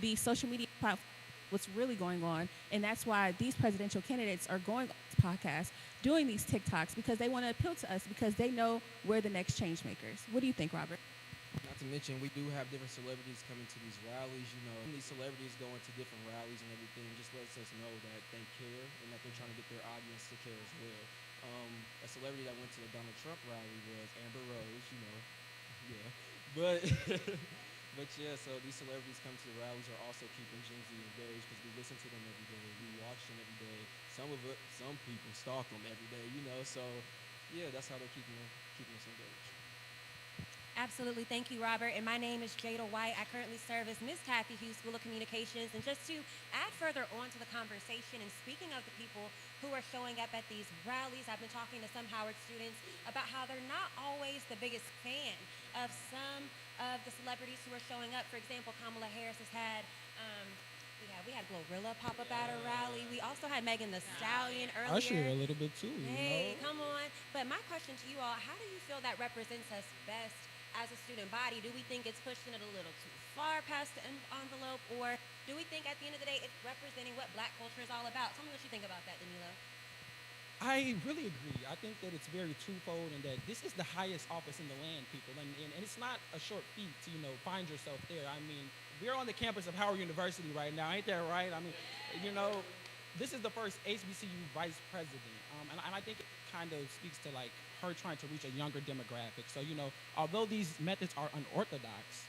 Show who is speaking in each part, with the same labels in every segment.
Speaker 1: the social media platform, what's really going on. And that's why these presidential candidates are going on this podcast, doing these TikToks, because they want to appeal to us because they know we're the next change makers. What do you think, Robert?
Speaker 2: Not to mention, we do have different celebrities coming to these rallies. You know, these celebrities going to different rallies and everything just lets us know that they care and that they're trying to get their audience to care as well. A celebrity that went to the Donald Trump rally was Amber Rose. You know, yeah, but but yeah. So these celebrities come to the rallies are also keeping Gen Z engaged because we listen to them every day, we watch them every day. Some people stalk them every day. You know, so yeah, that's how they're keeping us engaged.
Speaker 3: Absolutely. Thank you, Robert. And my name is Jada White. I currently serve as Miss Cathy, Hughes School of Communications. And just to add further on to the conversation, and speaking of the people who are showing up at these rallies, I've been talking to some Howard students about how they're not always the biggest fan of some of the celebrities who are showing up. For example, Kamala Harris has had we had Glorilla pop up at a rally. We also had Megan Thee Stallion earlier.
Speaker 4: Usher a little bit too.
Speaker 3: Hey, come on. But my question to you all, how do you feel that represents us best as a student body? Do we think it's pushing it a little too far past the envelope, or do we think at the end of the day it's representing what Black culture is all about? Tell me what you think about that, Danilo.
Speaker 4: I really agree. I think that it's very twofold, and that this is the highest office in the land, people. And it's not a short feat to, find yourself there. I mean, we're on the campus of Howard University right now. Ain't that right? I mean, this is the first HBCU vice president. And I think it kind of speaks to, like, her trying to reach a younger demographic. So, although these methods are unorthodox,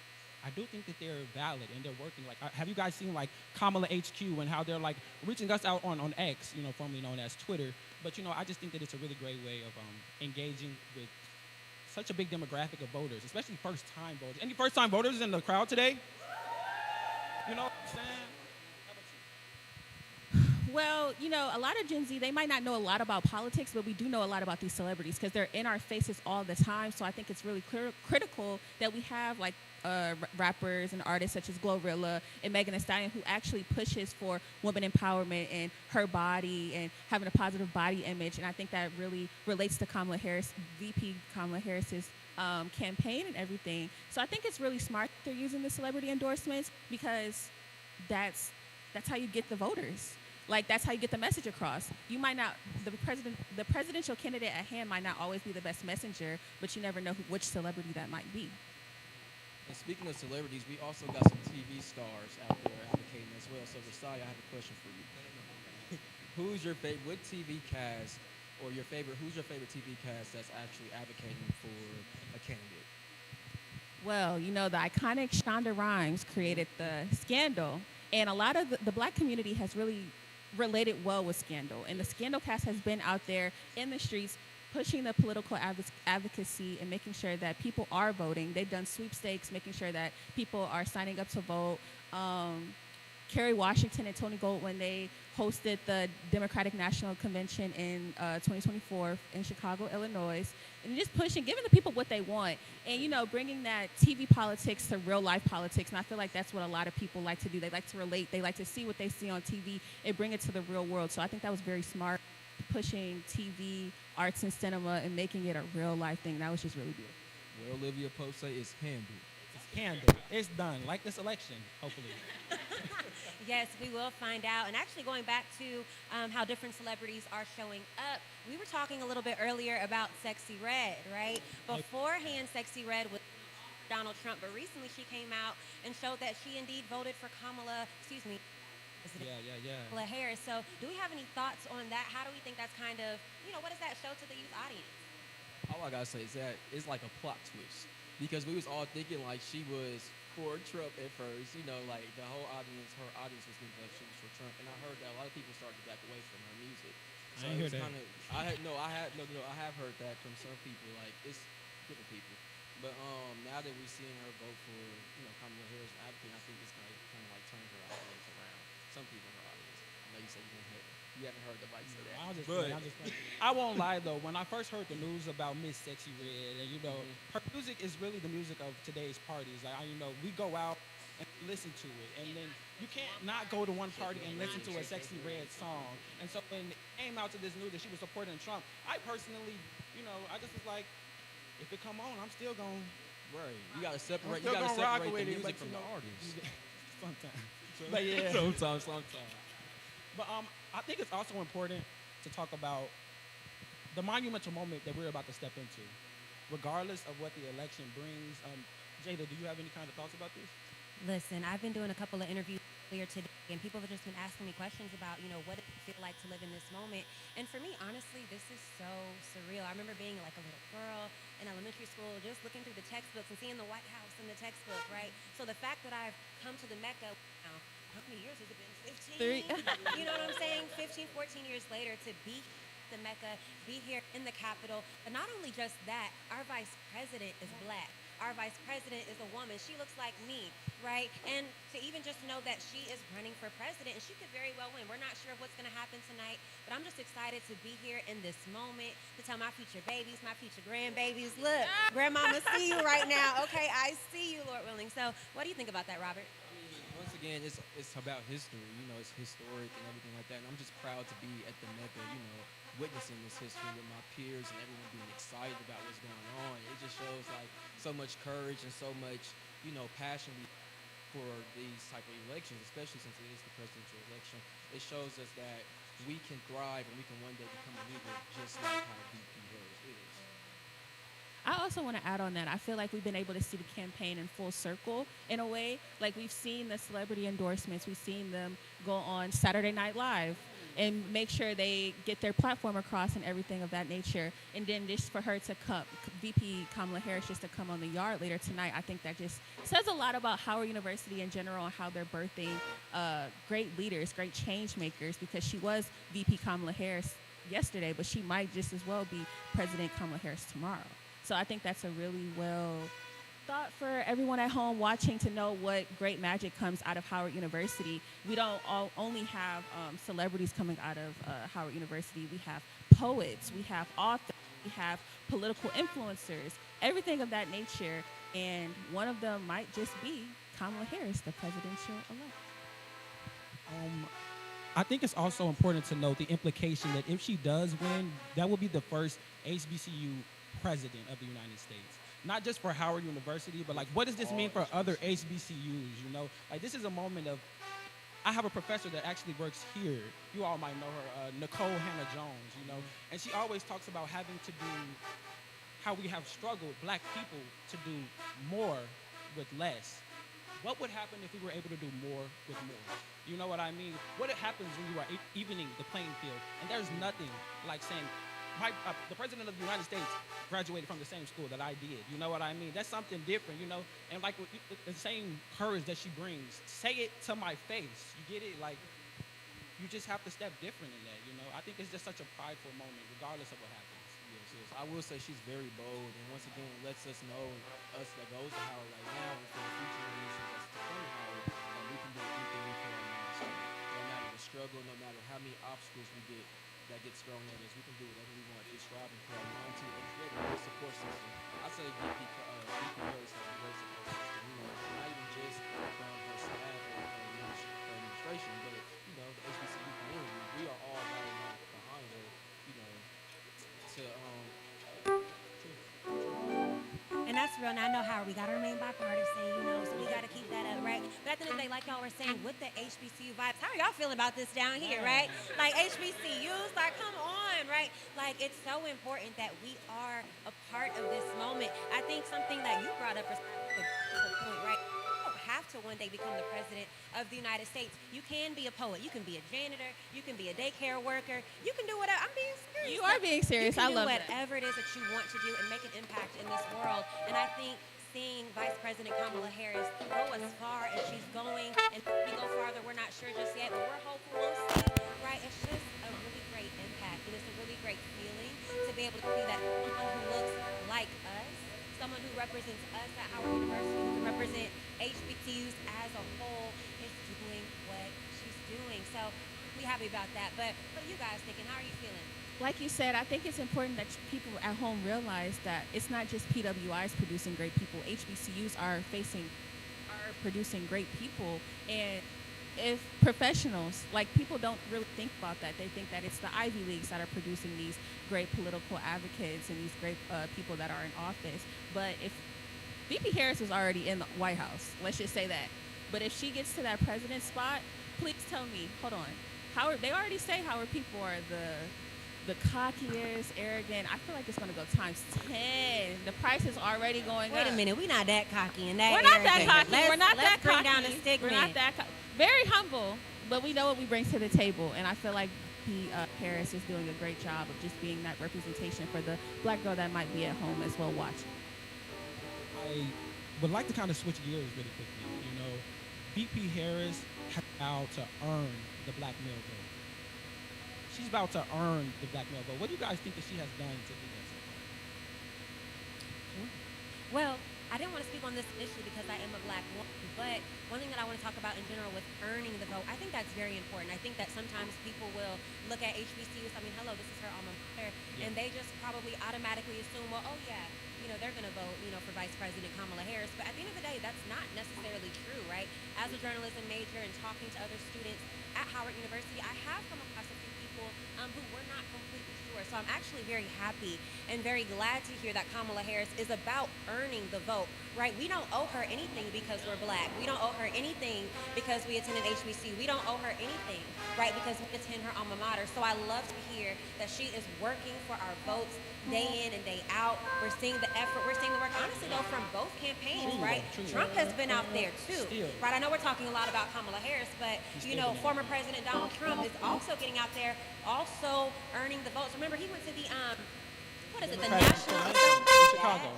Speaker 4: I do think that they're valid and they're working. Like, have you guys seen, like, Kamala HQ and how they're, like, reaching us out on X, formerly known as Twitter. But, I just think that it's a really great way of engaging with such a big demographic of voters, especially first-time voters. Any first-time voters in the crowd today? You know what I'm saying?
Speaker 1: Well, a lot of Gen Z, they might not know a lot about politics, but we do know a lot about these celebrities because they're in our faces all the time. So I think it's really critical that we have, like, rappers and artists such as Glorilla and Megan Thee Stallion, who actually pushes for women empowerment and her body and having a positive body image. And I think that really relates to Kamala Harris, VP Kamala Harris's campaign and everything. So I think it's really smart that they're using the celebrity endorsements because that's how you get the voters. Like, that's how you get the message across. You might not, the presidential candidate at hand might not always be the best messenger, but you never know which celebrity that might be.
Speaker 2: And speaking of celebrities, we also got some TV stars out there advocating as well. So, Versailles, I have a question for you. Who's your favorite? What TV cast, or who's your favorite TV cast that's actually advocating for a candidate?
Speaker 1: Well, the iconic Shonda Rhimes created the Scandal, and a lot of the Black community has really related well with Scandal. And the Scandal cast has been out there in the streets pushing the political advocacy and making sure that people are voting. They've done sweepstakes, making sure that people are signing up to vote. Kerry Washington and Tony Goldwyn, they hosted the Democratic National Convention in 2024 in Chicago, Illinois, and just pushing, giving the people what they want, and bringing that TV politics to real life politics. And I feel like that's what a lot of people like to do. They like to relate. They like to see what they see on TV and bring it to the real world. So I think that was very smart, pushing TV, arts, and cinema and making it a real life thing. That was just really beautiful.
Speaker 2: Well, Olivia Pope say it's handled.
Speaker 4: It's handled. It's done. Like this election, hopefully.
Speaker 3: Yes, we will find out. And actually going back to how different celebrities are showing up, we were talking a little bit earlier about Sexy Red, right? Beforehand, Sexy Red was Donald Trump, but recently she came out and showed that she indeed voted for Kamala Harris. So do we have any thoughts on that? How do we think that's kind of, what does that show to the youth audience?
Speaker 2: All I gotta say is that it's like a plot twist because we was all thinking like she was for Trump at first, like the whole audience, her audience was thinking like she was for Trump, and I heard that a lot of people started to back away from her music. So
Speaker 4: I hear that.
Speaker 2: I have heard that from some people, like it's different people. But now that we're seeing her vote for, Kamala Harris advocate, I think it's kind of like turning her audience around. Some people in her audience. I know you said you haven't heard the likes of that.
Speaker 4: I won't lie though. When I first heard the news about Miss Sexy Red, and her music is really the music of today's parties. Like we go out and listen to it, and then you can't not go to one party and listen to a Sexy Red song. And so when it came out to this news that she was supporting Trump, I personally, I just was like, if it come on, I'm still going.
Speaker 2: Right. You gotta separate. You gotta separate the music from the artist.
Speaker 4: Sometimes. But yeah.
Speaker 2: sometimes.
Speaker 4: But I think it's also important to talk about the monumental moment that we're about to step into, regardless of what the election brings. Jada, do you have any kind of thoughts about this?
Speaker 3: Listen, I've been doing a couple of interviews earlier today, and people have just been asking me questions about, what it feel like to live in this moment. And for me, honestly, this is so surreal. I remember being like a little girl in elementary school, just looking through the textbooks and seeing the White House in the textbook, right? So the fact that I've come to the Mecca now, how many years has it been? 15?
Speaker 1: Three.
Speaker 3: You know what I'm saying? 15, 14 years later to be the Mecca, be here in the Capitol. But not only just that, our vice president is black. Our vice president is a woman. She looks like me, right? And to even just know that she is running for president, and she could very well win. We're not sure of what's going to happen tonight, but I'm just excited to be here in this moment to tell my future babies, my future grandbabies, look, grandmama see you right now. Okay, I see you, Lord willing. So what do you think about that, Robert?
Speaker 2: Once again, it's about history. It's historic and everything like that. And I'm just proud to be at the Mecca, witnessing this history with my peers and everyone being excited about what's going on. It just shows like so much courage and so much, passion for these type of elections, especially since it is the presidential election. It shows us that we can thrive and we can one day become a leader just like how VP Harris is.
Speaker 1: I also want to add on that. I feel like we've been able to see the campaign in full circle in a way. Like we've seen the celebrity endorsements. We've seen them go on Saturday Night Live and make sure they get their platform across and everything of that nature. And then just for her to come, VP Kamala Harris, just to come on the yard later tonight, I think that just says a lot about Howard University in general and how they're birthing great leaders, great change makers, because she was VP Kamala Harris yesterday, but she might just as well be President Kamala Harris tomorrow. So I think that's a really well thought for everyone at home watching to know what great magic comes out of Howard University. We don't only have celebrities coming out of Howard University. We have poets, we have authors, we have political influencers, everything of that nature. And one of them might just be Kamala Harris, the presidential elect.
Speaker 4: I think it's also important to note the implication that if she does win, that will be the first HBCU president of the United States. Not just for Howard University, but like, what does this mean for other HBCUs? Like, this is a moment of, I have a professor that actually works here. You all might know her, Nicole Hannah Jones, and she always talks about having to do, how we have struggled, black people, to do more with less. What would happen if we were able to do more with more? You know what I mean? What happens when you are evening the playing field? And there's nothing like saying, the president of the United States graduated from the same school that I did. You know what I mean? That's something different, And like the same courage that she brings, say it to my face. You get it? Like, you just have to step different in that, I think it's just such a prideful moment, regardless of what happens.
Speaker 2: Yes. I will say she's very bold, and once again, lets us know, us that goes to Howard right now, and for the future generations that's to come to Howard, that we can do anything we can on our side. No matter the struggle, no matter how many obstacles we get, that gets thrown at us, we can do whatever we want to strive and put our mind to and create a great support system. I say VP Harris has a great support system, not even just from her staff or her administration, but the HBCU community. We are all rallying up behind her,
Speaker 3: And that's real. And I know how we got to remain bipartisan, so we got to keep that up, right? But at the end of the day, like y'all were saying, with the HBCU vibes, how are y'all feeling about this down here, right? Like HBCUs, like come on, right? Like it's so important that we are a part of this moment. I think something that you brought up is a point, right? You don't have to one day become the president of the United States. You can be a poet. You can be a janitor. You can be a daycare worker. You can do whatever. I'm being serious.
Speaker 1: You are being serious. I love
Speaker 3: it.
Speaker 1: it.
Speaker 3: You can do whatever it is that you want to do and make an impact in this world. And I think seeing Vice President Kamala Harris go as far as she's going, and maybe go farther, we're not sure just yet, but we're hopeful we'll see, right? It's just a really great impact, and it's a really great feeling to be able to see that someone who looks like us, someone who represents us at Howard University, who can represent HBCUs as a whole, is doing what she's doing. So we're happy about that. But what are you guys thinking? How are you feeling?
Speaker 1: Like you said, I think it's important that people at home realize that it's not just PWIs producing great people. HBCUs are producing great people. And if professionals, like people don't really think about that. They think that it's the Ivy Leagues that are producing these great political advocates and these great people that are in office. But if VP Harris was already in the White House, let's just say that, But if she gets to that president spot, please tell me, hold on. Howard, they already say Howard people are the cockiest, arrogant. I feel like it's going to go times 10. The price is already going up.
Speaker 3: Wait a minute, we're not that cocky and that
Speaker 1: We're not
Speaker 3: arrogant.
Speaker 1: that cocky. We're not
Speaker 3: let's
Speaker 1: that
Speaker 3: bring
Speaker 1: cocky.
Speaker 3: down the stick
Speaker 1: We're
Speaker 3: man.
Speaker 1: not that very humble, but we know what we bring to the table. And I feel like Harris is doing a great job of just being that representation for the black girl that might be at home as well watching.
Speaker 4: I would like to kind of switch gears really quickly. You know, VP Harris has vowed to earn the black male vote. She's about to earn the black male vote. What do you guys think that she has done to do that so far?
Speaker 3: Well, I didn't want to speak on this initially because I am a black woman, but one thing that I want to talk about in general with earning the vote, I think that's very important. I think that sometimes people will look at HBCUs, I mean, hello, this is her alma mater, and they just probably automatically assume, well, oh yeah, you know, they're going to vote, you know, for Vice President Kamala Harris. But at the end of the day, that's not necessarily true, right? As a journalism major and talking to other students at Howard University, I have come across a few people who were not completely sure. So I'm actually very happy and very glad to hear that Kamala Harris is about earning the vote, right? We don't owe her anything because we're black. We don't owe her anything because we attend an HBCU. We don't owe her anything, right, because we attend her alma mater. So I love to hear that she is working for our votes day in and day out. We're seeing the effort. We're seeing the work, honestly, though, from both campaigns, right? Trump has been out there, too, right? I know we're talking a lot about Kamala Harris, but, you know, former President Donald Trump is also getting out there, also earning the votes. Remember, he went to the, what is it, the National
Speaker 4: Chicago.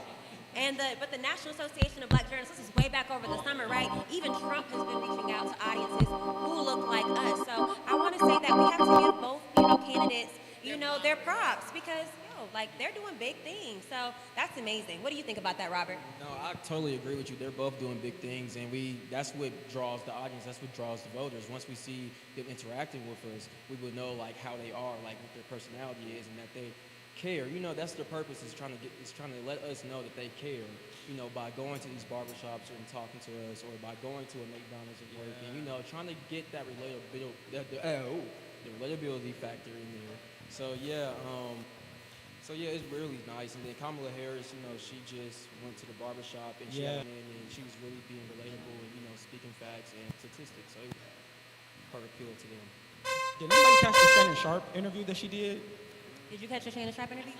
Speaker 3: But the National Association of Black Journalists, this is way back over the summer, right? Even Trump has been reaching out to audiences who look like us. So I want to say that we have to give both, you know, candidates, you know, their props because, like, they're doing big things. So that's amazing. What do you think about that, Robert?
Speaker 2: No, I totally agree with you. They're both doing big things, and that's what draws the audience. That's what draws the voters. Once we see them interacting with us, we will know, like, how they are, like, what their personality is, and that they care. You know, that's their purpose, is trying to let us know that they care, you know, by going to these barbershops and talking to us, or by going to a McDonald's and work, and, you know, trying to get that the relatability factor in there. So, yeah, it's really nice. And then Kamala Harris, you know, she just went to the barbershop and she went in and she was really being relatable and, you know, speaking facts and statistics. So it was her appeal to them.
Speaker 4: Did anybody catch the Shannon Sharp interview that she did?
Speaker 3: Did you catch the Shannon Sharp interview?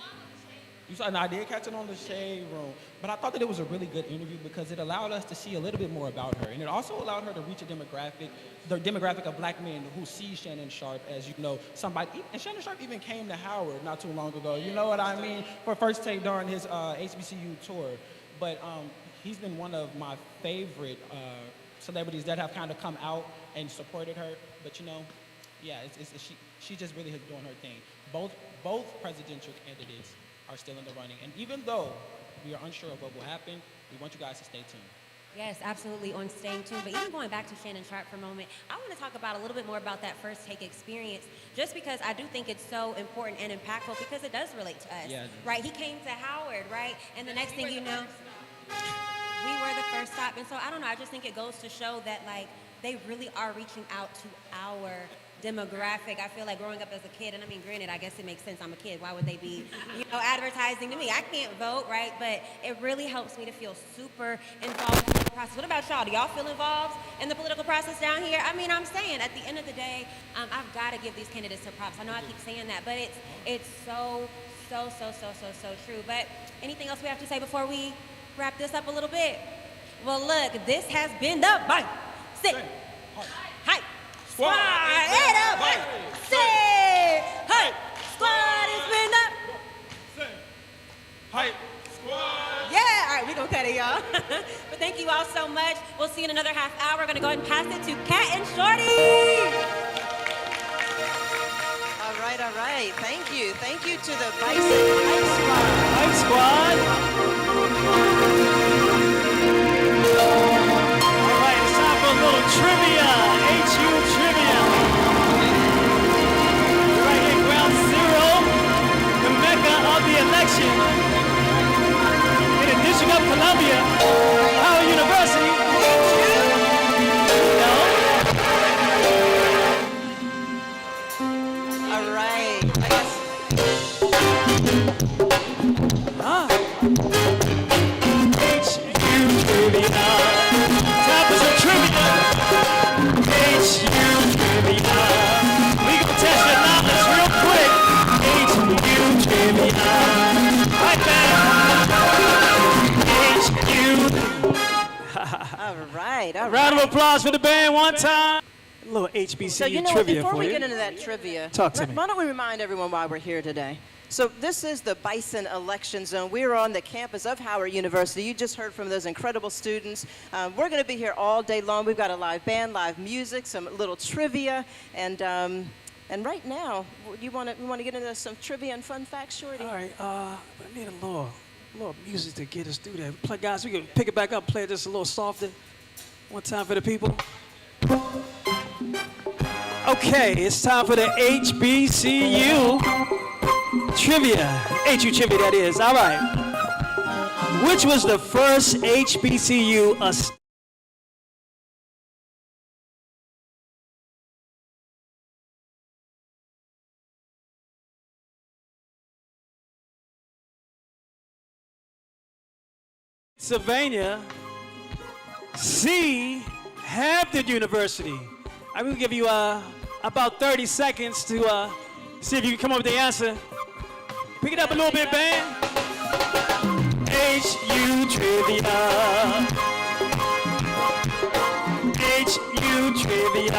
Speaker 4: No, I did catch it on the Shade Room, but I thought that it was a really good interview because it allowed us to see a little bit more about her, and it also allowed her to reach the demographic of black men who see Shannon Sharp as, you know, somebody. And Shannon Sharp even came to Howard not too long ago. You know what I mean? For First Take during his HBCU tour. But he's been one of my favorite celebrities that have kind of come out and supported her. But, you know, yeah, she just really is doing her thing. Both presidential candidates are still in the running. And even though we are unsure of what will happen, we want you guys to stay tuned.
Speaker 3: Yes, absolutely, on staying tuned. But even going back to Shannon Sharp for a moment, I want to talk about a little bit more about that First Take experience, just because I do think it's so important and impactful because it does relate to us, right? He came to Howard, right? And the next thing you know, we were the first stop. And so I don't know, I just think it goes to show that, like, they really are reaching out to our demographic. I feel like growing up as a kid, and I mean, granted, I guess it makes sense, I'm a kid, why would they be, you know, advertising to me? I can't vote, right? But it really helps me to feel super involved in the process. What about y'all? Do y'all feel involved in the political process down here? I mean, I'm saying, at the end of the day, I've got to give these candidates some props. I know I keep saying that, but it's so true. But anything else we have to say before we wrap this up a little bit? Well, look, this has been the Bite, Sit, Hype Squad. Up, say, Hype Squad. It's been up.
Speaker 4: Hype Squad.
Speaker 3: Yeah, all right, we're going to cut it, y'all. But thank you all so much. We'll see you in another half hour. We're going to go ahead and pass it to Cat and Shorty.
Speaker 5: All right. Thank you to the Bison Hype Squad.
Speaker 6: Hype Squad. All right, it's time for a little trivia. HU trivia. Right here, ground zero, the Mecca of the election. In the District of Columbia, Howard University.
Speaker 5: All right. I guess.
Speaker 6: HU trivia. Time for some trivia.
Speaker 5: right, all
Speaker 6: Round of
Speaker 5: right.
Speaker 6: applause for the band one time. A little HBCU
Speaker 5: So you know what,
Speaker 6: trivia
Speaker 5: before
Speaker 6: for
Speaker 5: we
Speaker 6: you.
Speaker 5: get into that trivia,
Speaker 6: Talk to me.
Speaker 5: why don't we remind everyone why we're here today? So this is the Bison Election Zone. We're on the campus of Howard University. You just heard from those incredible students. We're going to be here all day long. We've got a live band, live music, some little trivia, and right now, we want to get into some trivia and fun facts, Shorty.
Speaker 6: All right, I need a little music to get us through that. Play, guys, we can pick it back up, play it just a little softer. One time for the people. Okay, it's time for the HBCU trivia. HU trivia, that is. All right. Which was the first HBCU Pennsylvania? C, Hampton University. I will give you about 30 seconds to see if you can come up with the answer. Pick it up a little bit, band. HU trivia. HU trivia.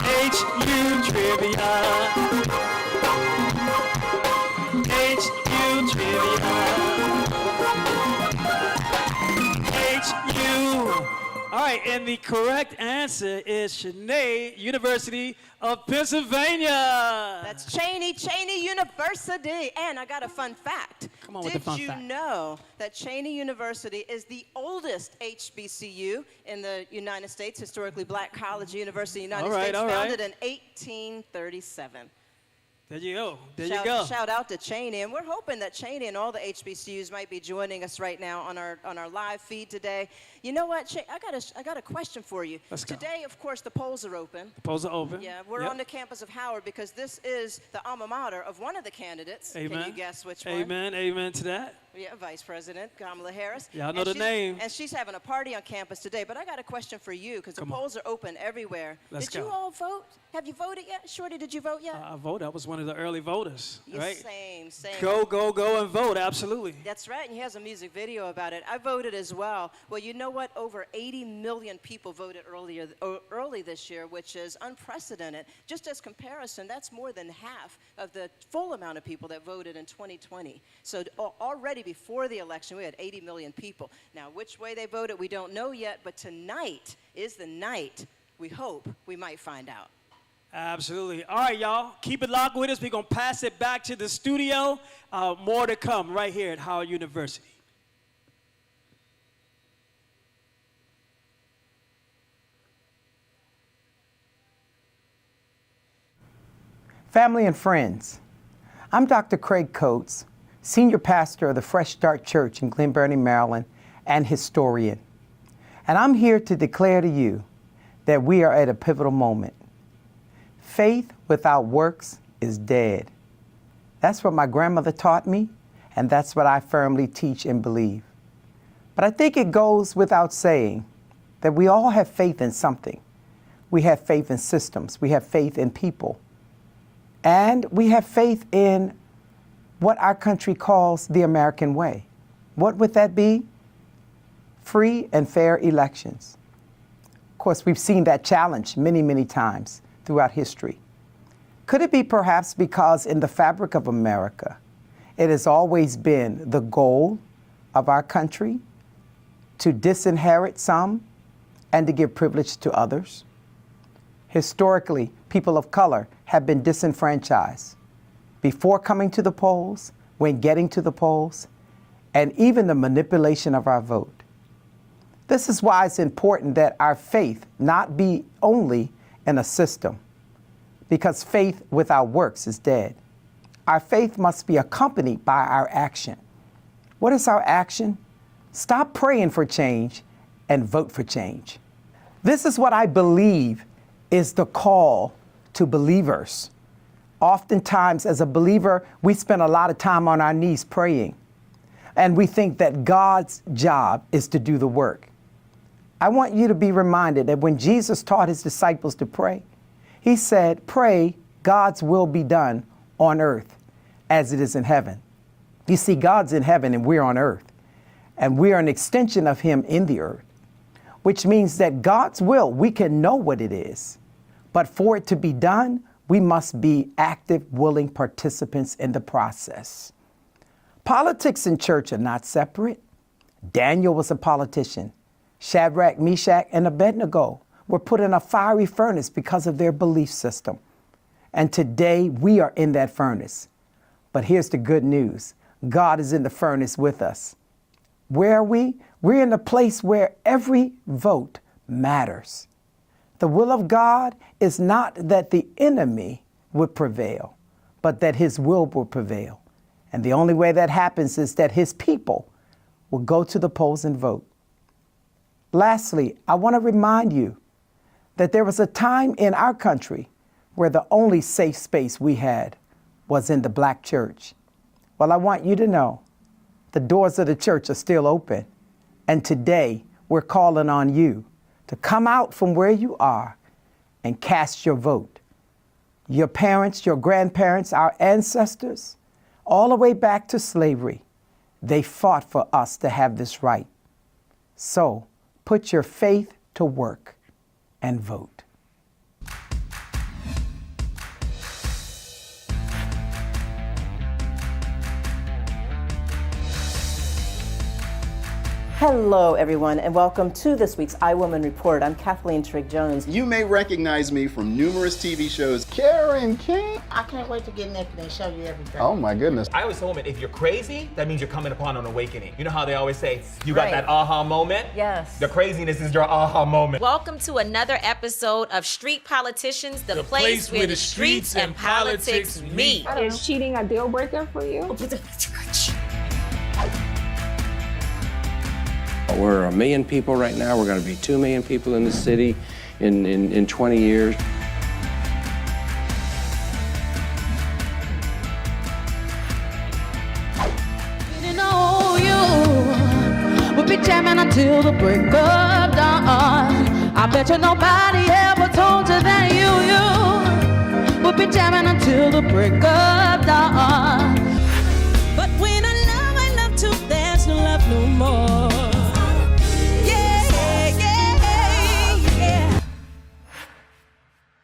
Speaker 6: HU trivia. HU trivia. HU. All right, and the correct answer is Cheney University of Pennsylvania.
Speaker 5: That's Cheney University. And I got a fun fact.
Speaker 6: Come on with the fun fact.
Speaker 5: Did you know that Cheney University is the oldest HBCU in the United States, historically black college university in the United States, founded in 1837.
Speaker 6: There you go. There you go.
Speaker 5: Shout out to Cheney, and we're hoping that Cheney and all the HBCUs might be joining us right now on our live feed today. You know what, I got a question for you.
Speaker 6: Let's go.
Speaker 5: Today, of course, the polls are open.
Speaker 6: The polls are open.
Speaker 5: Yeah, we're on the campus of Howard because this is the alma mater of one of the candidates.
Speaker 6: Amen.
Speaker 5: Can you guess which one?
Speaker 6: Amen. Amen to that.
Speaker 5: Yeah, Vice President Kamala Harris.
Speaker 6: Y'all know the name.
Speaker 5: And she's having a party on campus today. But I got a question for you because the polls are open everywhere. Did you all vote? Have you voted yet? Shorty, did you vote yet?
Speaker 6: I voted. I was one of the early voters. Right?
Speaker 5: Same.
Speaker 6: Go and vote. Absolutely.
Speaker 5: That's right. And he has a music video about it. I voted as well. Well, you know what? Over 80 million people voted early this year, which is unprecedented. Just as comparison, that's more than half of the full amount of people that voted in 2020. So already before the election, we had 80 million people. Now, which way they voted, we don't know yet, but tonight is the night we hope we might find out.
Speaker 6: Absolutely. All right, y'all. Keep it locked with us. We're going to pass it back to the studio. More to come right here at Howard University.
Speaker 7: Family and friends, I'm Dr. Craig Coates, Senior Pastor of the Fresh Start Church in Glen Burnie, Maryland, and historian. And I'm here to declare to you that we are at a pivotal moment. Faith without works is dead. That's what my grandmother taught me, and that's what I firmly teach and believe. But I think it goes without saying that we all have faith in something. We have faith in systems. We have faith in people. And we have faith in what our country calls the American way. What would that be? Free and fair elections. Of course, we've seen that challenge many, many times throughout history. Could it be perhaps because in the fabric of America, it has always been the goal of our country to disinherit some and to give privilege to others? Historically, people of color have been disenfranchised before coming to the polls, when getting to the polls, and even the manipulation of our vote. This is why it's important that our faith not be only in a system, because faith without works is dead. Our faith must be accompanied by our action. What is our action? Stop praying for change and vote for change. This is what I believe is the call to believers. Oftentimes, as a believer, we spend a lot of time on our knees praying, and we think that God's job is to do the work. I want you to be reminded that when Jesus taught his disciples to pray, he said, pray God's will be done on earth as it is in heaven. You see, God's in heaven and we're on earth. and we are an extension of him in the earth, which means that God's will, we can know what it is, but for it to be done, we must be active, willing participants in the process. Politics and church are not separate. Daniel was a politician. Shadrach, Meshach, and Abednego were put in a fiery furnace because of their belief system. And today we are in that furnace. But here's the good news. God is in the furnace with us. Where are we? We're in a place where every vote matters. The will of God is not that the enemy would prevail, but that his will prevail. And the only way that happens is that his people will go to the polls and vote. Lastly, I want to remind you that there was a time in our country where the only safe space we had was in the black church. Well, I want you to know the doors of the church are still open. And today we're calling on you to come out from where you are and cast your vote. Your parents, your grandparents, our ancestors, all the way back to slavery, they fought for us to have this right. So put your faith to work and vote.
Speaker 5: Hello, everyone, and welcome to this week's iWoman Report. I'm Kathleen Trigg-Jones.
Speaker 8: You may recognize me from numerous TV shows. Karen King.
Speaker 9: I can't wait to get naked and show you everything.
Speaker 8: Oh my goodness.
Speaker 10: I always tell women, if you're crazy, that means you're coming upon an awakening. You know how they always say, you got that aha moment?
Speaker 11: Yes.
Speaker 10: The craziness is your aha moment.
Speaker 11: Welcome to another episode of Street Politicians, the place where the streets and politics meet.
Speaker 12: Is cheating a deal breaker for you?
Speaker 13: We're 1 million people right now. We're going to be 2 million people in the city in 20 years.
Speaker 14: We'll be jamming until the break of dawn. I bet you nobody ever told you that you will be jamming until the break of dawn. But when I love till there's no love no more.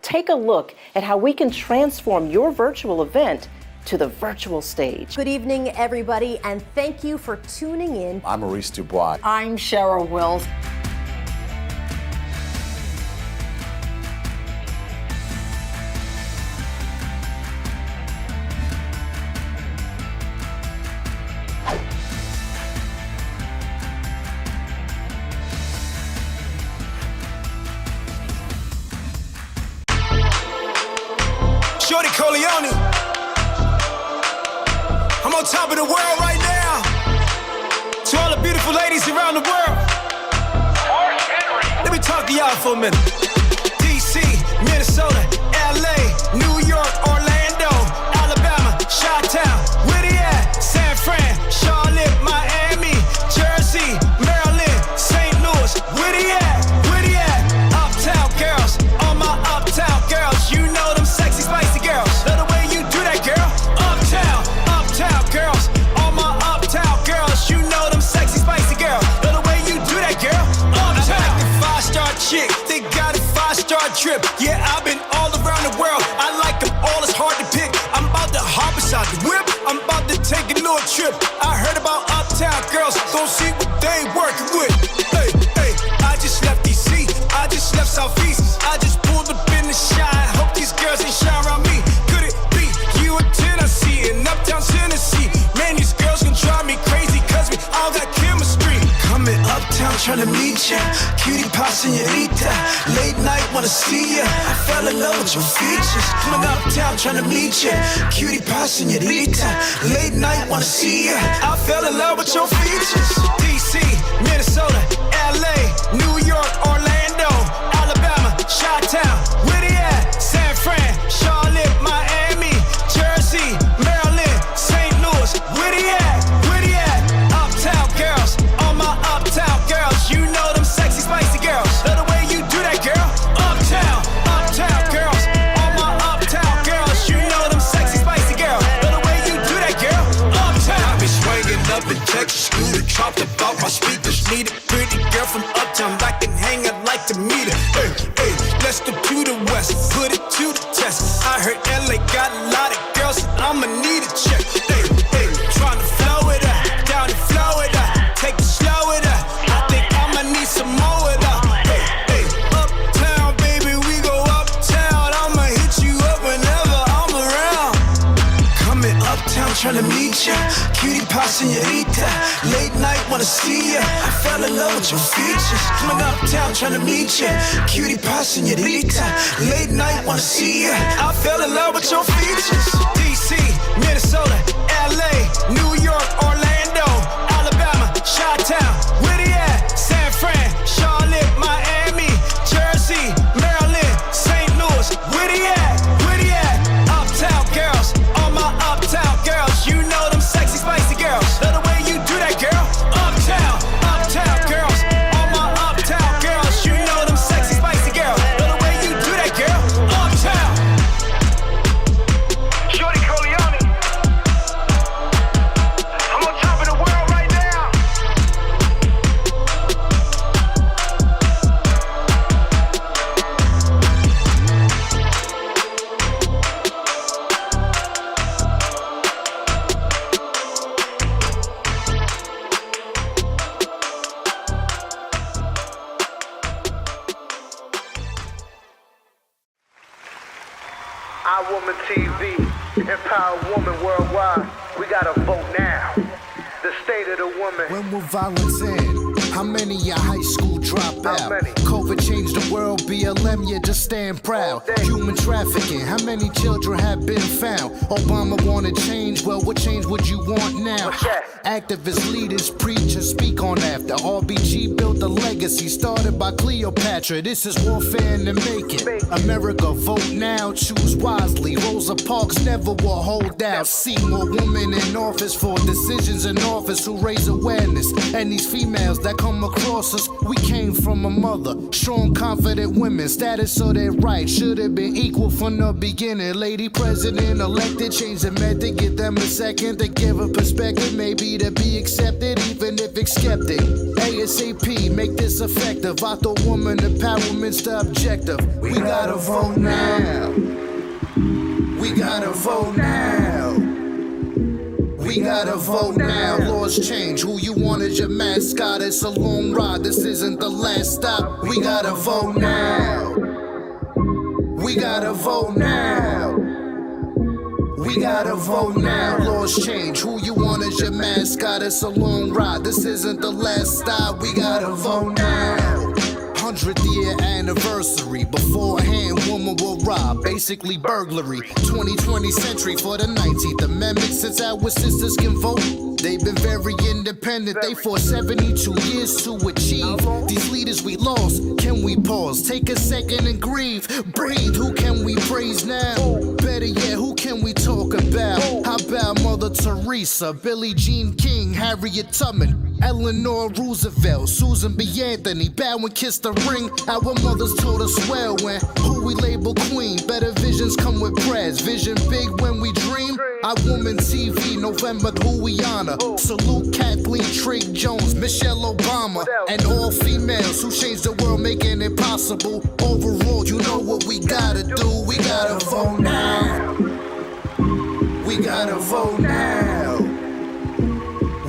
Speaker 5: Take a look at how we can transform your virtual event to the virtual stage.
Speaker 3: Good evening, everybody, and thank you for tuning in.
Speaker 15: I'm Maurice Dubois.
Speaker 9: I'm Cheryl Wills.
Speaker 16: Shorty Corleone. I'm on top of the world right now. To all the beautiful ladies around the world. Let me talk to y'all for a minute. DC, Minnesota, LA, New York, Orlando, Alabama, Chi-Town, where they at? San Fran, Charlotte, Miami, Jersey, Maryland, St. Louis, where they at? Where they at? Uptown girls, all my uptown girls, you know them sexy, spicy girls. Love the way you do that, girl. Uptown girls, all my uptown girls, you know them sexy, spicy girls. Love the way you do that, girl. Uptown. I like the 5-star chick, they got a 5-star trip. Yeah, I've been all around the world. I like them all, it's hard to pick. I'm about to hop inside the whip. I'm about to take a little trip. I heard about uptown girls, gon' see what they working with. Hey, hey, I just left DC, I just left Southeast. I just pulled up in the shine. Hope these girls ain't shine around me. Could it be you in Tennessee, in Uptown Tennessee? Man, these girls gon' drive me crazy, cause we all got chemistry. Coming uptown tryna meet ya, cutie pie señorita. Late night wanna see ya, I fell in love with your features. Coming uptown tryna meet ya, cutie pie señorita. Late night wanna see ya, I fell in love with your features. DC, Minnesota, LA, New York, Orlando, Alabama, Chi-Town, where they at? San Fran, Charlotte, Miami, Jersey, Maryland, St. Louis, where they at? Where they at? Uptown girls, all my uptown girls, you know them sexy, spicy girls. Love the way you do that, girl. Uptown girls, all my uptown girls, you know them sexy, spicy girls. Love the way you do that, girl. Uptown. I be swinging up in Texas, scooter, dropped about my hang, I'd like to meet her. Hey, hey, let's go to the west, put it to the test. I heard LA got a lot of girls, and I'ma need a check. Hey, hey, tryna flow it up, down to Florida, take it slow it up. I think I'ma need some more of that. Hey, hey, uptown, baby, we go uptown. I'ma hit you up whenever I'm around. Coming uptown, tryna meet ya, cutie pie señorita. Late night, wanna see ya. I fell in love with your features. Coming uptown, tryna meet ya, cutie pie señorita. Late night, wanna see ya. I fell in love with your features. DC, Minnesota, LA, New York, Orlando, Alabama, Chi-Town, where they at? San Fran, Charlotte, Miami, Jersey, Maryland, St. Louis, where they at? Where they at? Uptown girls, all my uptown girls, you know them sexy, spicy girls. Love the way you do that, girl. Uptown, uptown girls, all my uptown girls, you know them sexy, spicy girls. Love the way you do that, girl. Uptown. Shorty Corleone, I'm on top of the world right now.
Speaker 15: Our Woman TV, empower woman worldwide. We gotta vote now. The state of the woman.
Speaker 17: When will violence end? How many your high school drop out? COVID changed the world, BLM, you just stand proud. Human trafficking, how many children have been found? Obama wanted change, well, what change would you want now? Activists, leaders, preachers, speak on after. RBG built a legacy started by Cleopatra. This is warfare in the making. America, vote now, choose wisely. Rosa Parks never will hold out. See more women in office for decisions in office who raise awareness. And these females that come across us, we came from a mother. Strong, confident women, status so they're right. Should have been equal from the beginning. Lady president elected, change the method, give them a second to give a perspective. Maybe to be accepted, even if it's skeptic. ASAP, make this effective. I thought woman empowerment's the objective. We gotta vote now. We gotta vote now. We gotta vote now. Laws change. Who you want as your mascot? It's a long ride. This isn't the last stop. We gotta vote now. We gotta vote now. We gotta vote now. Laws change. Who you want as your mascot? It's a long ride. This isn't the last stop. We gotta vote now. 100th year anniversary. Beforehand, woman will rob, basically burglary. 2020 century for the 19th Amendment. Since our sisters can vote, they've been very independent. They fought 72 years to achieve. These leaders we lost, can we pause? Take a second and grieve. Breathe, who can we praise now? Better yet, who can we talk about? How about Mother Teresa, Billie Jean King, Harriet Tubman, Eleanor Roosevelt, Susan B. Anthony, bow and kiss the ring. Our mothers told us well when who we label queen. Better visions come with prayers. Vision big when we dream. Our Woman TV, November, who we honor. Salute Kathleen Trigg Jones, Michelle Obama, and all females who changed the world, making it possible. Overall, you know what we gotta do. We gotta vote now. We gotta vote now.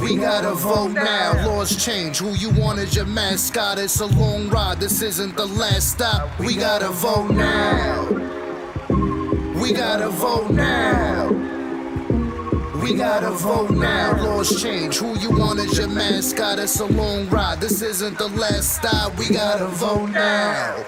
Speaker 17: We gotta vote now. Laws change. Who you want as your mascot? It's a long ride. This isn't the last stop. We gotta vote now. We gotta vote now. We gotta vote now. Laws change. Who you want as your mascot? It's a long ride. This isn't the last stop. We gotta vote now.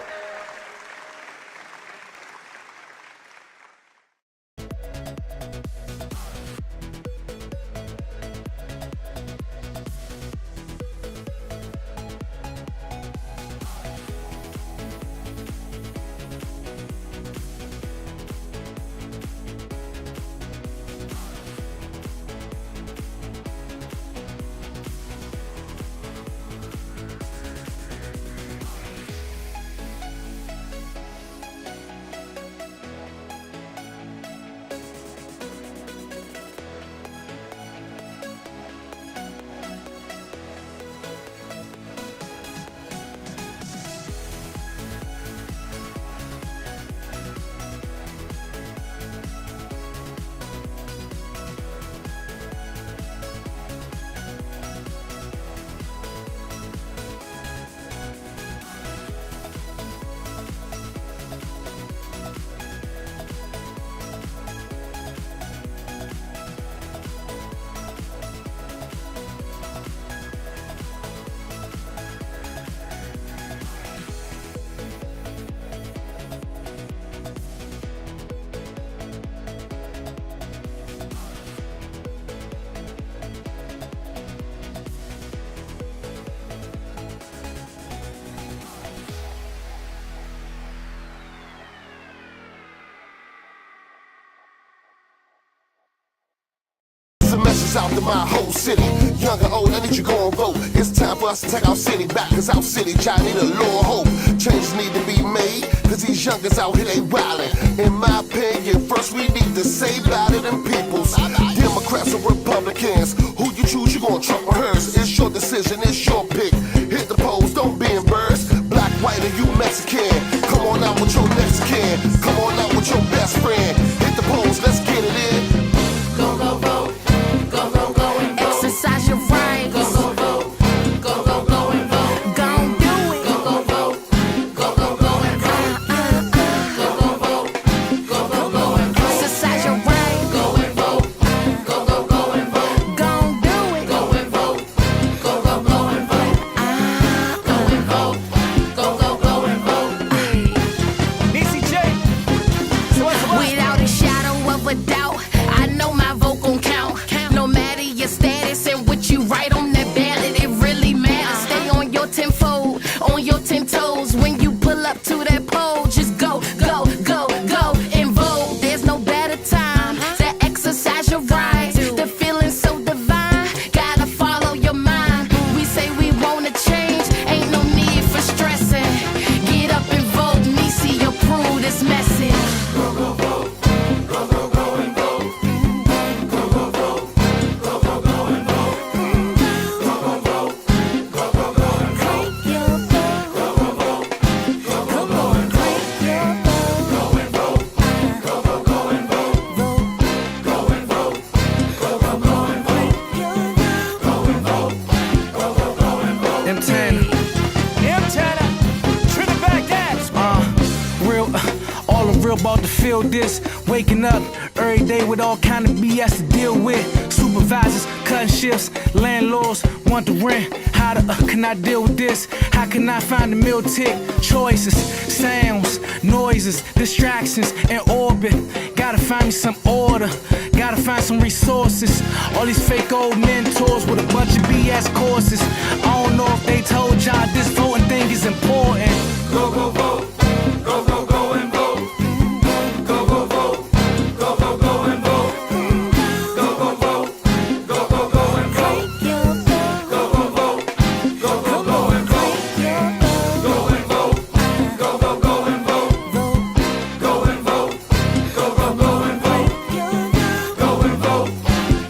Speaker 18: message out to my whole city. Young and old, I need you go and vote. It's time for us to take our city back, cause our city child need a little hope. Changes need to be made, cause these youngers out here, they wildin'. In my opinion, first we need to save ballot and peoples. Democrats or Republicans, who you choose, you gonna Trump or hers. It's your decision, it's your pick. Hit the polls, don't be embarrassed. Black, white, or you Mexican. Come on out with your next kin. Come on out with your best friend. Hit the polls, let's get it in.
Speaker 14: Go, go, vote. Go, go, go and vote. Exercise your rights. Go, go, vote. Go, go, go and vote. Go and do it. Go, go, vote. Go, go, go and vote. Go, go, vote. Go, go, go and vote. Exercise your rights. Go and vote. Go, go, go and vote. Go and do it. Go and vote. Go, go, go and vote. Go and vote. Go, go, go and vote. Without a shadow of a doubt, I know my vote gon' count. No matter your status and what you write on that ballot, it really matters. Stay on your 10-fold, on your 10 toes. When you pull up to that pole, just go, go, go, go and vote. There's no better time to exercise your rights. The feeling's so divine, gotta follow your mind. We say we wanna change, ain't no need for stressing. Get up and vote, Nisi, approve this message. Go, go, vote. Go, go, go and vote. Go, go, vote. Go, go, go and vote. Go, go, vote. Go, go, go and vote. Go, go, vote. Go, go, go and vote. Go and vote. Go, go, go and vote. Go and vote. Go, go, go and vote. Go and vote. Go, go, go and vote.
Speaker 6: M-Tanner, Trinidad Gas. Real, all I'm real about to feel this. Waking up every day with all kind of BS to deal with. Supervisors, cutting shifts, landlords want the rent. How can I deal with this? How can I find the meal tick? Choices, sounds, noises, distractions in orbit. Gotta find me some order, gotta find some resources. All these fake old mentors with a bunch of BS courses. I don't know if they told y'all this voting thing is important.
Speaker 16: Go, go, vote. Go, go, go and vote. Go, go, vote. Go, go, go and vote. Go, go, vote. Go, go, go and vote. Go, go, vote. Go, go, go and vote. Go and vote. Go, go, go and vote. Go and vote. Go, go, go and vote. Go and vote.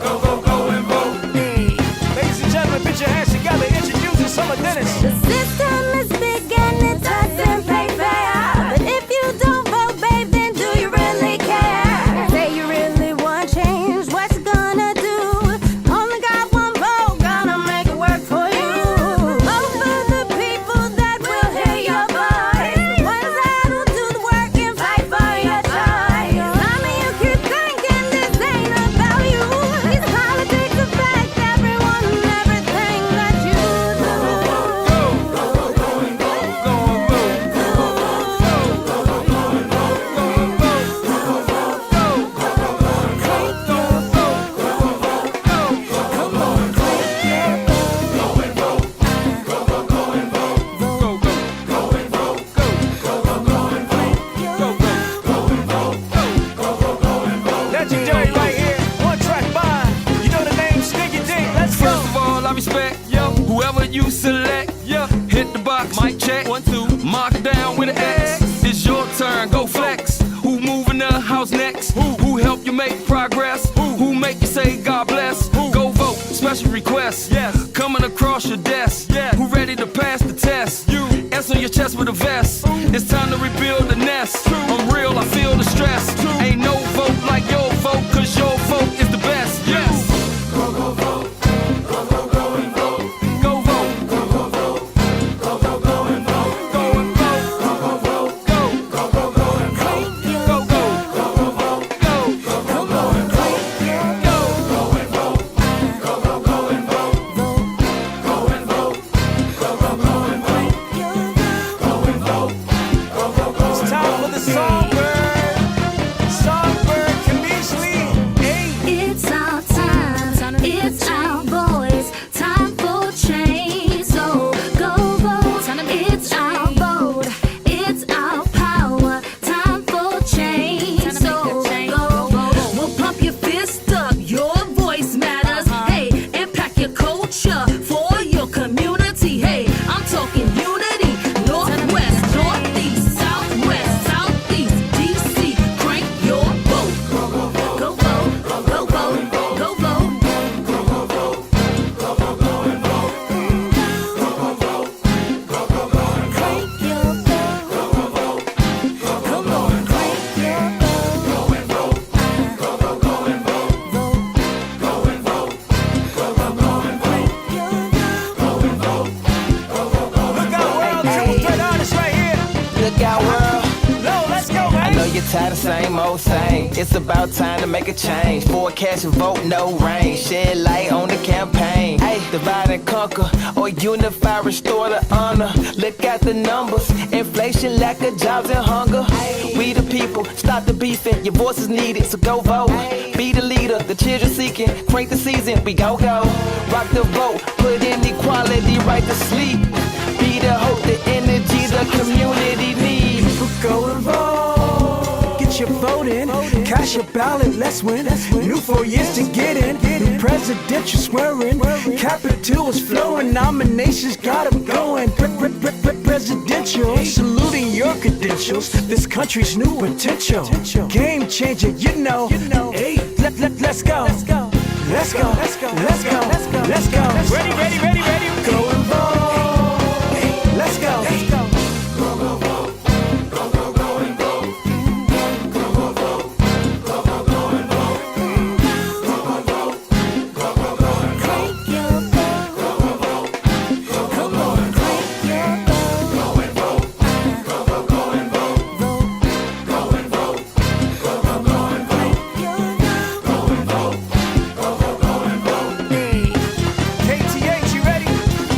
Speaker 16: Go, go, go and vote.
Speaker 6: Ladies and gentlemen, put your hands together, introducing Summer Dennis.
Speaker 14: The system is big and it doesn't pay fair. But if you don't vote, babe, then do you really care? Say you really want change, what you gonna do? Only got one vote, gonna make it work for you. Vote for the people that will hear your voice, the ones that'll do the work and fight for your choice. Some of you keep thinking this ain't about you. These politics affect everyone and everything that you do.
Speaker 6: Legendary right here, one track by. You know the name, Stinky Dink. Let's go.
Speaker 16: First of all, I respect whoever you select. Hit the box, mic check. 1, 2. Mark down with an X. It's your turn, go flex. Who moving the house next? Who help you make progress? Who make you say God bless? Go vote, special request. Coming across your desk. Who ready to pass the test? S on your chest with a vest. It's time to rebuild the nest. I'm real, I feel the stress. Ain't no vote like your vote, cause your vote is the best. Yes. Go, go, vote. Go, go, go and vote. Go vote. Go, go, vote. Go, go, go and vote. Go and vote. Go, go, vote. Go, go, go, go and vote. Go, go, go, go, vote. Go, go, go, go and vote. Go, go and vote. Go, go, go and vote. Go and vote. Go, go, go and vote. Go and vote. Go, go, go.
Speaker 6: It's time for the songbird. Songbird Kamishley. Hey.
Speaker 14: It's our time, it's our voice, time for change. So go vote, it's our vote, it's our power, time for change. So go vote, we'll pump your fist up, your voice matters.
Speaker 6: get tired of same old same. It's about time to make a change. Forecast your vote, no rain. Shed light on the campaign. Hey, divide and conquer, or unify, restore the honor. Look at the numbers, inflation, lack of jobs and hunger. We the people, stop the beefing. Your voice is needed, so go vote. Be the leader, the children seeking. Crank the season, we go. Rock the vote, put inequality right to sleep. Be the hope, the energy the community needs. People go and vote. Get your vote in. Cast your ballot, let's win. New 4 years to get in. New presidential swearing. Capital is flowing. Nominations got them going. Presidential. Saluting your credentials. This country's new potential. Game changer, you know. Hey, let's go. Let's go. Let's go. Let's go. Let's go. Let's go. Ready. Go and vote. Let's go. Let's go. Go vote. Go and vote. Go vote. Go and vote. Go vote. Go and vote. Crank your vote. Go vote. Come on, crank your vote. Go and vote. Go and vote. Go and vote. Go and vote. Go and vote. KTH, you ready?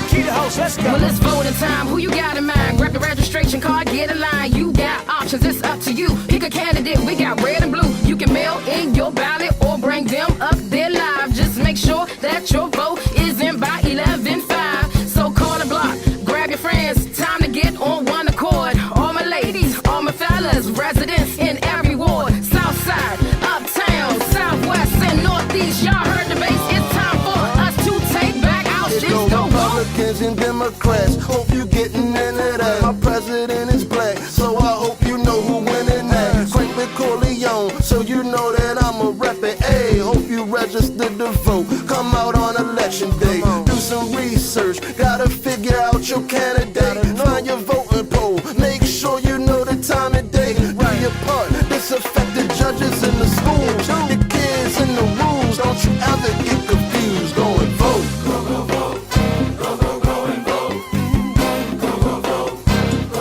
Speaker 6: Key the house, let's go.
Speaker 14: Well, it's voting time. Who you got in mind? Grab the registration card, get in line. You got options, it's up to you. Pick a candidate, we got red and blue. You can mail in your ballot or bring them up there live. Just make sure that your vote is in by 11:05. So call the block, grab your friends. Time to get on one accord. All my ladies, all my fellas, residents in every ward. South side, uptown, southwest, and northeast. Y'all heard the bass. It's time for us to take back our shit. Go vote.
Speaker 18: Republicans and Democrats, hope you getting into that. My president is black, so I hope you know who winning that. Frank Corleone, so you know that I'm a rep it. Hey, hope you registered to vote. Come out on election day, do some research. Gotta figure out your candidate. Find your voting poll. Make sure you know the time of day. Do your part. This affect the judges in the schools, the kids and the rules. Don't you ever get confused. Go and vote. Go and vote. Go and vote. Go and vote. Go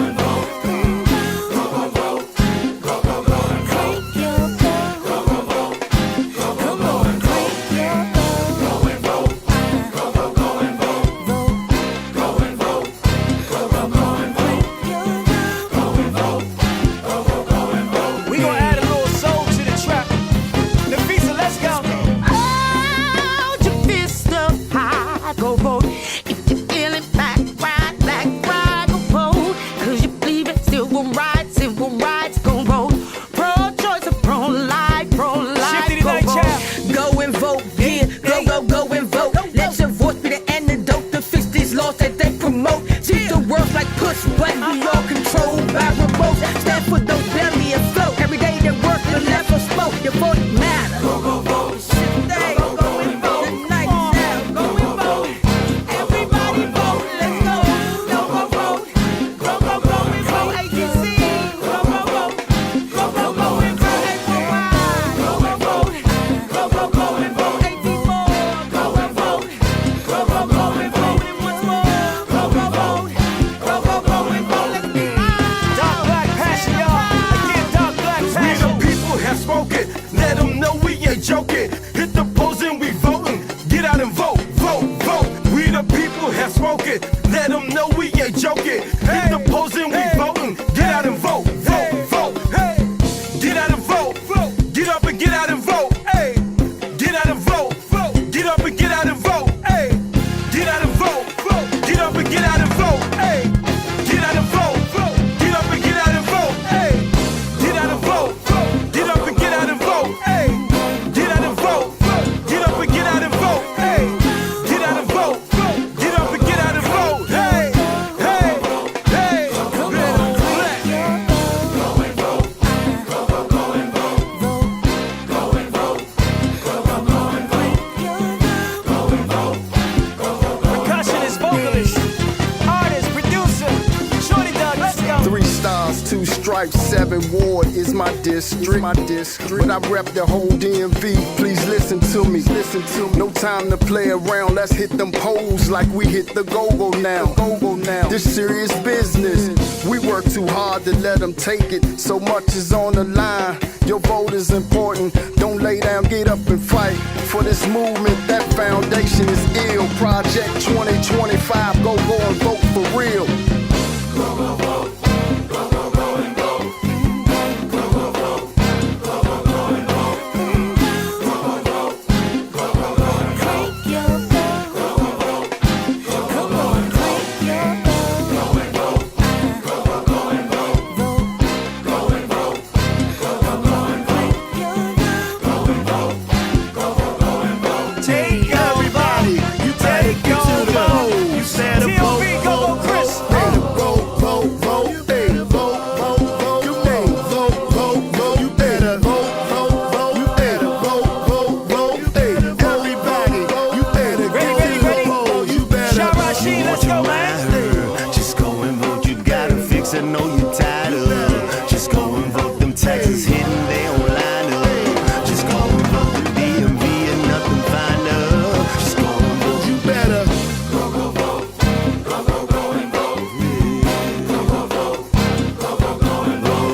Speaker 18: and vote. Go and vote. Go and vote. Crank your vote. Go and vote. Come on, crank your vote. Go and vote. Bronx, 2 stripes, 7 ward is my district. But I rep the whole DMV. Please listen to me. No time to play around. Let's hit them poles like we hit the go-go now. This serious business. We work too hard to let them take it. So much is on the line. Your vote is important. Don't lay down, get up and fight for this movement. That foundation is ill. Project 2025. Go and vote for real. Go vote. Go and vote. Go vote. Go and vote. Go and vote. Take your vote. Go vote. Go and vote. Go and vote. Go and vote. Go and vote. Go and vote. Go and vote. Go and vote. Take everybody. You take it to the vote. You said a vote. I know you're tired of. Just go and vote. Them taxes hitting, they don't line up. Just go and vote. The DMV and nothing finer. Just go and vote. You better go vote. Go and vote. Go and vote. Go and vote. Go and vote.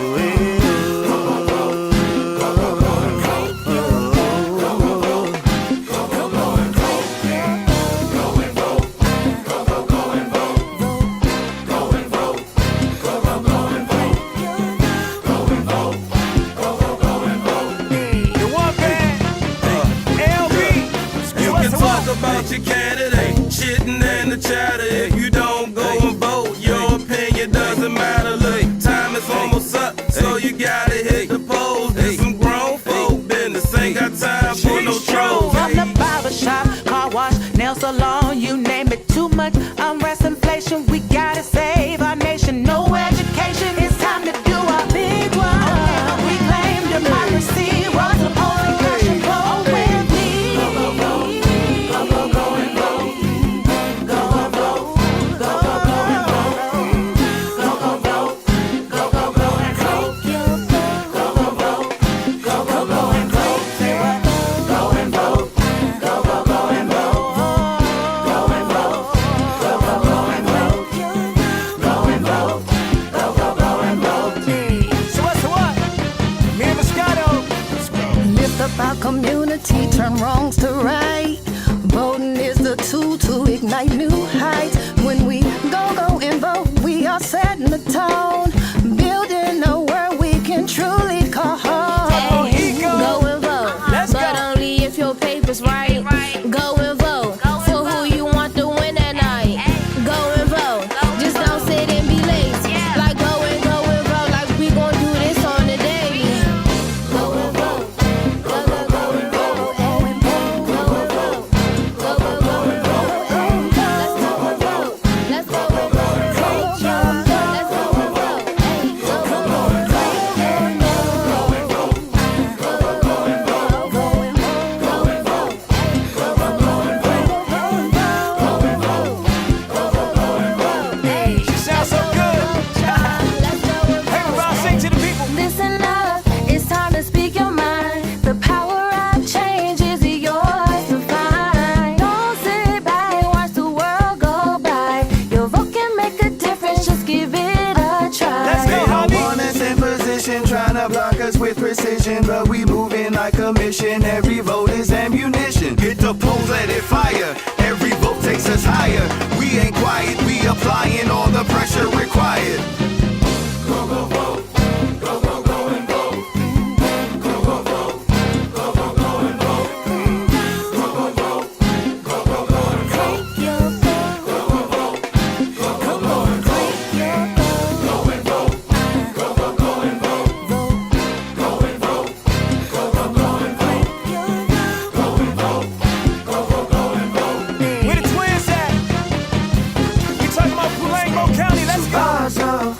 Speaker 18: About your candidate, shitting and the chatter. If you don't go and vote, your opinion doesn't matter. Look, time is almost up, so you gotta hit the polls. There's some grown folk business, ain't got time for no trolls.
Speaker 14: From the barber shop, car wash, nail salon, you name it, too much unrest, inflation. We gotta save our nation. No education, it's time to do our big one. We claim democracy, run the polls and cash and vote with me.
Speaker 19: Our community, turn wrongs to right. Voting is the tool to ignite new heights. When we go and vote, we are setting the tone, building a world we can truly call home.
Speaker 20: Hey, go and vote, but only if your paper's right. Go and vote for who you want to win that night. Go and vote, just don't sit and be lazy. Like go and vote, like we gon' do this on the daily. Go and vote.
Speaker 16: With precision, but we moving like a mission. Every vote is ammunition. Hit the polls, let it fire. Every vote takes us higher. We ain't quiet, we applying all the pressure required. Go vote. Go and vote. Go vote. Go and vote. Go vote. Go and vote. Go vote. Go and vote. Go and vote. Go and vote.
Speaker 6: Where the twins at? We talking about Pulango County, let's go.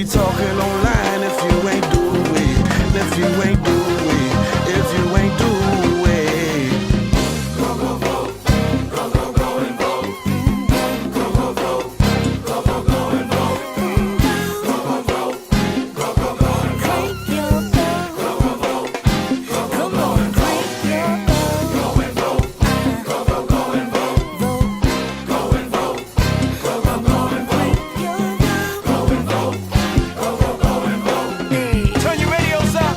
Speaker 6: talking online if you ain't do it. If you ain't do it. If you ain't do it. Go, go, vote. Go, go, go and vote. Go, go, vote. Go, go, go and vote. Go, go, vote. Go, go, go and vote. Go, go, vote. Go, go, go and vote. Go and vote. Go, go, go and vote. Go and vote. Go, go, go and vote. Go and vote. Go, go, go and vote. Turn your radios up.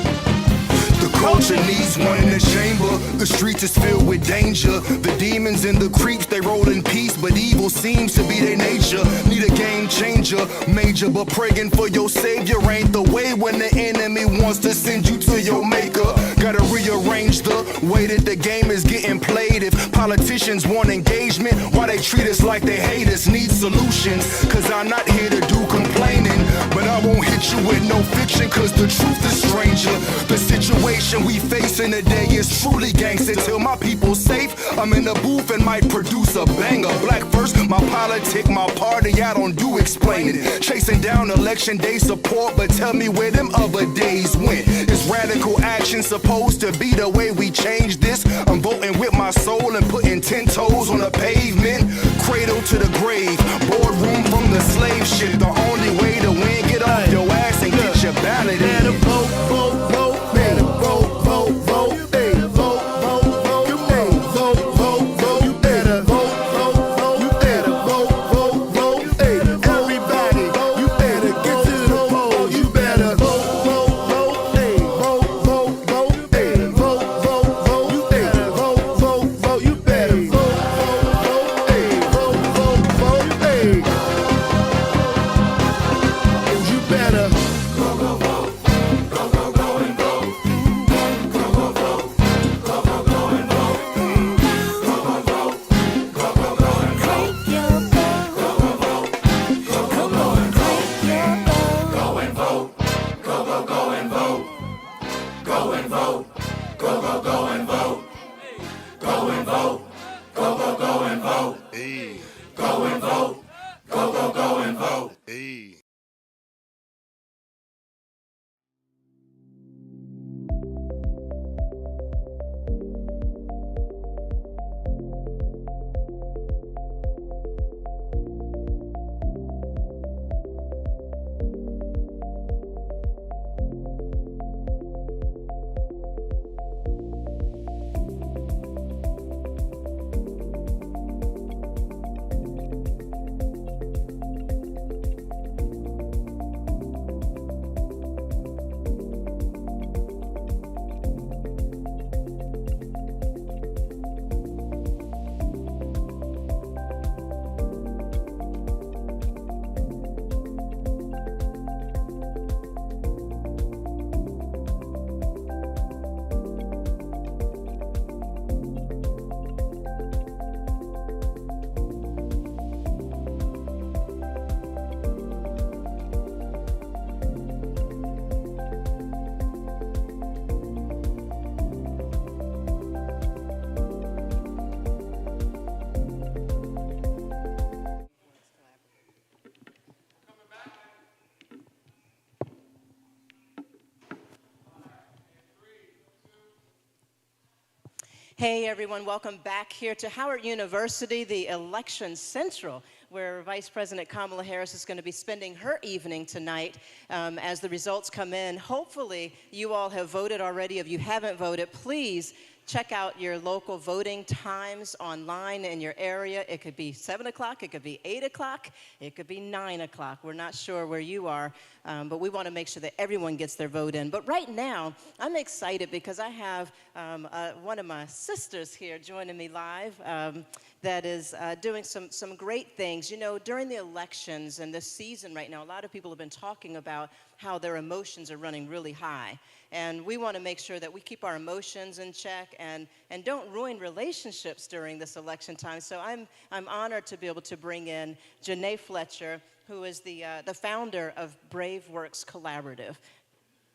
Speaker 17: The culture needs one in the chamber. The streets is filled with danger. The demons and the creeps, they roll in peace, but evil seems to be their nature. Need a game changer, major, but praying for your savior ain't the way when the enemy wants to send you to your maker. Gotta rearrange the way that the game is getting played. If politicians want engagement, why they treat us like they hate us? Need solutions, cause I'm not here to do complaining, but I won't hit you with no fiction, cause the truth is stranger. The situation we face in the day is truly gangster. Till my people safe, I'm in the booth and might produce a banger. Black first, my politic, my party, I don't do explaining. Chasing down election day support, but tell me where them other days went. Is radical action supposed to be the way we change this? I'm voting with my soul and putting 10 toes on the pavement. Cradle to the grave, boardroom from the slave ship. The only way to win, get off your ass and get your ballot in.
Speaker 18: Better vote, vote, vote. Better vote, vote, vote. Hey, vote, vote, vote. You better vote, vote, vote. You better vote, vote, vote. You better vote, vote, vote. Hey, everybody, you better get to the poll. You better vote, vote, vote. Hey, vote, vote, vote. Hey, vote, vote, vote. You better vote, vote, vote. You better vote, vote, vote. Hey, vote, vote, vote. Hey, and you better go, go, vote. Go, go, go and vote. Go, go, vote. Go, go, go and vote. Go, go, vote. Go, go, go and vote. Go, go, vote. Go, go, go and vote. Go and vote. Go, go, go and vote. Go and vote. Go, go, go and vote. Go and vote. Go, go, go and vote. Go and vote. Go, go, go and vote.
Speaker 5: Hey everyone, welcome back here to Howard University, the Election Central, where Vice President Kamala Harris is going to be spending her evening tonight as the results come in. Hopefully you all have voted already. If you haven't voted, please check out your local voting times online in your area. It could be 7 o'clock, it could be 8 o'clock, it could be 9 o'clock. We're not sure where you are, but we want to make sure that everyone gets their vote in. But right now, I'm excited because I have one of my sisters here joining me live that is doing some great things. You know, during the elections and this season right now, a lot of people have been talking about how their emotions are running really high. And we want to make sure that we keep our emotions in check and don't ruin relationships during this election time. So I'm honored to be able to bring in Janae Fletcher, who is the founder of Brave Works Collaborative.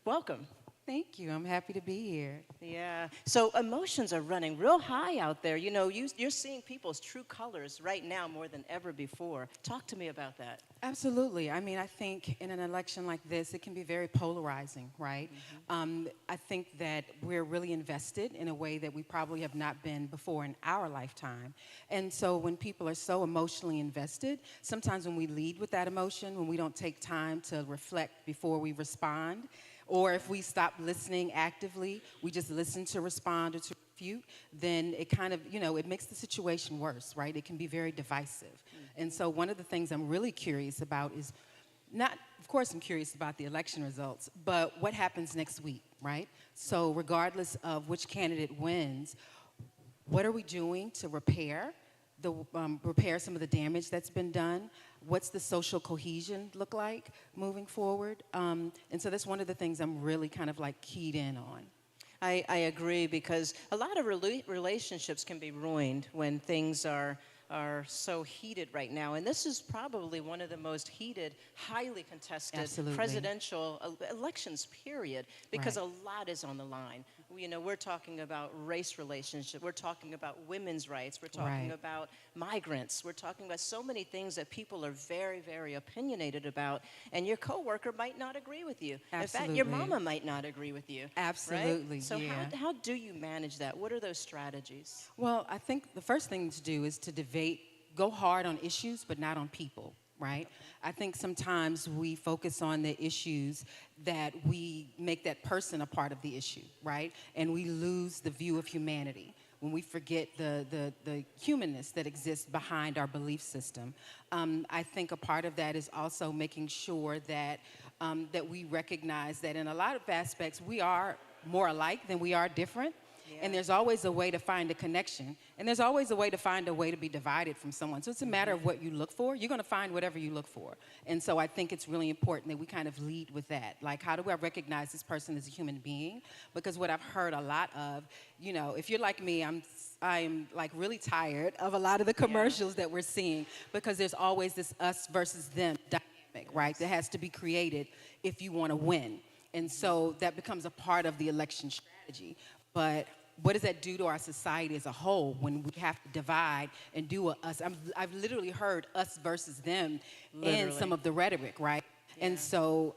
Speaker 5: Welcome.
Speaker 21: Thank you. I'm happy to be here.
Speaker 5: Yeah. So emotions are running real high out there. You know, you're seeing people's true colors right now more than ever before. Talk to me about that.
Speaker 21: Absolutely. I mean, I think in an election like this, it can be very polarizing, right? I think that we're really invested in a way that we probably have not been before in our lifetime. And so when people are so emotionally invested, sometimes when we lead with that emotion, when we don't take time to reflect before we respond, or if we stop listening actively, we just listen to respond or to refute, then it kind of, you know, it makes the situation worse, right? It can be very divisive. And so one of the things I'm really curious about is of course I'm curious about the election results, but what happens next week, right? So regardless of which candidate wins, what are we doing to repair some of the damage that's been done? What's the social cohesion look like moving forward? And so that's one of the things I'm really kind of like keyed in on.
Speaker 5: I agree, because a lot of relationships can be ruined when things are so heated right now. And this is probably one of the most heated, highly contested presidential elections, period, because a lot is on the line. You know, we're talking about race relationships, we're talking about women's rights, we're talking about migrants, we're talking about so many things that people are very, very opinionated about, and your coworker might not agree with you.
Speaker 21: Absolutely.
Speaker 5: In fact, your mama might not agree with you.
Speaker 21: Absolutely,
Speaker 5: right? So
Speaker 21: yeah.
Speaker 5: how do you manage that? What are those strategies?
Speaker 21: Well, I think the first thing to do is to go hard on issues, but not on people, right? I think sometimes we focus on the issues that we make that person a part of the issue, right? And we lose the view of humanity when we forget the humanness that exists behind our belief system. I think a part of that is also making sure that we recognize that in a lot of aspects we are more alike than we are different. And there's always a way to find a connection. And there's always a way to find a way to be divided from someone. So it's a matter of what you look for. You're going to find whatever you look for. And so I think it's really important that we kind of lead with that. Like, how do I recognize this person as a human being? Because what I've heard a lot of, you know, if you're like me, I'm like really tired of a lot of the commercials that we're seeing, because there's always this us versus them dynamic, right? That has to be created if you want to win. And so that becomes a part of the election strategy. But what does that do to our society as a whole when we have to divide and do us? I've literally heard us versus them in some of the rhetoric, right? Yeah. And so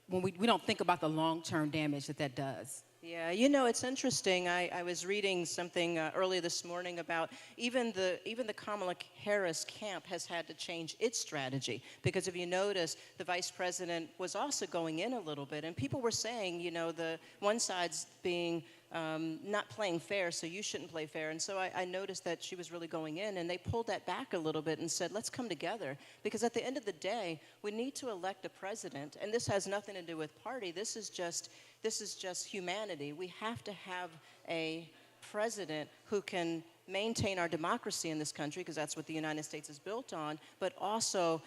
Speaker 21: when we don't think about the long-term damage that does.
Speaker 5: Yeah, you know, it's interesting. I was reading something earlier this morning about even the Kamala Harris camp has had to change its strategy, because if you notice, the vice president was also going in a little bit, and people were saying, you know, the one side's being not playing fair, so you shouldn't play fair. And so I noticed that she was really going in, and they pulled that back a little bit and said, let's come together, because at the end of the day, we need to elect a president, and this has nothing to do with party. This is just humanity. We have to have a president who can maintain our democracy in this country, because that's what the United States is built on, but also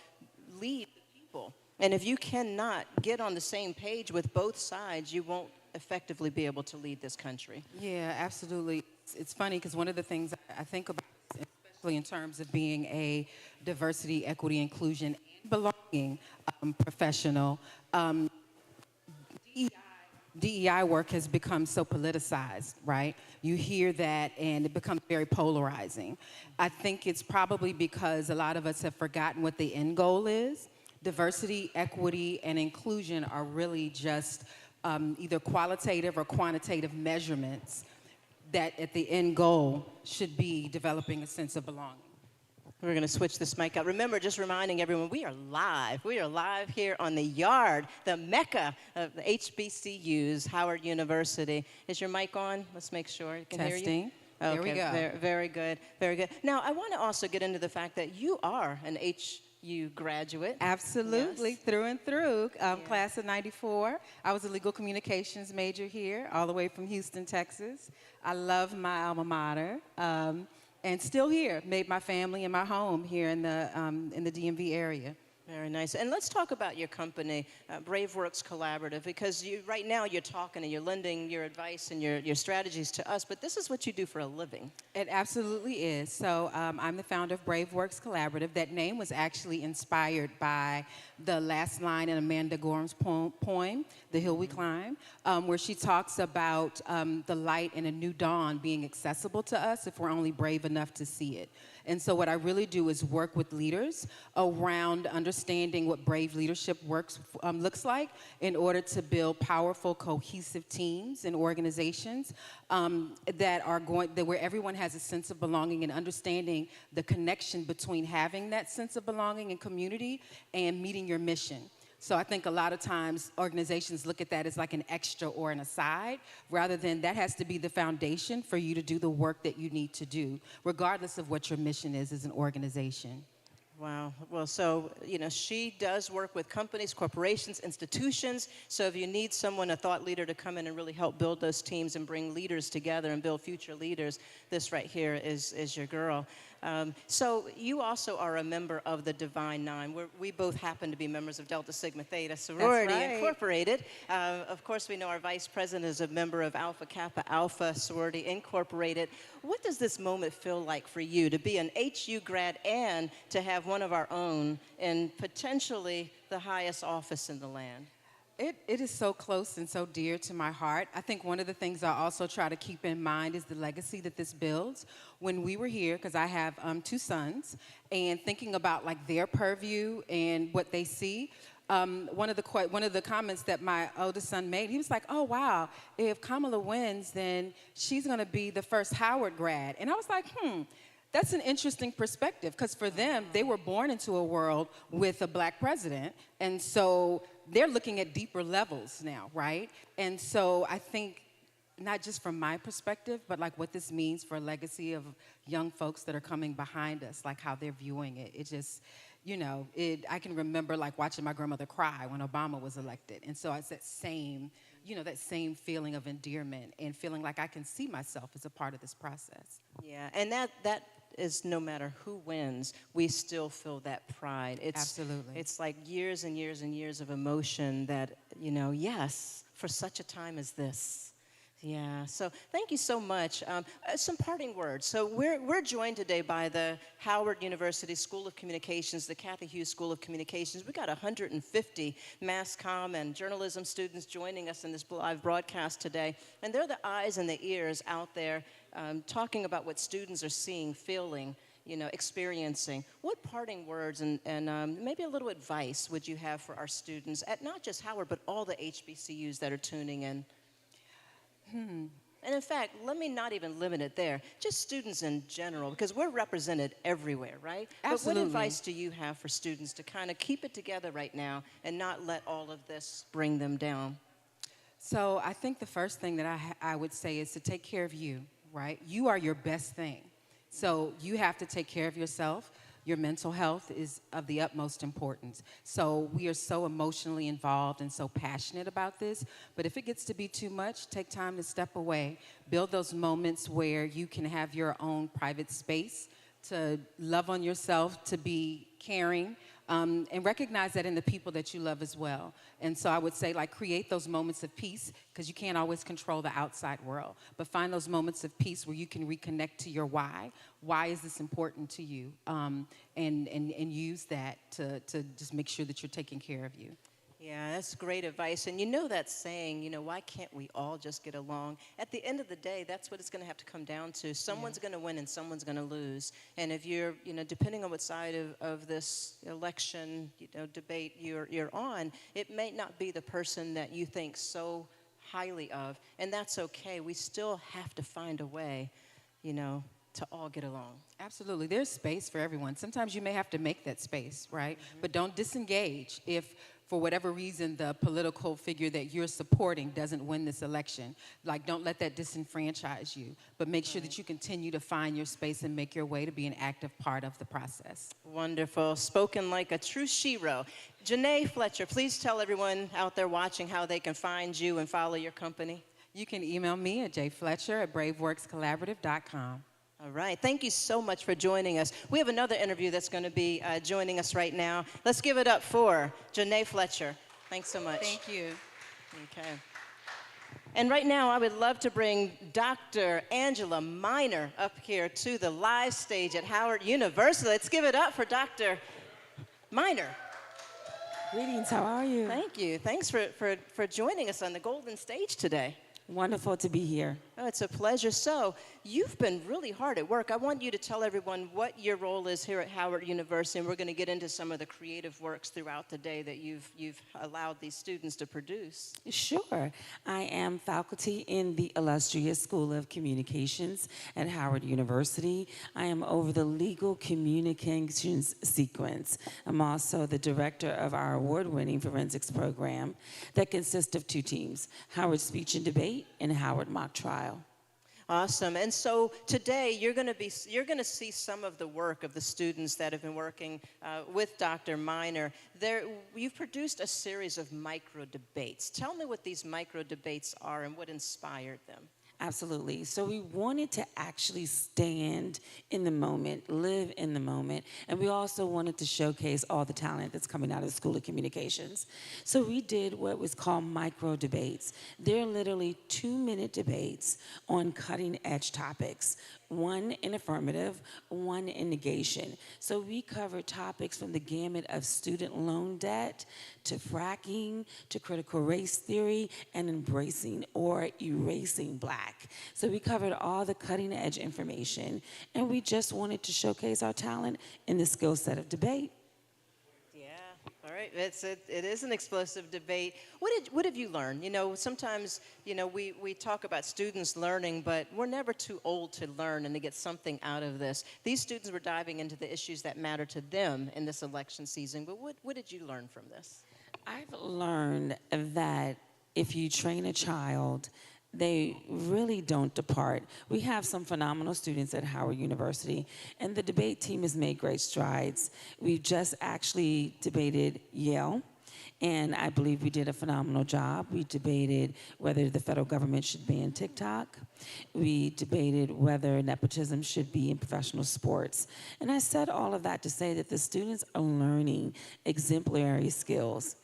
Speaker 5: lead the people. And if you cannot get on the same page with both sides, you won't effectively be able to lead this country.
Speaker 21: Yeah, absolutely. It's funny, because one of the things I think about, especially in terms of being a diversity, equity, inclusion, and belonging professional, DEI work has become so politicized, right? You hear that and it becomes very polarizing. I think it's probably because a lot of us have forgotten what the end goal is. Diversity, equity, and inclusion are really just either qualitative or quantitative measurements that at the end goal should be developing a sense of belonging.
Speaker 5: We're going to switch this mic out. Remember, just reminding everyone, we are live. We are live here on the Yard, the Mecca of the HBCUs, Howard University. Is your mic on? Let's make sure. You can hear you.
Speaker 21: Testing.
Speaker 5: Okay,
Speaker 21: There we go.
Speaker 5: Very good. Very good. Now, I want to also get into the fact that you are an HU graduate.
Speaker 21: Absolutely,
Speaker 5: Yes.
Speaker 21: through and through. Class of '94. I was a legal communications major here, all the way from Houston, Texas. I love my alma mater. And still here, made my family and my home here in the DMV area.
Speaker 5: Very nice. And let's talk about your company, Brave Works Collaborative, because right now you're talking and you're lending your advice and your strategies to us, but this is what you do for a living.
Speaker 21: It absolutely is. So I'm the founder of Brave Works Collaborative. That name was actually inspired by the last line in Amanda Gorham's poem, The Hill We Climb, where she talks about the light in a new dawn being accessible to us if we're only brave enough to see it. And so what I really do is work with leaders around understanding what brave leadership looks like in order to build powerful, cohesive teams and organizations where everyone has a sense of belonging and understanding the connection between having that sense of belonging and community and meeting your mission. So I think a lot of times organizations look at that as like an extra or an aside, rather than that has to be the foundation for you to do the work that you need to do, regardless of what your mission is as an organization.
Speaker 5: Wow. Well, so, she does work with companies, corporations, institutions. So if you need someone, a thought leader, to come in and really help build those teams and bring leaders together and build future leaders, this right here is your girl. So you also are a member of the Divine Nine. We both happen to be members of Delta Sigma Theta Sorority Incorporated. Of course, we know our vice president is a member of Alpha Kappa Alpha Sorority Incorporated. What does this moment feel like for you to be an HU grad and to have one of our own in potentially the highest office in the land?
Speaker 21: It is so close and so dear to my heart. I think one of the things I also try to keep in mind is the legacy that this builds. When we were here, because I have 2 sons, and thinking about like their purview and what they see, one of the comments that my oldest son made, he was like, "Oh wow, if Kamala wins, then she's going to be the first Howard grad." And I was like, that's an interesting perspective, because for them, they were born into a world with a black president, and so they're looking at deeper levels now, right? And so I think, not just from my perspective, but like what this means for a legacy of young folks that are coming behind us, like how they're viewing it. It just, I can remember like watching my grandmother cry when Obama was elected. And so it's that same feeling of endearment and feeling like I can see myself as a part of this process.
Speaker 5: Yeah, and that is no matter who wins, we still feel that pride.
Speaker 21: Absolutely.
Speaker 5: It's like years and years and years of emotion that, yes, for such a time as this. Yeah, so thank you so much. Some parting words. So we're joined today by the Howard University School of Communications, the Cathy Hughes School of Communications. We got 150 mass comm and journalism students joining us in this live broadcast today. And they're the eyes and the ears out there talking about what students are seeing, feeling, experiencing. What parting words and maybe a little advice would you have for our students at not just Howard, but all the HBCUs that are tuning in? And in fact, let me not even limit it there, just students in general, because we're represented everywhere, right?
Speaker 21: Absolutely.
Speaker 5: But what advice do you have for students to kind of keep it together right now and not let all of this bring them down?
Speaker 21: So I think the first thing that I would say is to take care of you, right? You are your best thing. So you have to take care of yourself. Your mental health is of the utmost importance. So we are so emotionally involved and so passionate about this, but if it gets to be too much, take time to step away. Build those moments where you can have your own private space to love on yourself, to be caring, and recognize that in the people that you love as well. And so I would say, like, create those moments of peace, because you can't always control the outside world, but find those moments of peace where you can reconnect to your why. Why is this important to you? And use that to just make sure that you're taking care of you.
Speaker 5: Yeah, that's great advice. And that saying, why can't we all just get along? At the end of the day, that's what it's going to have to come down to. Someone's going to win and someone's going to lose. And if you're, depending on what side of this election, debate you're on, it may not be the person that you think so highly of. And that's okay. We still have to find a way, to all get along.
Speaker 21: Absolutely. There's space for everyone. Sometimes you may have to make that space, right? Mm-hmm. But don't disengage if, for whatever reason, the political figure that you're supporting doesn't win this election. Like, don't let that disenfranchise you, but make sure that you continue to find your space and make your way to be an active part of the process.
Speaker 5: Wonderful. Spoken like a true shero. Janae Fletcher, please tell everyone out there watching how they can find you and follow your company.
Speaker 21: You can email me at jfletcher@braveworkscollaborative.com.
Speaker 5: All right. Thank you so much for joining us. We have another interview that's going to be joining us right now. Let's give it up for Janae Fletcher. Thanks so much.
Speaker 21: Thank you.
Speaker 5: Okay. And right now, I would love to bring Dr. Angela Miner up here to the live stage at Howard University. Let's give it up for Dr. Miner.
Speaker 1: Greetings, how are you?
Speaker 5: Thank you. Thanks for joining us on the Golden Stage today.
Speaker 1: Wonderful to be here.
Speaker 5: Oh, it's a pleasure. So, you've been really hard at work. I want you to tell everyone what your role is here at Howard University, and we're going to get into some of the creative works throughout the day that you've allowed these students to produce.
Speaker 1: Sure. I am faculty in the illustrious School of Communications at Howard University. I am over the legal communications sequence. I'm also the director of our award-winning forensics program that consists of two teams, Howard Speech and Debate and Howard Mock Trial.
Speaker 5: Awesome. And so today you're going to see some of the work of the students that have been working with Dr. Miner. You've produced a series of micro debates. Tell me what these micro debates are and what inspired them.
Speaker 1: Absolutely. So we wanted to actually stand in the moment, live in the moment, and we also wanted to showcase all the talent that's coming out of the School of Communications. So we did what was called micro debates. They're literally 2-minute debates on cutting-edge topics. One in affirmative, one in negation. So we covered topics from the gamut of student loan debt to fracking to critical race theory and embracing or erasing black. So we covered all the cutting edge information, and we just wanted to showcase our talent in the skill set of debate.
Speaker 5: All right, it is an explosive debate. What have you learned? You know, sometimes, you know, we talk about students learning, but we're never too old to learn and to get something out of this. These students were diving into the issues that matter to them in this election season, but what did you learn from this?
Speaker 1: I've learned that if you train a child, they really don't depart. We have some phenomenal students at Howard University, and the debate team has made great strides. We've just actually debated Yale, and I believe we did a phenomenal job. We debated whether the federal government should ban TikTok. We debated whether nepotism should be in professional sports. And I said all of that to say that the students are learning exemplary skills,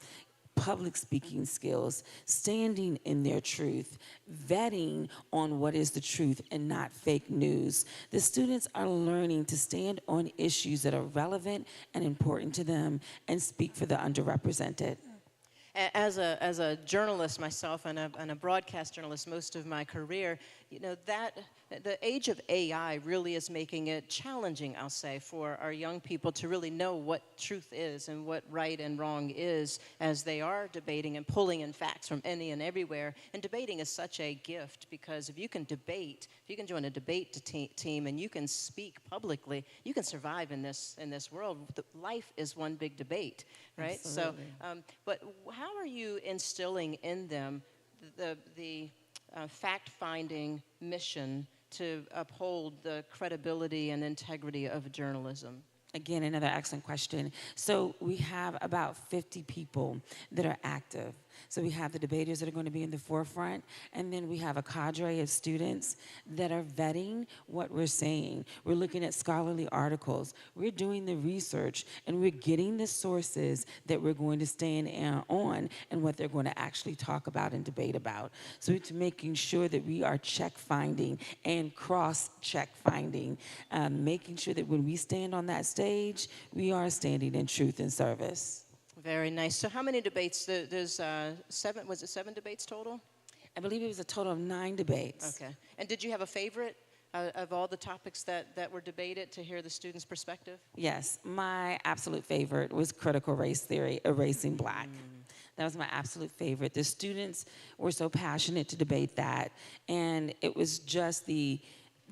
Speaker 1: public speaking skills, standing in their truth, vetting on what is the truth and not fake news. The students are learning to stand on issues that are relevant and important to them and speak for the underrepresented.
Speaker 5: As a journalist myself and a broadcast journalist most of my career, you know, that the age of AI really is making it challenging, I'll say, for our young people to really know what truth is and what right and wrong is as they are debating and pulling in facts from any and everywhere. And debating is such a gift because if you can debate, if you can join a debate team and you can speak publicly, you can survive in this world. Life is one big debate, right?
Speaker 1: Absolutely.
Speaker 5: So, but how are you instilling in them the fact-finding mission to uphold the credibility and integrity of journalism?
Speaker 1: Again, another excellent question. So we have about 50 people that are active. So we have the debaters that are going to be in the forefront, and then we have a cadre of students that are vetting what we're saying. We're looking at scholarly articles. We're doing the research, and we're getting the sources that we're going to stand on and what they're going to actually talk about and debate about. So it's making sure that we are check-finding and cross-check-finding, making sure that when we stand on that stage, we are standing in truth and service.
Speaker 5: Very nice. So how many debates? There's 7, was it 7 debates total?
Speaker 1: I believe it was a total of 9 debates.
Speaker 5: Okay. And did you have a favorite of all the topics that were debated to hear the students' perspective?
Speaker 1: Yes. My absolute favorite was critical race theory, erasing black. That was my absolute favorite. The students were so passionate to debate that, and it was just the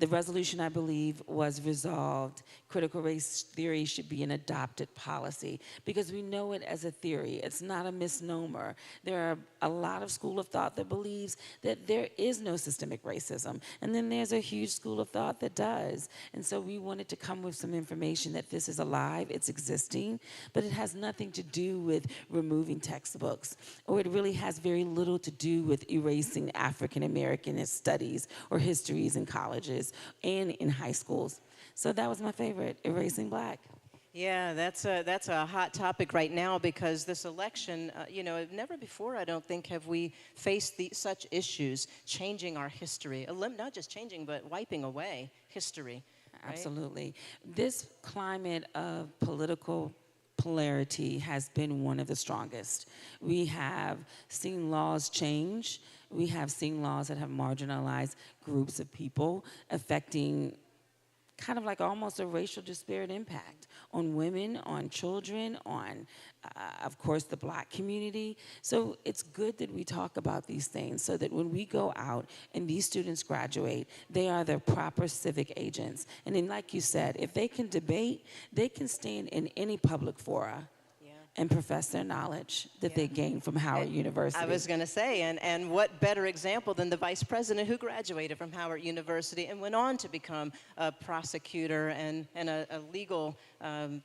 Speaker 1: resolution, I believe, was resolved. Critical race theory should be an adopted policy because we know it as a theory. It's not a misnomer. There are a lot of school of thought that believes that there is no systemic racism, and then there's a huge school of thought that does. And so we wanted to come with some information that this is alive, it's existing, but it has nothing to do with removing textbooks, or it really has very little to do with erasing African American studies or histories in colleges. colleges and in high schools. So that was my favorite, Erasing Black.
Speaker 5: Yeah, that's a hot topic right now because this election, never before, I don't think, have we faced such issues, changing our history. Not just changing, but wiping away history. Right?
Speaker 1: Absolutely. This climate of political polarity has been one of the strongest. We have seen laws change. We have seen laws that have marginalized groups of people, affecting kind of like almost a racial disparate impact on women, on children, on, of course, the Black community. So it's good that we talk about these things so that when we go out and these students graduate, they are the proper civic agents. And then, like you said, if they can debate, they can stand in any public fora and profess their knowledge that they gained from Howard University.
Speaker 5: I was going to say, and what better example than the vice president who graduated from Howard University and went on to become a prosecutor and a legal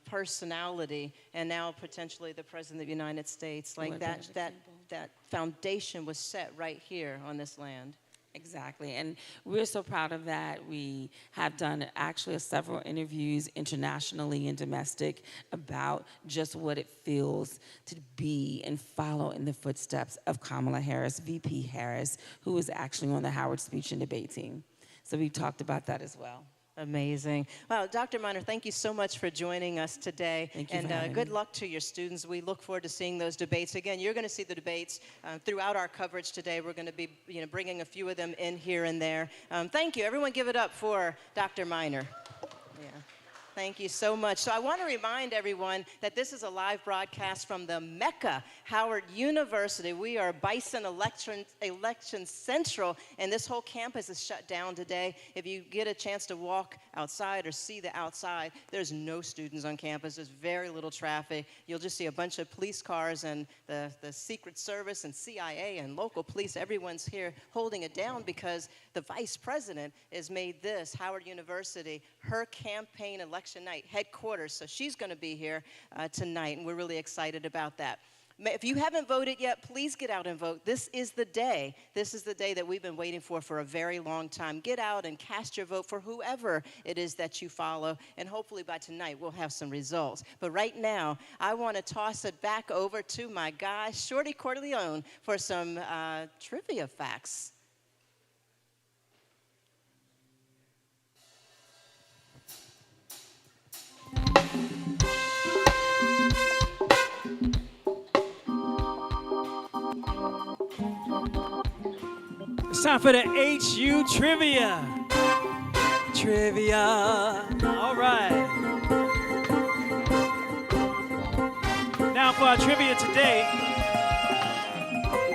Speaker 5: personality, and now potentially the president of the United States. Like that foundation was set right here on this land.
Speaker 1: Exactly, and we're so proud of that. We have done actually several interviews internationally and domestic about just what it feels to be and follow in the footsteps of Kamala Harris, VP Harris, who is actually on the Howard Speech and Debate team. So we talked about that as well.
Speaker 5: Amazing. Well, Dr. Miner, thank you so much for joining us today.
Speaker 1: Thank you for
Speaker 5: and good luck to your students. We look forward to seeing those debates. Again, you're going to see the debates throughout our coverage today. We're going to be bringing a few of them in here and there. Thank you. Everyone give it up for Dr. Miner. Yeah. Thank you so much. So I want to remind everyone that this is a live broadcast from the Mecca, Howard University. We are Bison Election Central, and this whole campus is shut down today. If you get a chance to walk outside or see the outside, there's no students on campus. There's very little traffic. You'll just see a bunch of police cars and the Secret Service and CIA and local police. Everyone's here holding it down because the vice president has made this, Howard University, her campaign election night headquarters. So she's going to be here tonight, and we're really excited about that. If you haven't voted yet, please get out and vote. This is the day. This is the day that we've been waiting for a very long time. Get out and cast your vote for whoever it is that you follow, and hopefully by tonight we'll have some results. But right now, I want to toss it back over to my guy, Shorty Corleone, for some trivia facts.
Speaker 2: It's time for the HU Trivia. All right. Now for our trivia today.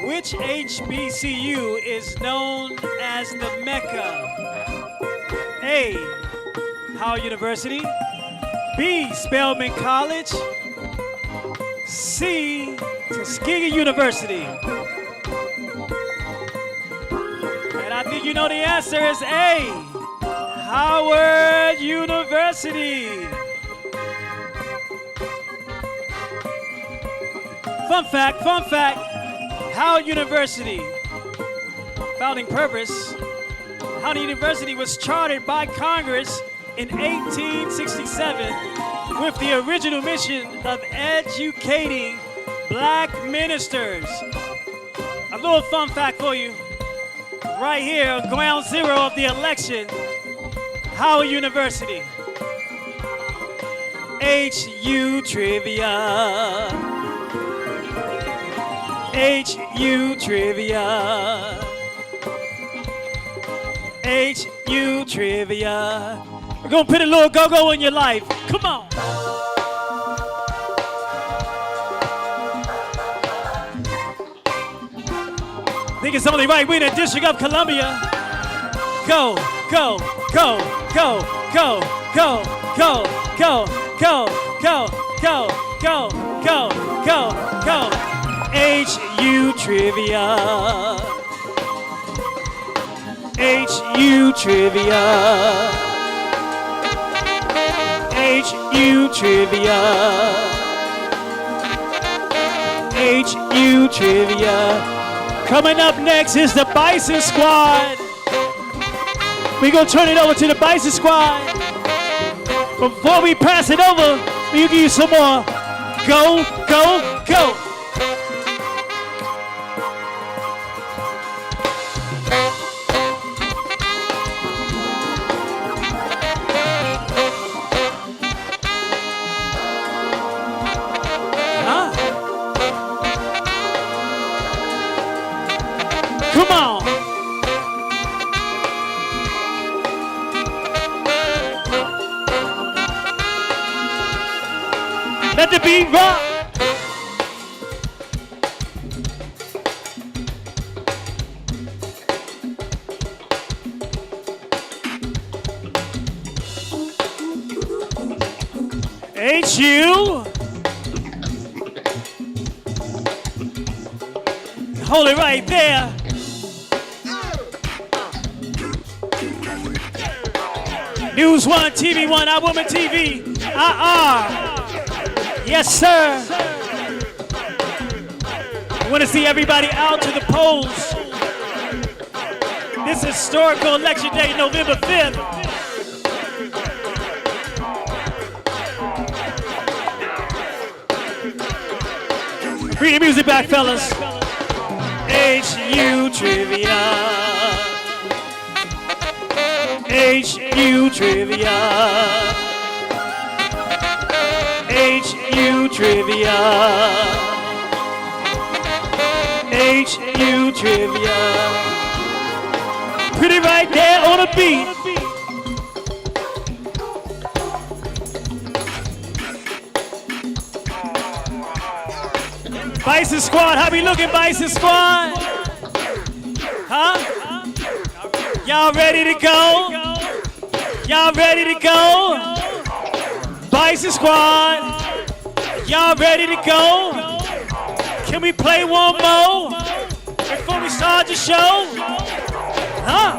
Speaker 2: Which HBCU is known as the Mecca? A, Howard University. B, Spelman College. C, Tuskegee University. And I think you know the answer is A, Howard University. Fun fact, Howard University, founding purpose, Howard University was chartered by Congress in 1867 with the original mission of educating Black ministers. A little fun fact for you. Right here on ground zero of the election, Howard University. HU Trivia. HU Trivia. HU Trivia. We're gonna put a little go-go in your life. Come on. I think it's only right. We're in the District of Columbia. Go, go, go, go, go, go, go, go, go, go, go, go, go, go, go. HU Trivia. HU Trivia. HU Trivia. HU Trivia. Coming up next is the Bison Squad. We're going to turn it over to the Bison Squad. But before we pass it over, we'll give you some more. Go, go, go. Come on. Let the beat rock. HU. Hold it right there. NewsOne, TV1, Our Woman TV. Yes, sir. I want to see everybody out to the polls. This historical election day, November 5th. Bring the music back, fellas. HU Trivia. HU Trivia. HU Trivia. HU Trivia. Put it right there on the beat. Bison Squad, how we looking, Bison Squad? Huh? Y'all ready to go? Y'all ready to go? Bison Squad, y'all ready to go? Can we play one more before we start the show? Huh?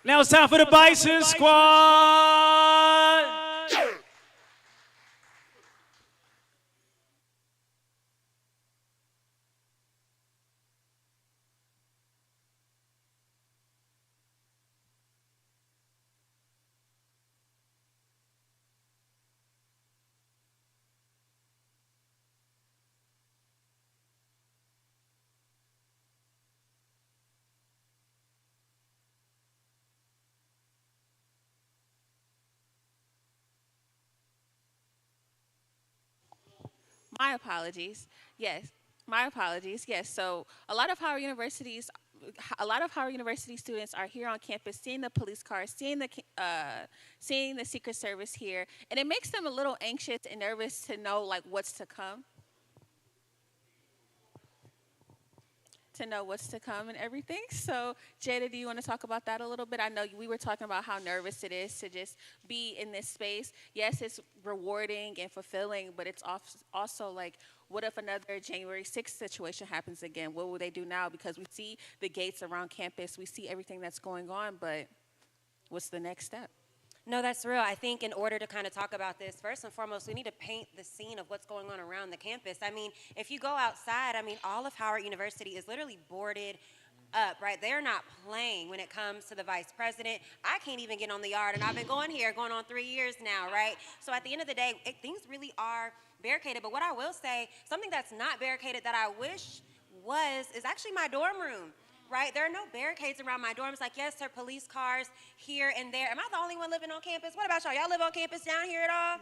Speaker 2: Now it's time for the Bison Squad.
Speaker 4: My apologies. Yes, my apologies. Yes. So a lot of Howard University students are here on campus, seeing the police cars, seeing the Secret Service here, and it makes them a little anxious and nervous to know like what's to come. And everything. So, Jada, do you want to talk about that a little bit? I know we were talking about how nervous it is to just be in this space. Yes, it's rewarding and fulfilling, but it's also like, what if another January 6th situation happens again? What will they do now? Because we see the gates around campus, we see everything that's going on, but what's the next step?
Speaker 3: No, that's real. I think in order to kind of talk about this, first and foremost, we need to paint the scene of what's going on around the campus. I mean, if you go outside, I mean, all of Howard University is literally boarded up, right? They're not playing when it comes to the vice president. I can't even get on the yard, and I've been going on 3 years now, right? So at the end of the day, things really are barricaded. But what I will say, something that's not barricaded that I wish is actually my dorm room. Right? There are no barricades around my dorms. Like, yes, there are police cars here and there. Am I the only one living on campus? What about y'all? Y'all live on campus down here at all?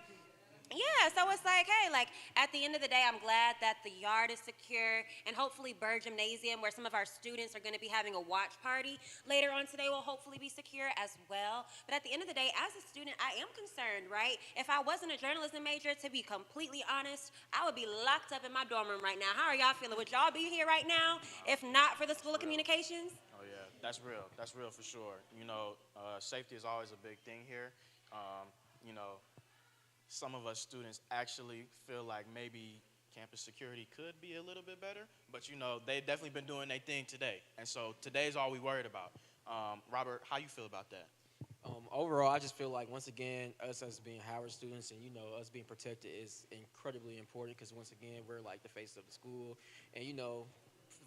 Speaker 3: Yeah, so it's like, hey, like, at the end of the day, I'm glad that the yard is secure, and hopefully Bird Gymnasium, where some of our students are going to be having a watch party later on today, will hopefully be secure as well. But at the end of the day, as a student, I am concerned, right? If I wasn't a journalism major, to be completely honest, I would be locked up in my dorm room right now. How are y'all feeling? Would y'all be here right now if not for the School of Communications?
Speaker 22: Oh, yeah, that's real. That's real for sure. You know, safety is always a big thing here. You know, some of us students actually feel like maybe campus security could be a little bit better, but you know, they've definitely been doing their thing today. And so today's all we worried about. Robert, how you feel about that?
Speaker 7: Overall, I just feel like, once again, us as being Howard students and, us being protected is incredibly important because, once again, we're like the face of the school. And,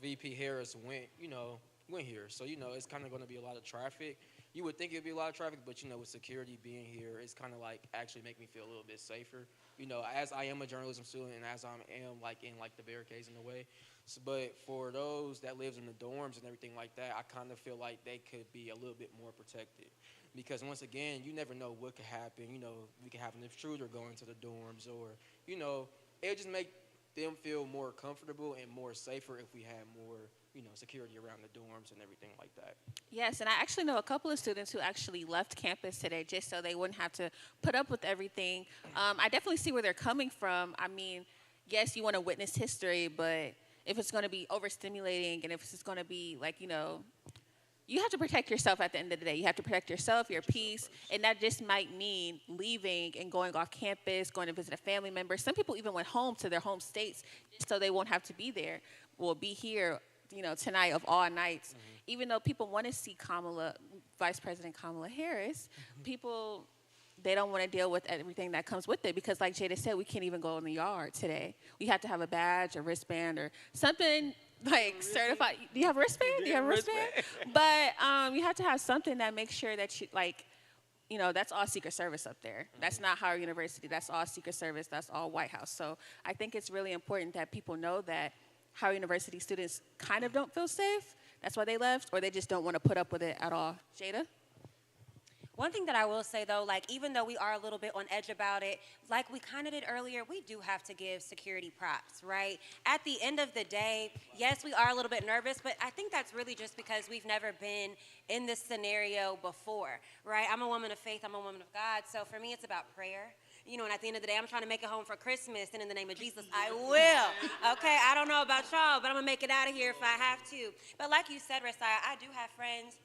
Speaker 7: VP Harris went here. So, it's kind of going to be a lot of traffic. You would think it would be a lot of traffic, but, with security being here, it's kind of like actually make me feel a little bit safer. As I am a journalism student and as I am in the barricades in a way. But for those that lives in the dorms and everything like that, I kind of feel like they could be a little bit more protected. Because once again, you never know what could happen. We could have an intruder go into the dorms, or, it'll just make them feel more comfortable and more safer if we had more, security around the dorms and everything like that.
Speaker 4: Yes, and I actually know a couple of students who actually left campus today just so they wouldn't have to put up with everything. I definitely see where they're coming from. I mean, yes, you want to witness history, but if it's going to be overstimulating and if it's going to be you have to protect yourself at the end of the day. You have to protect yourself, your peace, and that just might mean leaving and going off campus, going to visit a family member. Some people even went home to their home states just so they won't have to be there. We'll be here, tonight of all nights. Even though people want to see Vice President Kamala Harris, people, they don't want to deal with everything that comes with it because, like Jada said, we can't even go in the yard today. We have to have a badge, a wristband, or something certified. Do you have a wristband? Do you have a wristband? But you have to have something that makes sure that that's all Secret Service up there. That's not Howard University. That's all Secret Service. That's all White House. So I think it's really important that people know that Howard University students kind of don't feel safe. That's why they left, or they just don't want to put up with it at all. Jada?
Speaker 3: One thing that I will say, though, even though we are a little bit on edge about it, like we kind of did earlier, we do have to give security props, right? At the end of the day, yes, we are a little bit nervous, but I think that's really just because we've never been in this scenario before, right? I'm a woman of faith. I'm a woman of God. So for me, it's about prayer. And at the end of the day, I'm trying to make it home for Christmas, and in the name of Jesus, I will. Okay, I don't know about y'all, but I'm going to make it out of here if I have to. But like you said, Resiah, I do have friends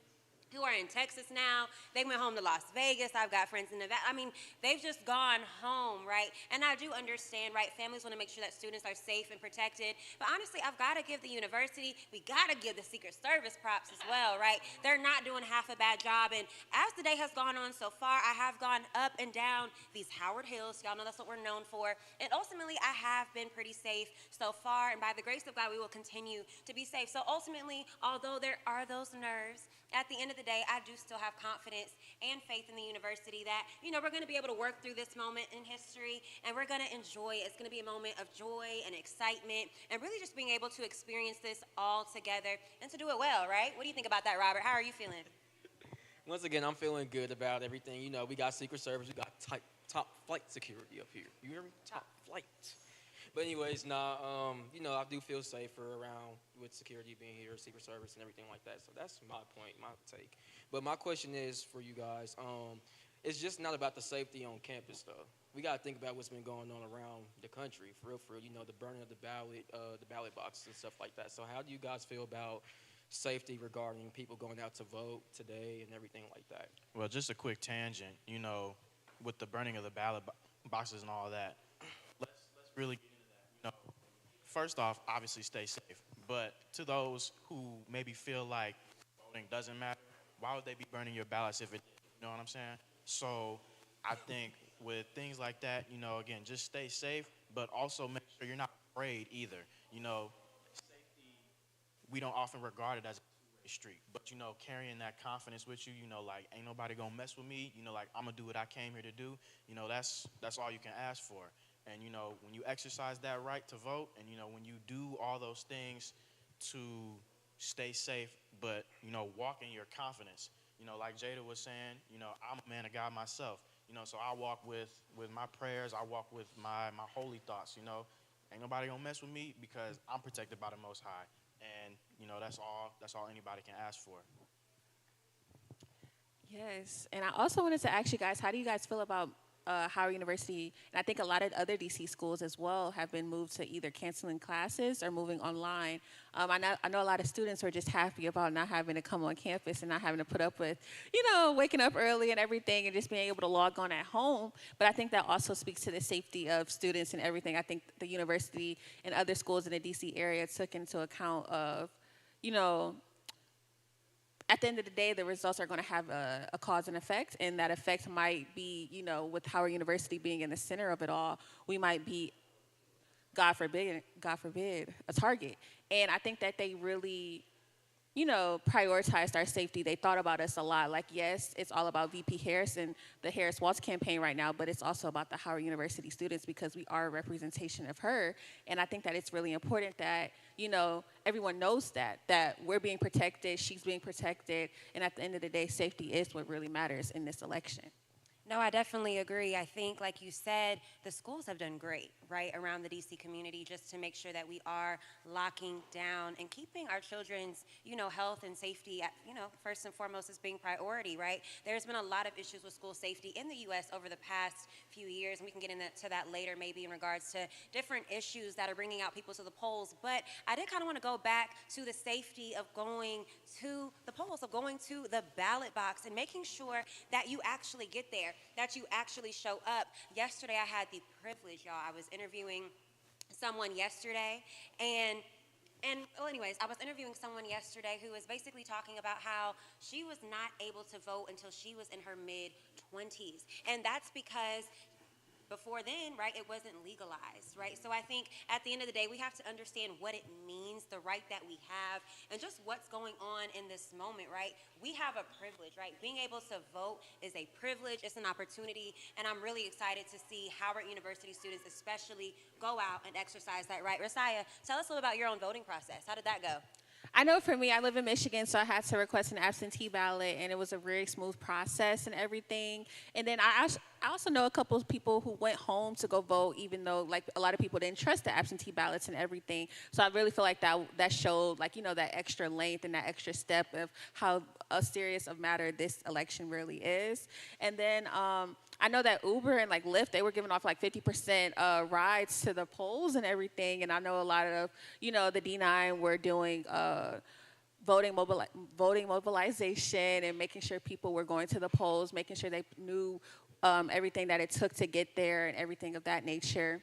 Speaker 3: who are in Texas now. They went home to Las Vegas. I've got friends in Nevada. I mean, they've just gone home, right? And I do understand, right? Families want to make sure that students are safe and protected. But honestly, I've got to give the university, we got to give the Secret Service props as well, right? They're not doing half a bad job. And as the day has gone on so far, I have gone up and down these Howard Hills. Y'all know that's what we're known for. And ultimately, I have been pretty safe so far. And by the grace of God, we will continue to be safe. So ultimately, although there are those nerves, at the end of the day, I do still have confidence and faith in the university that, we're going to be able to work through this moment in history, and we're going to enjoy it. It's going to be a moment of joy and excitement, and really just being able to experience this all together and to do it well, right? What do you think about that, Robert? How are you feeling?
Speaker 7: Once again, I'm feeling good about everything. We got Secret Service. We got top flight security up here. You hear me? Top flight. But anyways, I do feel safer around with security being here, Secret Service, and everything like that. So that's my point, my take. But my question is for you guys, it's just not about the safety on campus, though. We got to think about what's been going on around the country, for real, the burning of the ballot boxes and stuff like that. So how do you guys feel about safety regarding people going out to vote today and everything like that?
Speaker 22: Well, just a quick tangent, with the burning of the ballot boxes and all that, let's really get into that. First off, obviously stay safe. But to those who maybe feel like voting doesn't matter, why would they be burning your ballots if it did? You know what I'm saying? So I think with things like that, again, just stay safe, but also make sure you're not afraid either. Safety, we don't often regard it as a two-way street, but, carrying that confidence with you, ain't nobody gonna mess with me, I'm gonna do what I came here to do, that's all you can ask for. And, when you exercise that right to vote and, when you do all those things to stay safe, but, walk in your confidence, like Jada was saying, I'm a man of God myself, so I walk with my prayers, I walk with my holy thoughts, ain't nobody gonna mess with me because I'm protected by the Most High. And, that's all anybody can ask for.
Speaker 4: Yes, and I also wanted to ask you guys, how do you guys feel about Howard University, and I think a lot of other DC schools as well have been moved to either canceling classes or moving online. I know a lot of students are just happy about not having to come on campus and not having to put up with, waking up early and everything and just being able to log on at home. But I think that also speaks to the safety of students and everything. I think the university and other schools in the DC area took into account of, at the end of the day, the results are going to have a cause and effect, and that effect might be, you know, with Howard University being in the center of it all, we might be, God forbid, a target. And I think that they really, you know, prioritized our safety. They thought about us a lot. Like, yes, it's all about VP Harris and the Harris Waltz campaign right now, but it's also about the Howard University students because we are a representation of her. And I think that it's really important that, you know, everyone knows that we're being protected, she's being protected, and at the end of the day, safety is what really matters in this election.
Speaker 3: No, I definitely agree. I think, like you said, the schools have done great, right, around the DC community just to make sure that we are locking down and keeping our children's, you know, health and safety, at, you know, first and foremost as being priority, right? There's been a lot of issues with school safety in the U.S. over the past few years, and we can get into that later maybe in regards to different issues that are bringing out people to the polls. But I did kind of want to go back to the safety of going to the polls, of going to the ballot box and making sure that you actually get there, that you actually show up. Yesterday, I had the privilege, y'all. I was interviewing someone yesterday, and well, anyways, I was interviewing someone yesterday who was basically talking about how she was not able to vote until she was in her mid-20s, and that's because before then, right, it wasn't legalized, right? So I think at the end of the day, we have to understand what it means, the right that we have, and just what's going on in this moment, right? We have a privilege, right? Being able to vote is a privilege, it's an opportunity, and I'm really excited to see Howard University students especially go out and exercise that right. Rasiah, tell us a little about your own voting process. How did that go?
Speaker 4: I know for me, I live in Michigan, so I had to request an absentee ballot, and it was a very smooth process and everything. And then I also know a couple of people who went home to go vote, even though, like, a lot of people didn't trust the absentee ballots and everything. So I really feel like that showed, like, you know, that extra length and that extra step of how a serious of matter this election really is. And then I know that Uber and like Lyft, they were giving off like 50% rides to the polls and everything. And I know a lot of, you know, the D9 were doing voting mobilization and making sure people were going to the polls, making sure they knew everything that it took to get there and everything of that nature.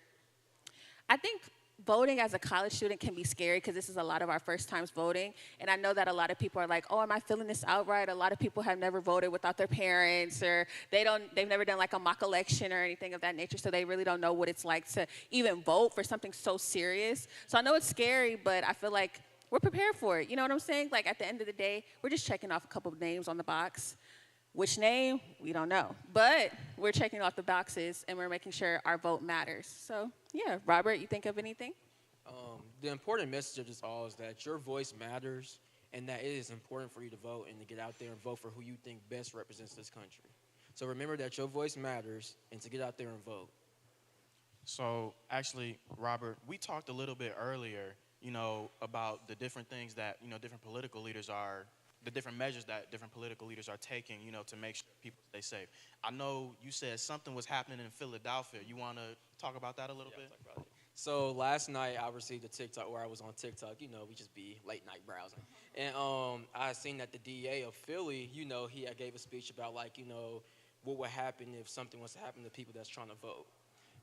Speaker 4: I think voting as a college student can be scary because this is a lot of our first times voting. And I know that a lot of people are like, oh, am I filling this out right? A lot of people have never voted without their parents, or they've never done like a mock election or anything of that nature, so they really don't know what it's like to even vote for something so serious. So I know it's scary, but I feel like we're prepared for it. You know what I'm saying? Like at the end of the day, we're just checking off a couple of names on the box. Which name? We don't know. But we're checking off the boxes and we're making sure our vote matters. So yeah, Robert, you think of anything?
Speaker 7: The important message of this all is that your voice matters and that it is important for you to vote and to get out there and vote for who you think best represents this country. So remember that your voice matters and to get out there and vote.
Speaker 22: So actually, Robert, we talked a little bit earlier, you know, about the different things that, you know, different political leaders are, the different measures that different political leaders are taking, you know, to make sure people stay safe. I know you said something was happening in Philadelphia. You want to talk about that a little bit?
Speaker 7: So last night I received a TikTok where I was on TikTok. You know, we just be late night browsing. And I seen that the DA of Philly, you know, he gave a speech about like, you know, what would happen if something was to happen to people that's trying to vote.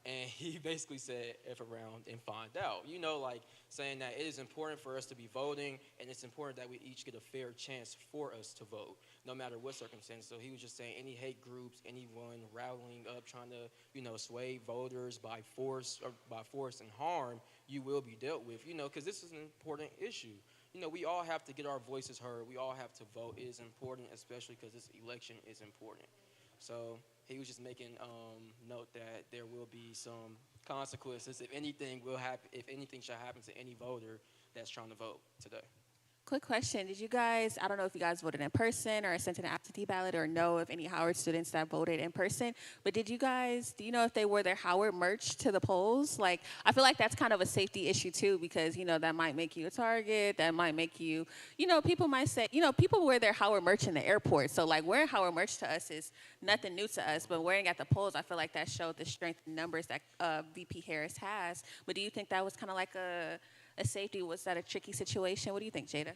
Speaker 7: And he basically said, F around and find out. You know, like saying that it is important for us to be voting, and it's important that we each get a fair chance for us to vote, no matter what circumstance. So he was just saying any hate groups, anyone rallying up, trying to, you know, sway voters by force and harm, you will be dealt with, you know, because this is an important issue. You know, we all have to get our voices heard. We all have to vote. It is important, especially because this election is important. So he was just making note that there will be some consequences if anything shall happen to any voter that's trying to vote today.
Speaker 4: Quick question. Did you guys, I don't know if you guys voted in person or sent an absentee ballot or know of any Howard students that voted in person, but do you know if they wore their Howard merch to the polls? Like, I feel like that's kind of a safety issue too, because, you know, that might make you a target, that might make you, you know, people might say, you know, people wear their Howard merch in the airport, so like wearing Howard merch to us is nothing new to us, but wearing at the polls, I feel like that showed the strength in numbers that VP Harris has. But do you think that was kind of like a safety? Was that a tricky situation? What do you think, Jada?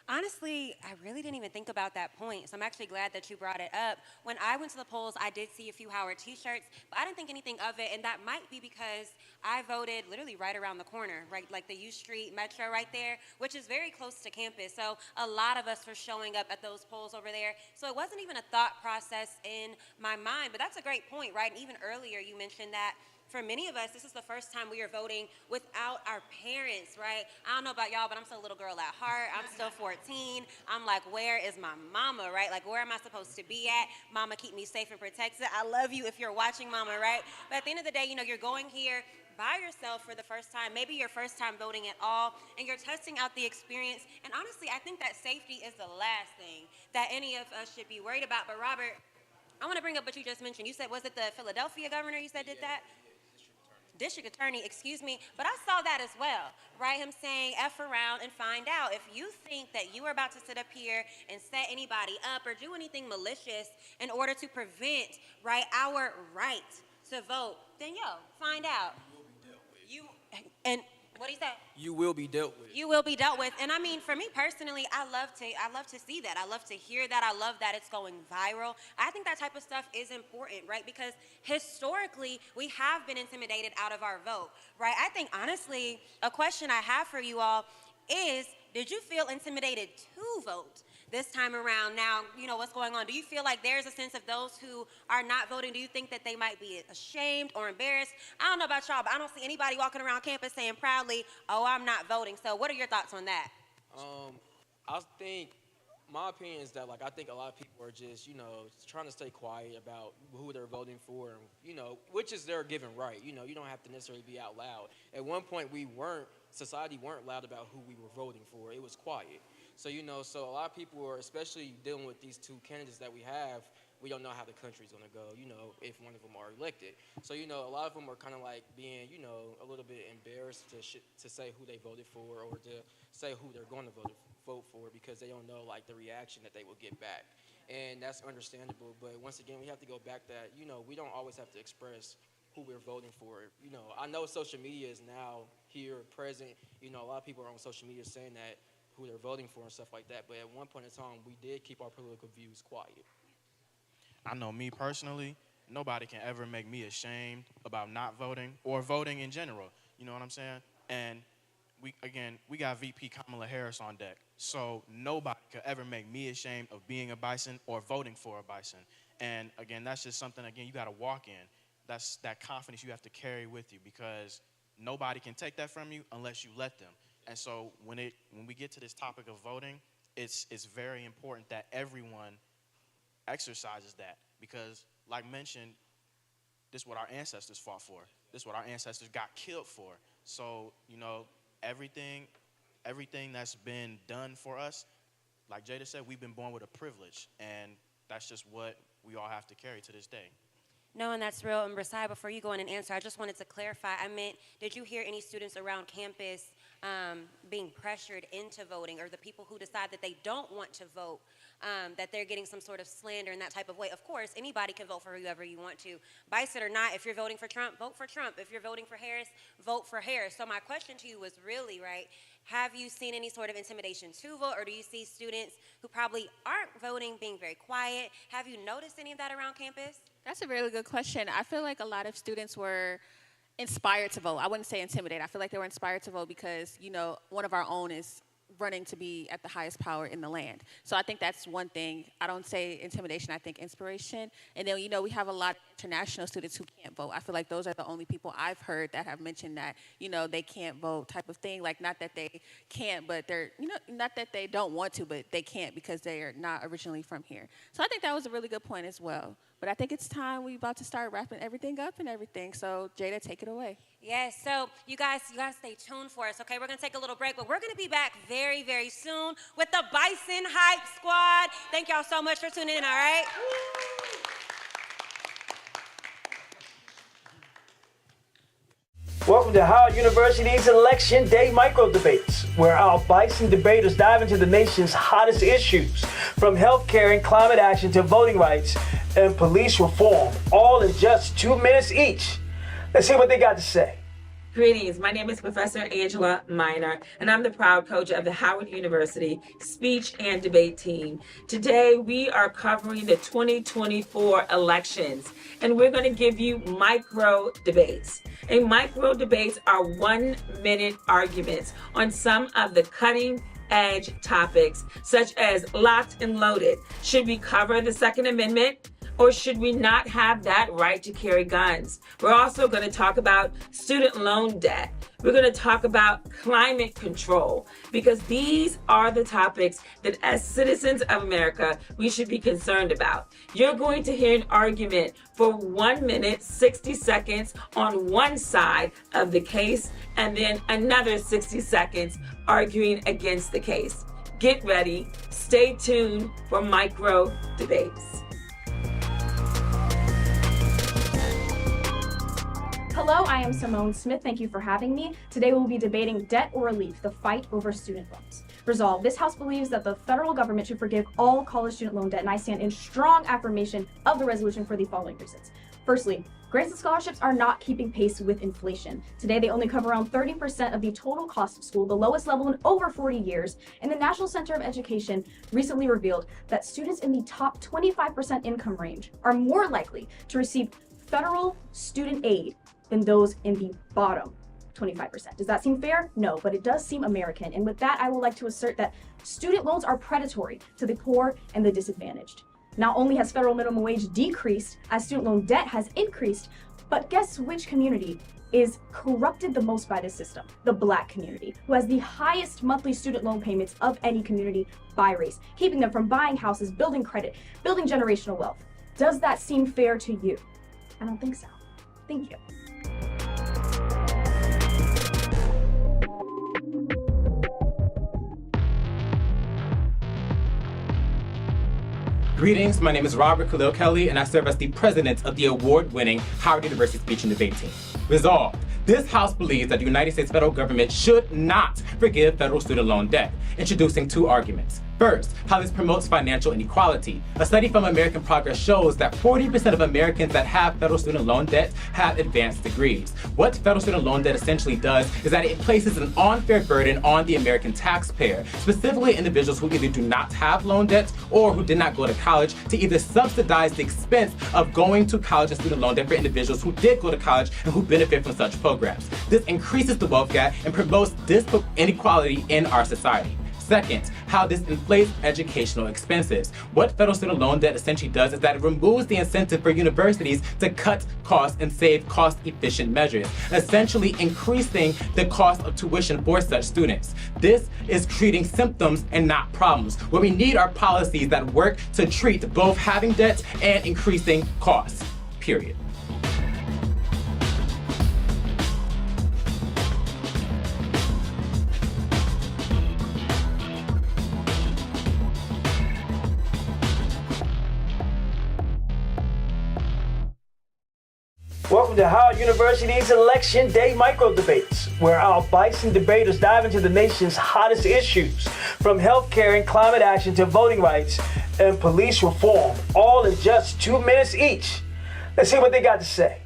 Speaker 3: Honestly, I really didn't even think about that point, so I'm actually glad that you brought it up. When I went to the polls, I did see a few Howard t-shirts, but I didn't think anything of it, and that might be because I voted literally right around the corner, right, like the U Street Metro right there, which is very close to campus, so a lot of us were showing up at those polls over there, so it wasn't even a thought process in my mind, but that's a great point, right, and even earlier you mentioned that for many of us, this is the first time we are voting without our parents, right? I don't know about y'all, but I'm still a little girl at heart. I'm still 14. I'm like, where is my mama, right? Like, where am I supposed to be at? Mama, keep me safe and protected. I love you if you're watching, mama, right? But at the end of the day, you know, you're going here by yourself for the first time, maybe your first time voting at all, and you're testing out the experience. And honestly, I think that safety is the last thing that any of us should be worried about. But Robert, I want to bring up what you just mentioned. You said, was it the Philadelphia governor you said did that? District attorney, excuse me, but I saw that as well, right? Him saying F around and find out. If you think that you are about to sit up here and set anybody up or do anything malicious in order to prevent, right, our right to vote, then find out. And what do you say?
Speaker 7: You will be dealt with.
Speaker 3: You will be dealt with. And I mean, for me personally, I love to see that. I love to hear that. I love that it's going viral. I think that type of stuff is important, right? Because historically, we have been intimidated out of our vote, right? I think, honestly, a question I have for you all is, did you feel intimidated to vote this time around? Now, you know, what's going on? Do you feel like there's a sense of those who are not voting? Do you think that they might be ashamed or embarrassed? I don't know about y'all, but I don't see anybody walking around campus saying proudly, oh, I'm not voting. So what are your thoughts on that?
Speaker 7: I think, my opinion is that, like, I think a lot of people are just, you know, trying to stay quiet about who they're voting for, and, you know, which is their given right. You know, you don't have to necessarily be out loud. At one point, society weren't loud about who we were voting for. It was quiet. So, you know, a lot of people are, especially dealing with these two candidates that we have, we don't know how the country's going to go, you know, if one of them are elected. So, you know, a lot of them are kind of like being, you know, a little bit embarrassed to say who they voted for or to say who they're going to vote for because they don't know, like, the reaction that they will get back. And that's understandable. But once again, we have to go back that, you know, we don't always have to express who we're voting for. You know, I know social media is now here, present. You know, a lot of people are on social media saying that who they're voting for and stuff like that. But at one point in time, we did keep our political views quiet.
Speaker 22: I know me personally, nobody can ever make me ashamed about not voting or voting in general. You know what I'm saying? And we got VP Kamala Harris on deck. So nobody could ever make me ashamed of being a bison or voting for a bison. And again, that's just something, again, you got to walk in. That's that confidence you have to carry with you because nobody can take that from you unless you let them. And so when we get to this topic of voting, it's very important that everyone exercises that because, like mentioned, this is what our ancestors fought for. This is what our ancestors got killed for. So, you know, everything that's been done for us, like Jada said, we've been born with a privilege, and that's just what we all have to carry to this day.
Speaker 3: No, and that's real. And Rasai, before you go in and answer, I just wanted to clarify. I meant, did you hear any students around campus being pressured into voting, or the people who decide that they don't want to vote, that they're getting some sort of slander in that type of way? Of course, anybody can vote for whoever you want to. Bison or not, if you're voting for Trump, vote for Trump. If you're voting for Harris, vote for Harris. So my question to you was really, right, have you seen any sort of intimidation to vote, or do you see students who probably aren't voting being very quiet? Have you noticed any of that around campus?
Speaker 4: That's a really good question. I feel like a lot of students were inspired to vote. I wouldn't say intimidated. I feel like they were inspired to vote because, you know, one of our own is running to be at the highest power in the land. So I think that's one thing. I don't say intimidation, I think inspiration. And then, you know, we have a lot of international students who can't vote. I feel like those are the only people I've heard that have mentioned that, you know, they can't vote type of thing. Like, not that they can't, but they're, you know, not that they don't want to, but they can't because they are not originally from here. So I think that was a really good point as well. But I think it's time we about to start wrapping everything up and everything. So Jada, take it away.
Speaker 3: Yes, so you guys stay tuned for us, okay? We're going to take a little break, but we're going to be back very, very soon with the Bison Hype Squad. Thank y'all so much for tuning in, all right?
Speaker 2: Welcome to Howard University's Election Day Micro Debates, where our Bison debaters dive into the nation's hottest issues, from healthcare and climate action to voting rights and police reform, all in just 2 minutes each. Let's see what they got to say.
Speaker 1: Greetings, my name is Professor Angela Minor, and I'm the proud coach of the Howard University Speech and Debate Team. Today, we are covering the 2024 elections, and we're going to give you micro debates. And micro debates are 1-minute arguments on some of the cutting-edge topics, such as locked and loaded. Should we cover the Second Amendment? Or should we not have that right to carry guns? We're also going to talk about student loan debt. We're going to talk about climate control, because these are the topics that as citizens of America, we should be concerned about. You're going to hear an argument for 1 minute, 60 seconds on one side of the case, and then another 60 seconds arguing against the case. Get ready. Stay tuned for micro debates.
Speaker 8: Hello, I am Simone Smith. Thank you for having me. Today we'll be debating debt or relief, the fight over student loans. Resolve. This House believes that the federal government should forgive all college student loan debt, and I stand in strong affirmation of the resolution for the following reasons. Firstly, grants and scholarships are not keeping pace with inflation. Today, they only cover around 30% of the total cost of school, the lowest level in over 40 years. And the National Center of Education recently revealed that students in the top 25% income range are more likely to receive federal student aid than those in the bottom 25%. Does that seem fair? No, but it does seem American. And with that, I would like to assert that student loans are predatory to the poor and the disadvantaged. Not only has federal minimum wage decreased as student loan debt has increased, but guess which community is corrupted the most by this system? The Black community, who has the highest monthly student loan payments of any community by race, keeping them from buying houses, building credit, building generational wealth. Does that seem fair to you? I don't think so. Thank you.
Speaker 10: Greetings, my name is Robert Khalil Kelly, and I serve as the president of the award-winning Howard University Speech and Debate Team. Resolved. This House believes that the United States federal government should not forgive federal student loan debt, introducing 2 arguments. First, how this promotes financial inequality. A study from American Progress shows that 40% of Americans that have federal student loan debt have advanced degrees. What federal student loan debt essentially does is that it places an unfair burden on the American taxpayer, specifically individuals who either do not have loan debts or who did not go to college, to either subsidize the expense of going to college and student loan debt for individuals who did go to college and who benefit from such programs. This increases the wealth gap and promotes inequality in our society. Second, how this inflates educational expenses. What federal student loan debt essentially does is that it removes the incentive for universities to cut costs and save cost-efficient measures, essentially increasing the cost of tuition for such students. This is treating symptoms and not problems. What we need are policies that work to treat both having debt and increasing costs, period.
Speaker 23: Welcome to Howard University's Election Day Micro Debates, where our bison debaters dive into the nation's hottest issues, from healthcare and climate action to voting rights and police reform, all in just 2 minutes each. Let's see what they got to say.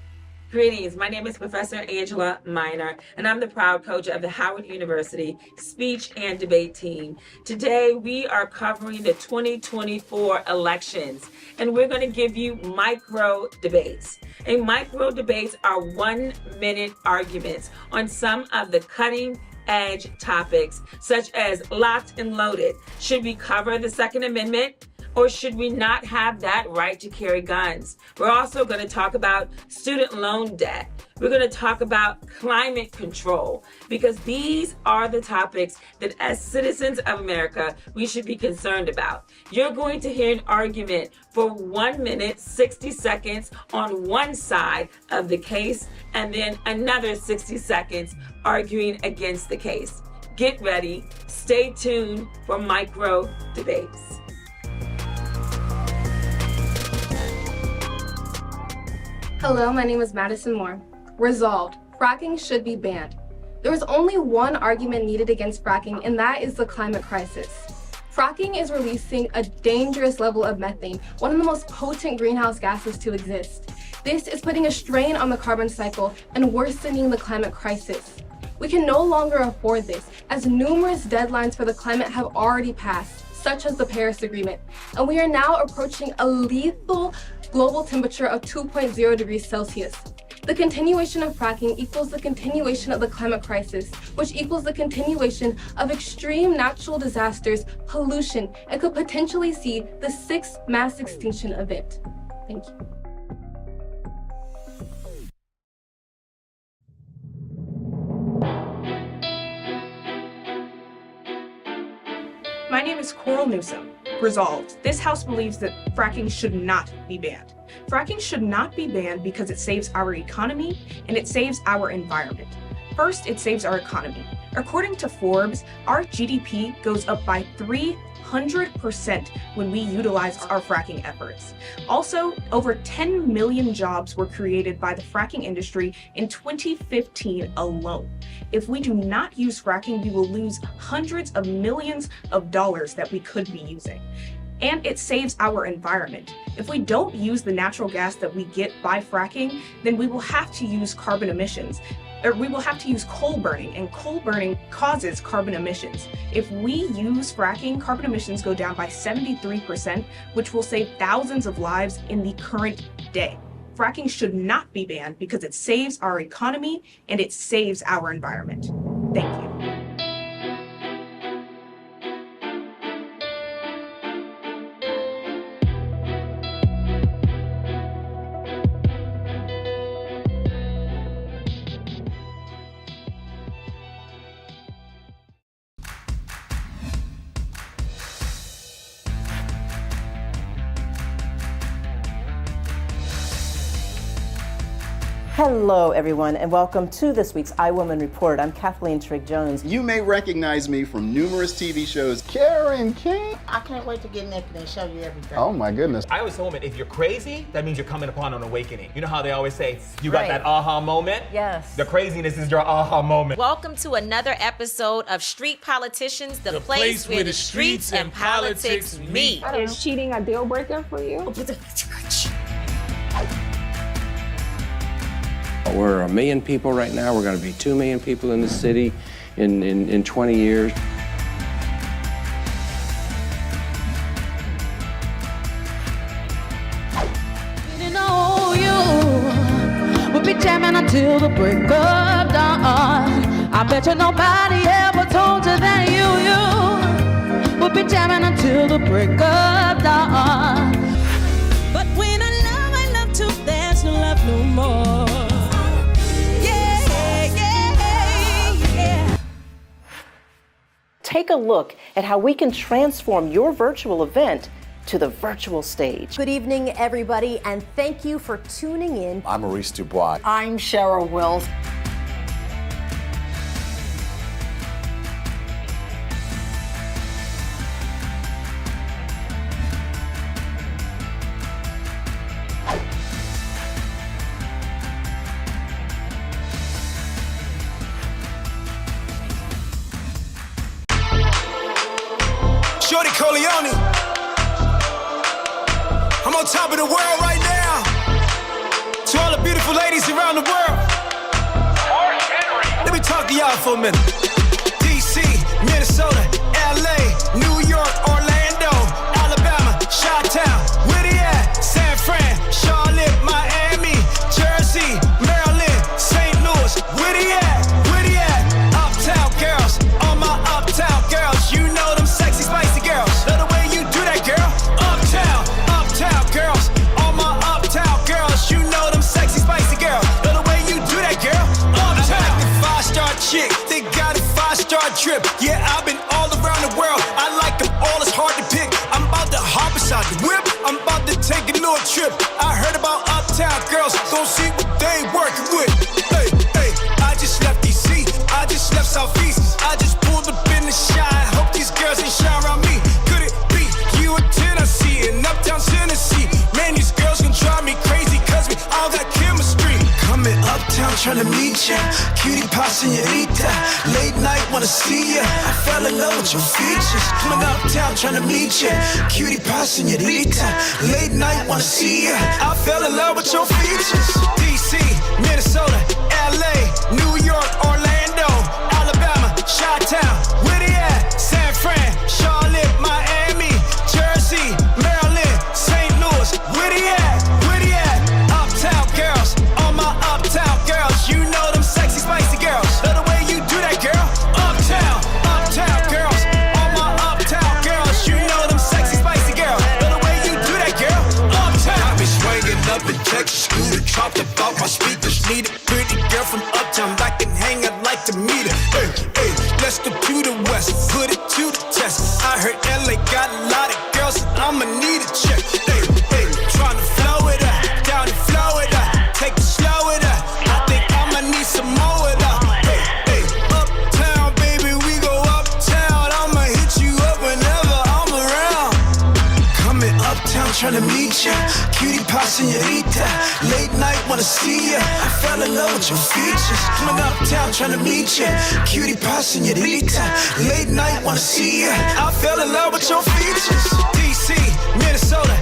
Speaker 1: Greetings, my name is Professor Angela Minor, and I'm the proud coach of the Howard University Speech and Debate Team. Today, we are covering the 2024 elections, and we're going to give you micro debates. And micro debates are 1-minute arguments on some of the cutting-edge topics, such as locked and loaded. Should we cover the Second Amendment? Or should we not have that right to carry guns? We're also going to talk about student loan debt. We're going to talk about climate control, because these are the topics that as citizens of America, we should be concerned about. You're going to hear an argument for 1 minute, 60 seconds on one side of the case, and then another 60 seconds arguing against the case. Get ready. Stay tuned for micro debates.
Speaker 12: Hello, my name is Madison Moore. Resolved, fracking should be banned. There is only one argument needed against fracking, and that is the climate crisis. Fracking is releasing a dangerous level of methane, one of the most potent greenhouse gases to exist. This is putting a strain on the carbon cycle and worsening the climate crisis. We can no longer afford this, as numerous deadlines for the climate have already passed, such as the Paris Agreement, and we are now approaching a lethal global temperature of 2.0 degrees Celsius. The continuation of fracking equals the continuation of the climate crisis, which equals the continuation of extreme natural disasters, pollution, and could potentially see the 6th mass extinction event. Thank you.
Speaker 9: My name is Coral Newsom. Resolved, this House believes that fracking should not be banned. Fracking should not be banned because it saves our economy and it saves our environment. First, it saves our economy. According to Forbes, our GDP goes up by 300% when we utilize our fracking efforts. Also, over 10 million jobs were created by the fracking industry in 2015 alone. If we do not use fracking, we will lose hundreds of millions of dollars that we could be using. And it saves our environment. If we don't use the natural gas that we get by fracking, then we will have to use carbon emissions. Or we will have to use coal burning, and coal burning causes carbon emissions. If we use fracking, carbon emissions go down by 73%, which will save thousands of lives in the current day. Fracking should not be banned because it saves our economy and it saves our environment. Thank you.
Speaker 11: Hello, everyone, and welcome to this week's iWoman Report. I'm Kathleen Trigg-Jones.
Speaker 13: You may recognize me from numerous TV shows. Karen King.
Speaker 24: I can't wait to get naked and show you everything.
Speaker 13: Oh my goodness.
Speaker 10: I always tell women, if you're crazy, that means you're coming upon an awakening. You know how they always say, you got that aha moment?
Speaker 25: Yes.
Speaker 10: The craziness is your aha moment.
Speaker 25: Welcome to another episode of Street Politicians, the place where the streets and politics meet.
Speaker 26: Is cheating a deal breaker for you?
Speaker 27: We're 1 million people right now. We're going to be 2 million people in the city in 20 years.
Speaker 14: You know you will be jamming until the break of dawn. I bet you nobody ever told you that you will be jamming until the break of dawn. But when I love till there's no love no more.
Speaker 11: Take a look at how we can transform your virtual event to the virtual stage.
Speaker 28: Good evening, everybody, and thank you for tuning in.
Speaker 29: I'm Maurice Dubois.
Speaker 28: I'm Cheryl Wills.
Speaker 16: Shorty Corleone. I'm on top of the world right now. To all the beautiful ladies around the world. Let me talk to y'all for a minute. DC, Minnesota, LA, New York, Orlando, Alabama, Chi-Town, where they at? San Fran, Charlotte, Miami, Jersey, Maryland, St. Louis, where they at? Where they at? Uptown girls, all my uptown girls, you know them sexy, spicy girls. Love the way you do that, girl. Uptown girls, all my uptown girls, you know them sexy, spicy girls. Love the way you do that, girl. Uptown, I like the 5-star chick, they got it 5 trying to meet ya. Cutie pie señorita. Late night wanna see ya. I fell in love with your features. Coming uptown trying to meet ya. Cutie pie señorita. Late night wanna see ya. I fell in love with your features. DC, Minnesota, LA, New York, Orlando, Alabama, Chi-Town, where they at? San Fran, Charlotte, Miami, Jersey, Maryland, St. Louis, where they at? Where they at? Uptown girls, all my uptown girls, you know them sexy, spicy girls. Love the way you do that, girl. Uptown girls, all my uptown girls, you know them sexy, spicy girls. Love the way you do that, girl. Uptown. I be swinging up in Texas, scooter, chopped about my speakers. Need a pretty girl from uptown that can hang, I'd like to meet her. Hey, hey, let's go to the west, put it to the test. I heard LA got a lot of girls, and I'ma need a check. Hey, hey, tryna flow it up, down in Florida, take it slow it up. I think I'ma need some more of that. Hey, hey, uptown, baby, we go uptown. I'ma hit you up whenever I'm around. Coming uptown, tryna meet ya. Cutie pie señorita. Late night wanna see ya. I fell in love with your features. Coming uptown, tryna meet ya. Cutie pie señorita. Late night wanna see ya. I fell in love with your features. DC, Minnesota,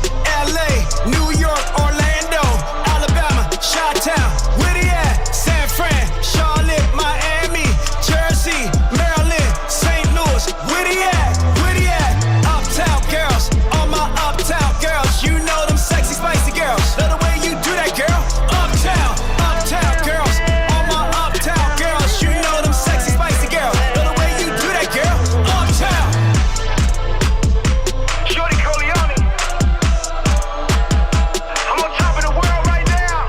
Speaker 16: LA, New York, Orlando, Alabama, Chi-Town, where they at? San Fran, Charlotte, Miami, Jersey, Maryland, St. Louis, where they at? Where they at? Uptown girls, all my uptown girls, you know them sexy, spicy girls. Love the way you do that, girl. Uptown girls, all my uptown girls, you know them sexy, spicy girls. Love the way you do that, girl. Uptown. Shorty Coleone. I'm on top of the world right now.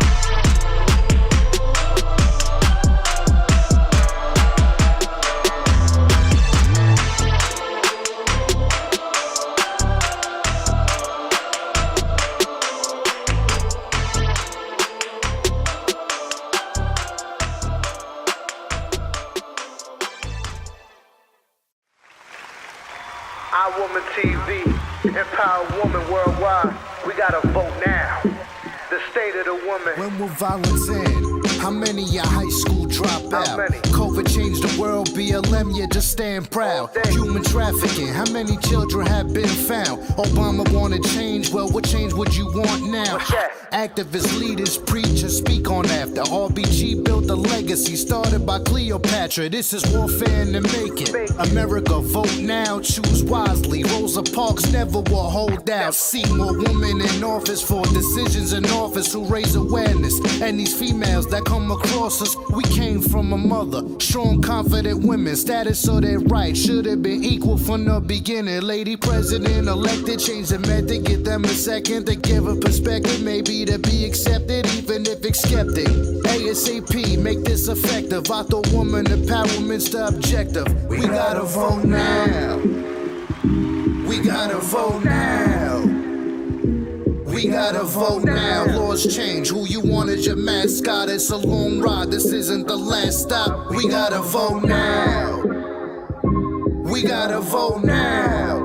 Speaker 5: Our Woman TV, empower woman worldwide. We gotta vote now. The state of the woman.
Speaker 6: When will violence end? How many your high school drop out? COVID changed the world, BLM, you just stand proud. Human trafficking, how many children have been found? Obama wanted change, well, what change would you want now? Activists, leaders, preachers, speak on after. RBG built a legacy started by Cleopatra. This is warfare in the making. America, vote now, choose wisely. Rosa Parks never will hold out. See more women in office for decisions in office who raise awareness. And these females that come across us, we came from a mother. Strong, confident women, status so they're right. Should have been equal from the beginning. Lady president elected, change the method, give them a second to give a perspective. Maybe to be accepted, even if it's skeptic. ASAP, make this effective. I thought woman empowerment's the objective. We gotta vote now. We gotta vote now. We gotta vote now. Laws change. Who you want as your mascot? It's a long ride. This isn't the last stop. We gotta vote now. We gotta vote now.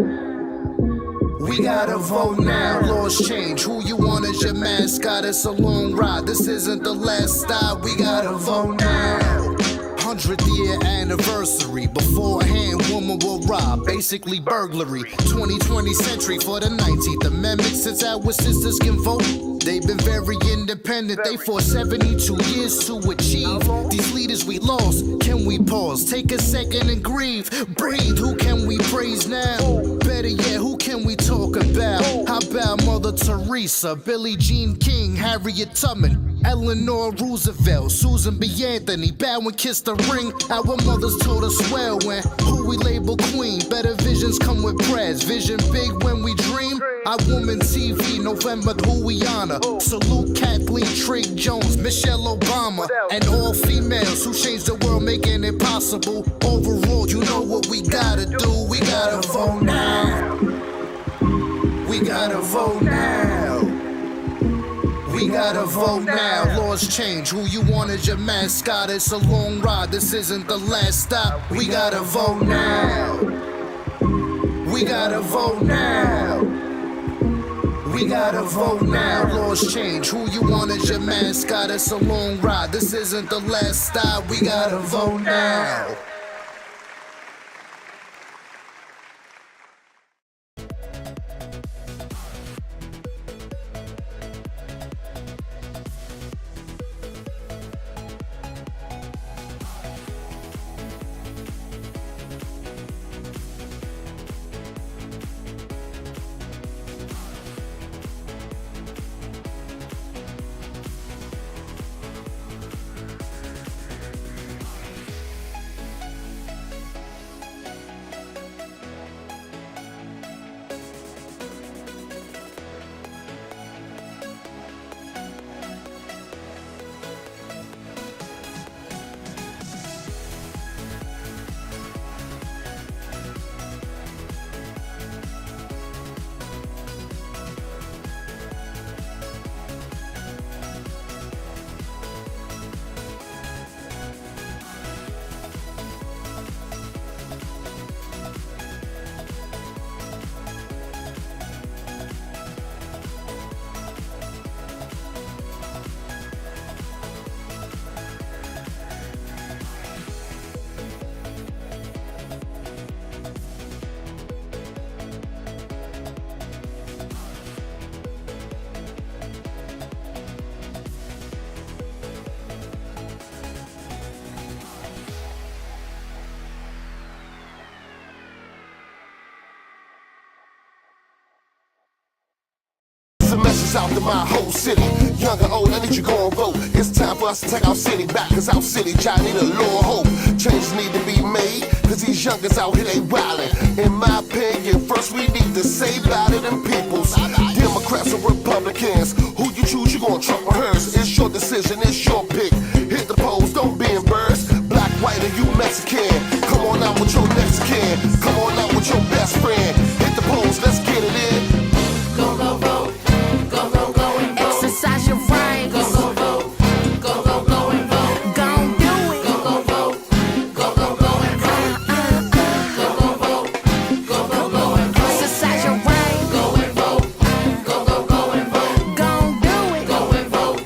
Speaker 6: We gotta vote now. Laws change. Who you want as your mascot? It's a long ride. This isn't the last stop. We gotta vote now. 100th year anniversary. Beforehand, woman will rob. Basically burglary. 2020 century for the 19th Amendment. Since our sisters can vote, they've been very independent. They fought 72 years to achieve. These leaders we lost. Can we pause? Take a second and grieve. Breathe. Who can we praise now? Better yet, who can we talk about? How about Mother Teresa, Billie Jean King, Harriet Tubman, Eleanor Roosevelt, Susan B. Anthony, bow and kiss the ring. Our mothers told us well when who we label queen. Better visions come with prayers. Vision big when we dream. Our Woman TV, November, who we honor. Salute Kathleen Trigg Jones, Michelle Obama, and all females who changed the world, making it possible. Overall, you know what we gotta do. We gotta vote now. We gotta vote now. We gotta vote now. Laws change. Who you want as your mascot? It's a long ride. This isn't the last stop. We gotta vote now. We gotta vote now. We we gotta vote now. Laws change, who you want as your mascot? It's a long ride, this isn't the last stop. We gotta vote now. Out to my whole city, young and old, I need you go and vote. It's time for us to take our city back, cause our city child need a little hope. Changes need to be made, cause these youngers out here, they wildin'. In my opinion, first we need to save ballot and peoples. Democrats or Republicans, who you choose, you gon' Trump or hers. It's your decision, it's your pick. Hit the polls, don't be embarrassed. Black, white, or you Mexican. Come on out with your next kin. Come on out with your best friend. Hit the polls, let's get it in. Go, go, vote. Exercise your right. Go, go, vote. Go, go, go and vote. Go and do it. Go, go, vote. Go, go, go and vote. Go, go, vote. Go, go, go and vote. Exercise your right. Go and vote. Go, go, go and vote. Go and do it. Go and vote.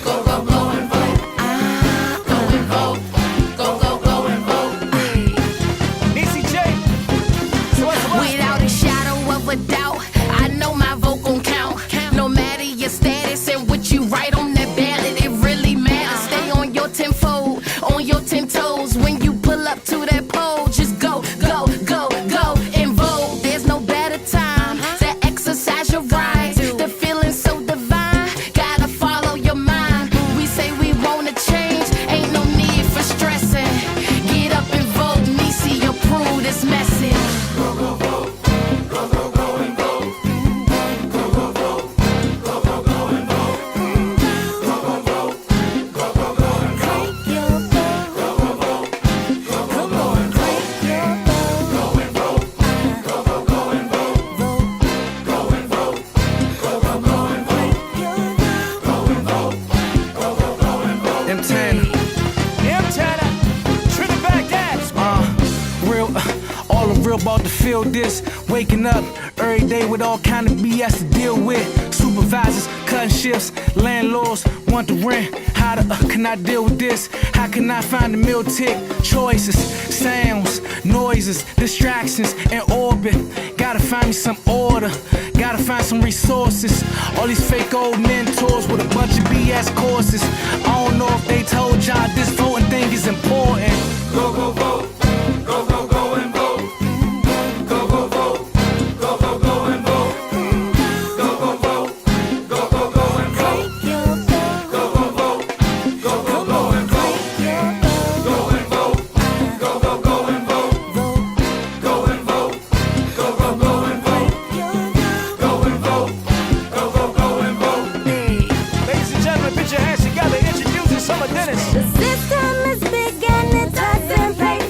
Speaker 6: Go, go, go and vote. Go and vote. Go, go, go and vote.
Speaker 16: Nisi J.
Speaker 6: Without a shadow of a doubt, I know my vote gon' count. No matter your status and what you write on that ballot, it really matters. Stay on your 10-fold, on your 10 toes. When you pull up to that poll, just go, go, go, go and vote. There's no better time to exercise your rights. The feeling's so divine, gotta follow your mind. We say we wanna change, ain't no need for stressing. Get up and vote, Nisi, approve this message. Go, go, vote. Go, go, go and vote. Go, go, vote. Go, go, go and vote. Go, go, vote. Go, go, go and vote. Go, go, vote. Go, go, go and vote. Go and vote. Go, go, go and vote. Go and vote. Go, go, go and vote. Go and vote. Go, go, go and vote.
Speaker 16: M10. Trinidad Gas. Real, all the real about to feel this. Waking up every day with all kind of BS to deal with. Supervisors cutting shifts, landlords want to rent. How can I deal with this? How can I find a meal tick? Choices, sounds, noises, distractions in orbit. Gotta find me some order, gotta find some resources. All these fake old mentors with a bunch of BS courses. I don't know if they told y'all this voting thing is important.
Speaker 6: Go, go, vote. Go, go, go and vote. Go, go, vote. Go, go, go and vote. Go, go, vote. Go, go, go and vote. Go, go, vote. Go, go, go and vote. Go and vote. Go, go, go and vote. Go and vote. Go, go, go and vote. Go and vote. Go, go, go and vote.
Speaker 16: Ladies and gentlemen, put your hands together, introducing some of Dennis.
Speaker 7: The system is big and it doesn't pay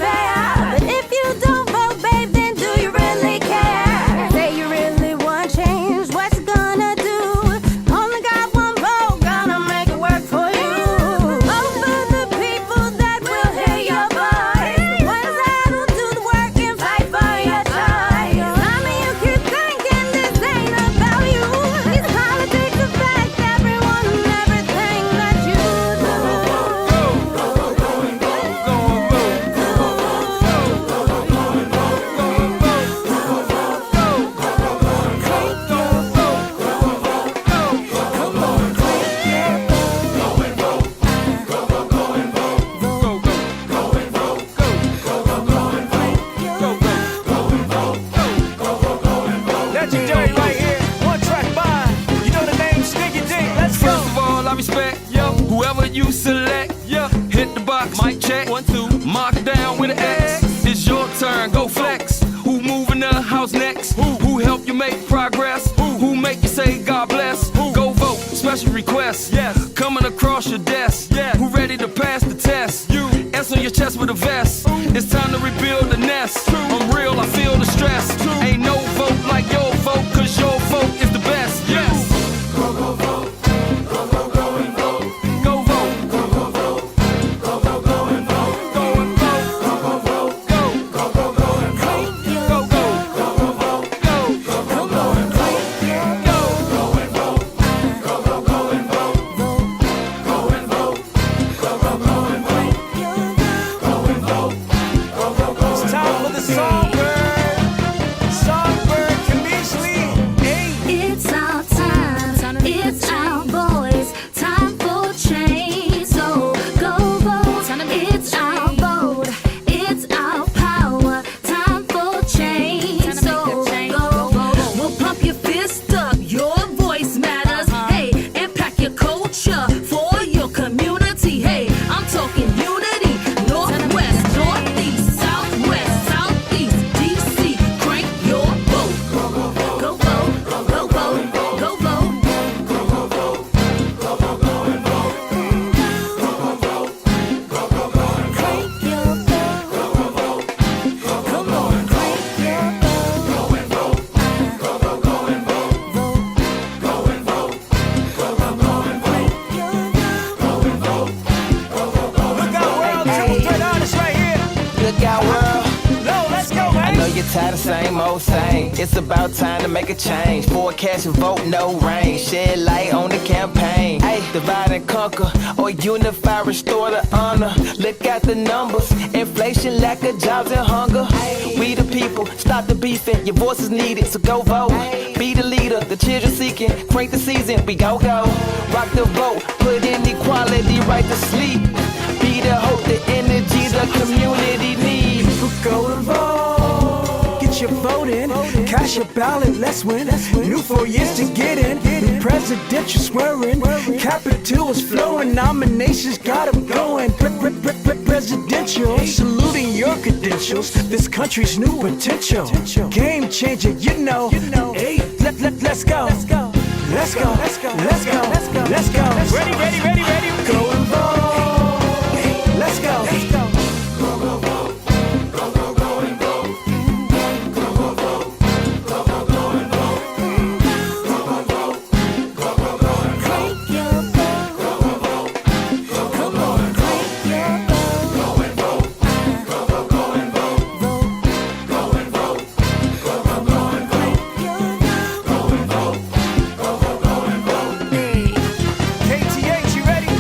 Speaker 7: you select. Yeah. Hit the box, mic check. 1, 2. Mark down with an X. It's your turn, go flex. Who moving the house next? Who help you make progress? Who make you say God bless? Go vote, special request. Yes. Coming across your desk. Yeah. Who ready to pass the test? You. S on your chest with a vest. It's time to rebuild the nest. I'm real, I feel the stress. Ain't no vote like your vote, cause your vote is the best. Yes. Go, go, vote. Go, go, go and vote. Go vote. Go, go, vote. Go, go, go and vote. Go and vote. Go, go, vote. Go, go, go, go and vote. Go, go, go, go, vote. Go, go, go, go and vote. Go, go and vote. Go, go, go and vote. Go and vote. Go, go, go and vote. Go and vote. Go, go, go.
Speaker 23: It's time for the songbird. Songbird Kamishli. Hey.
Speaker 15: It's our time, it's our voice, time for change. So go vote, it's our vote, it's our power, time for change. So go vote, we'll pump your fist up, your voice matters. Hey, impact your culture for your community. Hey, I'm talking unity, northwest, northeast, southwest, southeast, DC. Crank your vote. Go vote, go vote, go vote, go vote.
Speaker 23: Look out, world. Triple threat artist right here.
Speaker 17: Look out, world.
Speaker 23: Low, let's go, man.
Speaker 17: I know you're tired of same old same. It's about time to make a change. Forecast and vote, no rain. Shed light on the campaign. Hey, divide and conquer or unify, restore the honor. Look at the numbers. Inflation, lack of jobs and hunger. We the people, stop the beefing. Your voice is needed, so go vote. Be the leader, the children seeking. Crank the season, we go. Rock the vote, put inequality right to sleep. Be the hope, the energy the community needs.
Speaker 23: People go and vote. Get your vote in. Cast your ballot, let's win. New 4 years to get in. New presidential swearing. Capital is flowing. Nominations got them going. Presidential. Saluting your credentials. This country's new potential. Game changer, you know. Hey, let's go. Let's go. Let's go. Let's go. Let's go. Let's go. Ready, ready, ready, ready. Go and vote. Let's go. Let's go. Go, go, vote. Go, go, go and vote. Go, go, vote. Go, go, go and vote. Go, go, vote. Go, go, go and vote. Go, go, vote. Go, go, go and vote. Go and vote. Go, go, go and vote. Go and vote. Go, go, go and vote. Go and vote. Go, go, go and vote. KTH, you ready?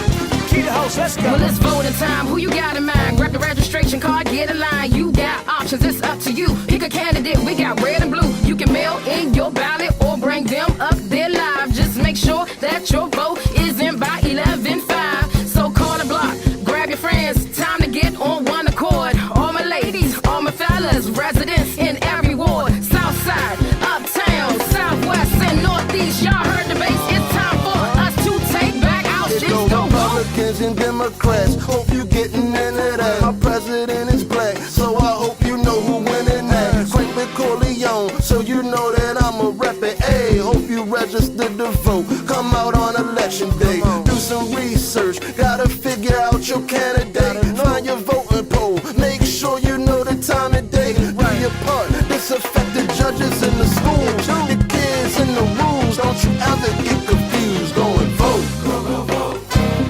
Speaker 23: Key the house, let's go.
Speaker 18: Well, it's voting time. Who you got in mind? Grab the registration card, get in line. You got options, it's up to you. Pick a candidate, we got red and blue. You can mail in your ballot or bring them up there live. Just make sure that your vote is in by 11:05. So call the block, grab your friends. Time to get on one accord. All my ladies, all my fellas, residents in every ward. South side, uptown, southwest, and northeast. Y'all heard the bass. It's time for us to take back our shit. Go vote.
Speaker 13: Republicans and Democrats, hope you getting into that. My president is black, so I hope you know who winning that. Frank with Corleone, so you know that I'm a rep it. Hey, hope you registered to vote. Come out on election day, do some research. Gotta figure out your candidate. Find your voting poll, make sure you know the time of day. Do your part, this affect the judges in the schools, the kids and the rules. Don't you ever get confused, go and vote. Go, go, vote.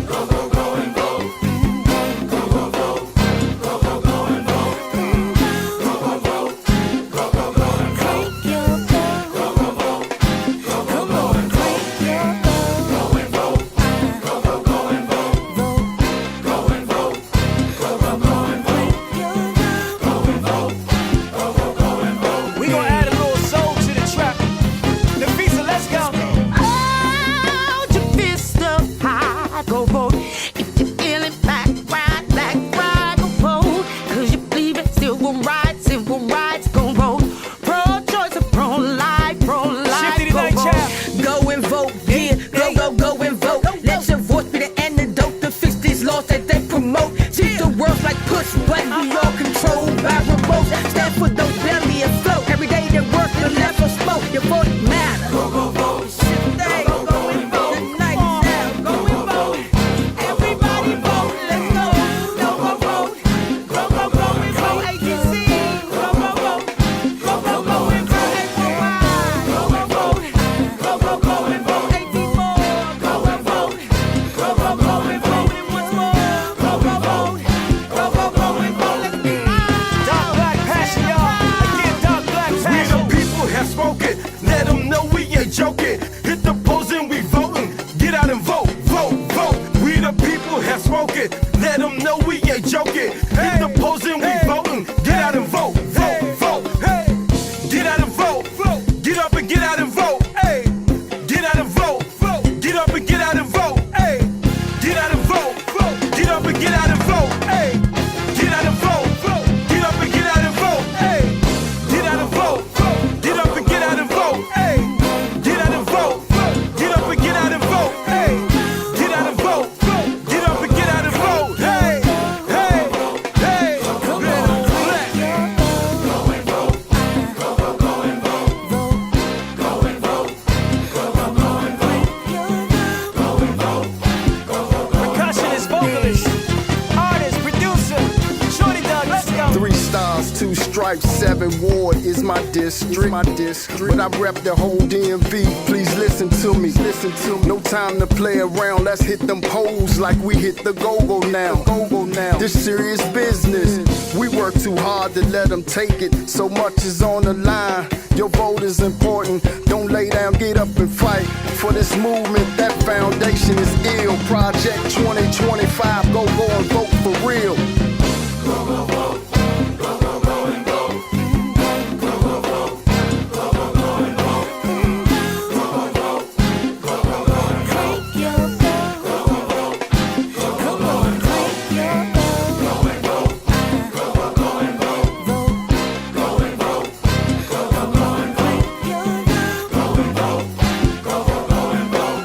Speaker 13: Go, go, go and vote. Go, go, vote. Go, go, go and vote. Go, go, vote. Go, go, go and vote. Go, go, vote. Go, go, go and vote. Go and vote. Go, go, go and vote. Go and vote.
Speaker 16: joking. Hit the polls and we voting. Get out and vote, vote, vote. We the people have spoken. Let them know we ain't joking. Hit the polls and we voting. Get out and vote, vote, vote. Hey, get out and vote, vote. Get up and get out and vote. Hey, get out and vote, vote. Get up and get out and vote. Hey, get out and vote, vote. Get up and get out and vote. Hey, get out and vote, vote. Get up and get out and vote. Hey, get out and vote, vote. Get up and get out and vote. Hey, get out and vote, vote. Get up and get out and vote. Hey, get out and vote, vote. Get up and get out and vote. Hey, hey, hey. Red on black. Go and vote. Go and vote. Go and vote. Go and vote. Go and vote.
Speaker 23: Percussionist, vocalist, artist, producer, Shorty Doug, let's go.
Speaker 13: 3 stars, 2 stripes, 7 ward is my district. But I rep the whole DMV. Please listen to me. Listen to me. No time to play around. Let's hit them poles like we hit the go-go now. This serious business. We work too hard to let them take it. So much is on the line. Your vote is important. Don't lay down, get up and fight for this movement. That foundation is ill. Project 2025. Go and vote for real.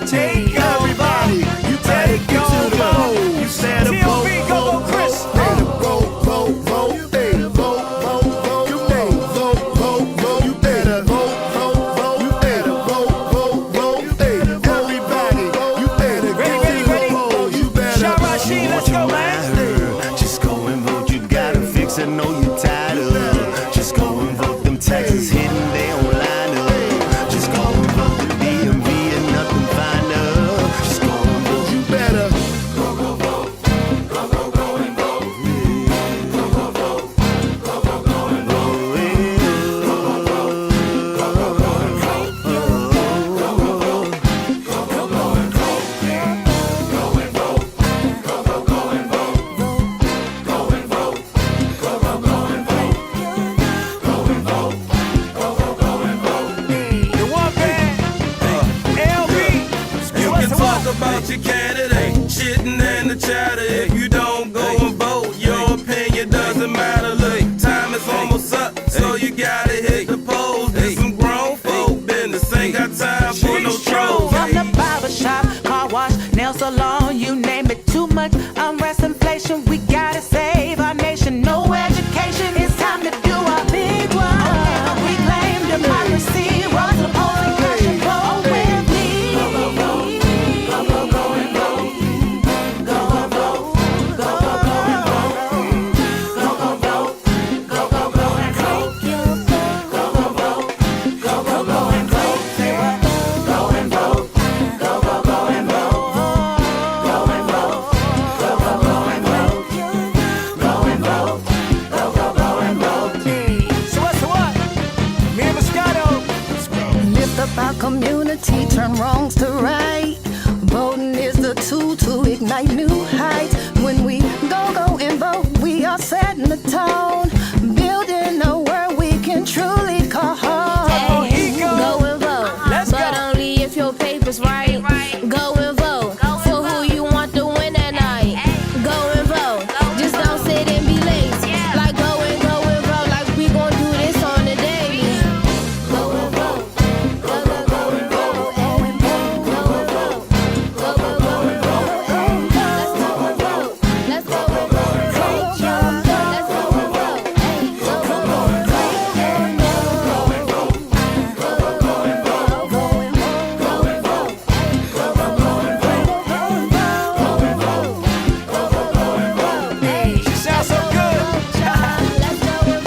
Speaker 16: Take everybody, you take your vote. You said a vote, vote, vote. Vote, vote, hey, vote, vote, vote. You better vote, vote, vote. You better vote, vote, vote. You better vote, vote, vote. Hey, everybody, you better get to the polls. You better.
Speaker 23: Let's go, man.
Speaker 2: Just go and vote. You gotta fix it. Know you tired of. Just go and vote. Them taxes hidden, they don't line up. Just go and vote. The DMV and nothing fine up. Just go and vote.
Speaker 13: You better.
Speaker 16: Go and vote. Go and vote. Go and vote.
Speaker 23: The one band, LB.
Speaker 7: You can talk about your candidate, shitting and the chatter. If you don't go and vote, your opinion doesn't matter. Look, time is almost up, so you gotta hit the polls. There's some grown folk business, ain't got time for no trolls.
Speaker 14: From the barber shop, car wash, nail salon, you name it, too much unrest, inflation. We gotta save our nation. No education, it's time to do our big one. We claim democracy, run to the polls and cash and vote with me. Go and vote. Go and vote. Go and vote. Go and vote. Go and vote. Go and vote. Go and vote. Go and vote. Go and vote. Say what? Go and vote. Go and vote. Go and vote. Go and vote. Go and vote. Go and vote. Go and vote.
Speaker 23: So what's the what? Me and Moscato.
Speaker 3: Lift up our community, turn wrongs to right. Voting is the tool to ignite new heights. When we go and vote, we are setting the tone, building a world we can truly call home.
Speaker 23: Go
Speaker 12: and vote, but only if your paper's right. Go and vote for who you want to win that night. Go and vote, just don't sit and be lazy. Like go and vote, like we gon' do this on the daily. Go and vote, go and vote, go and vote, go and vote, go and vote. Let's go and vote, let's go and vote, let's go and vote, go and
Speaker 23: She sounds so good.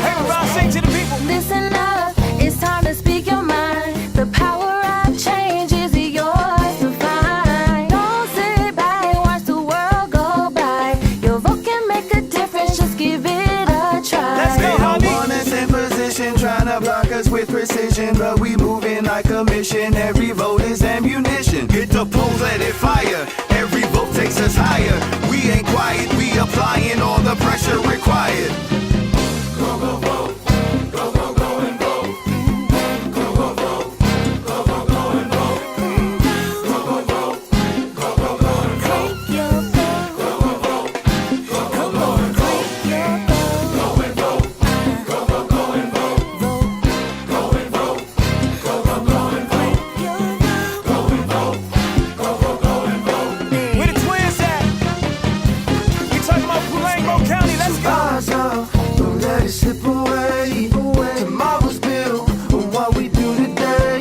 Speaker 23: Everybody sing to the people.
Speaker 12: Listen up, it's time to speak your mind. The power of change is yours to find. Don't sit back and watch the world go by. Your vote can make a difference, just give it a try.
Speaker 23: Let's go,
Speaker 2: Ain't no one that's in position trying to block us with precision, but we moving mission, I commission. Every vote is ammunition. Hit the polls, let it fire. Every vote takes us higher. We ain't quiet, we applying all the pressure required. Go, go, vote. Go, go, go and vote. Go, go, vote. Go, go, go and vote. Go, go, vote. Go, go, go and vote. Go, go, vote. Go, go, go and vote. Go and vote. Go, go, go and vote. Go and vote. Go, go, go and vote. Go and vote. Go, go, go and vote.
Speaker 16: Where the twins at? We talking about Pulango County, let's go.
Speaker 13: Don't let it slip away. Tomorrow's built on what we do today.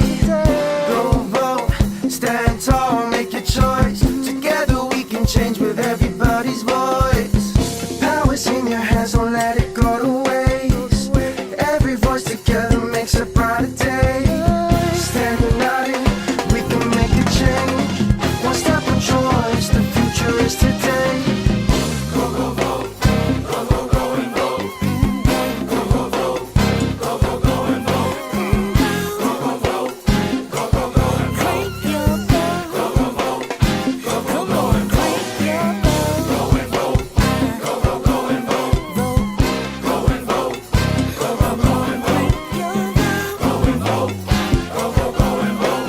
Speaker 13: Go vote, stand tall, make your choice. Together we can change with everybody's voice. Power's in your hands, don't let it go to waste. Every voice together makes a brighter day. Stand united, we can make a change. One step of choice, the future is today.
Speaker 2: Go, go, vote. Go, go, go and vote. Go, go, vote. Go, go, go and vote. Go, go, vote. Go, go, go and vote. Go, go, vote. Go, go, go and vote. Go and vote. Go, go, go and vote. Go and vote. Go, go, go and vote. Go and vote. Go, go, go and vote.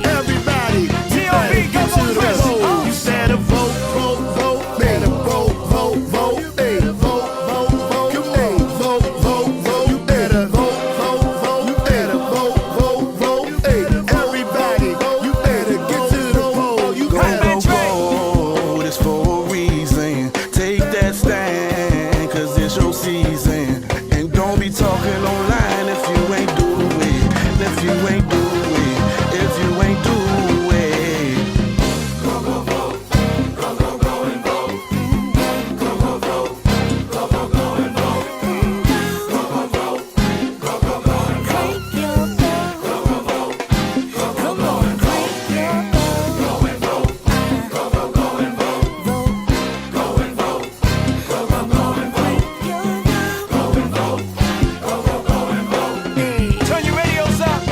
Speaker 6: Everybody,
Speaker 16: T.O.B. go
Speaker 6: to the
Speaker 16: vote.
Speaker 6: vote. You better vote, vote, vote. Better vote, vote, vote. Hey, vote, vote, vote. You hey, vote, vote, vote. You better vote, vote, vote. You better vote, vote, vote. Hey, everybody, you better get to the poll. You better
Speaker 2: vote. It's for a reason. Take that stand, cause it's your season. And don't be talking online if you ain't do it. If you ain't do it. If you ain't do it. Go, go, vote. Go, go, go and vote. Go, go, vote. Go, go, go and vote. Go, go, vote. Go, go, go and vote. Go, go, vote. Go, go, go and vote. Go and vote. Go, go, go and vote. Go and vote. Go, go, go and vote. Go and vote. Go, go, go and vote.
Speaker 16: Turn your radios up.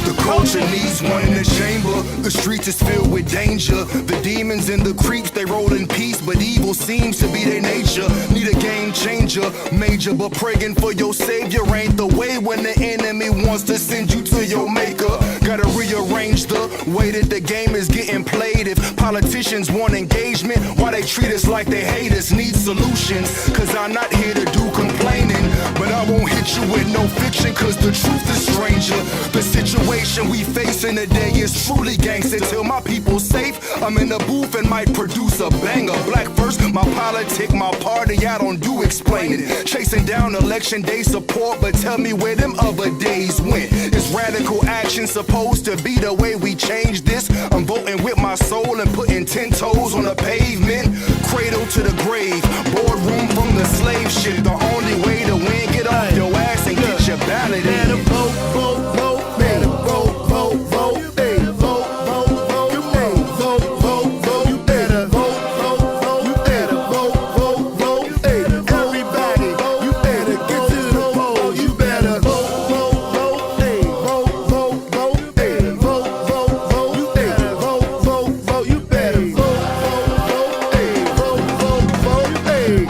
Speaker 6: The culture needs one in the chamber. The streets is filled with danger. The demons and the creeps, they roll in peace, but evil seems to be their nature. Need a game changer, major, but praying for your savior ain't the way when the enemy wants to send you to your maker. Gotta rearrange the way that the game is getting played. If politicians want engagement, why they treat us like they hate us? Need solutions, cause I'm not here to do complaining. But I won't hit you with no fiction, cause the truth is stranger. The situation we face in the day is truly gangster. Till my people safe, I'm in the booth and might produce a banger. Black first, my politic, my party, I don't do explaining. Chasing down election day support, but tell me where them other days went. Is radical action supposed to be the way we change this? I'm voting with my soul and putting 10 toes on the pavement. Cradle to the grave, boardroom from the slave ship. The only way to win, get off your ass and get your ballot in. Better vote, vote, vote. Better vote, vote, vote. Hey, vote, vote, vote. You hey, vote, vote, vote. You better vote, vote, vote. You better vote, vote, vote. Hey, everybody, you better get to the poll. You better vote, vote, vote. Hey, vote, vote, vote. Hey, vote, vote, vote. You better vote, vote, vote. You better vote, vote, vote. Hey, vote, vote, vote. Hey,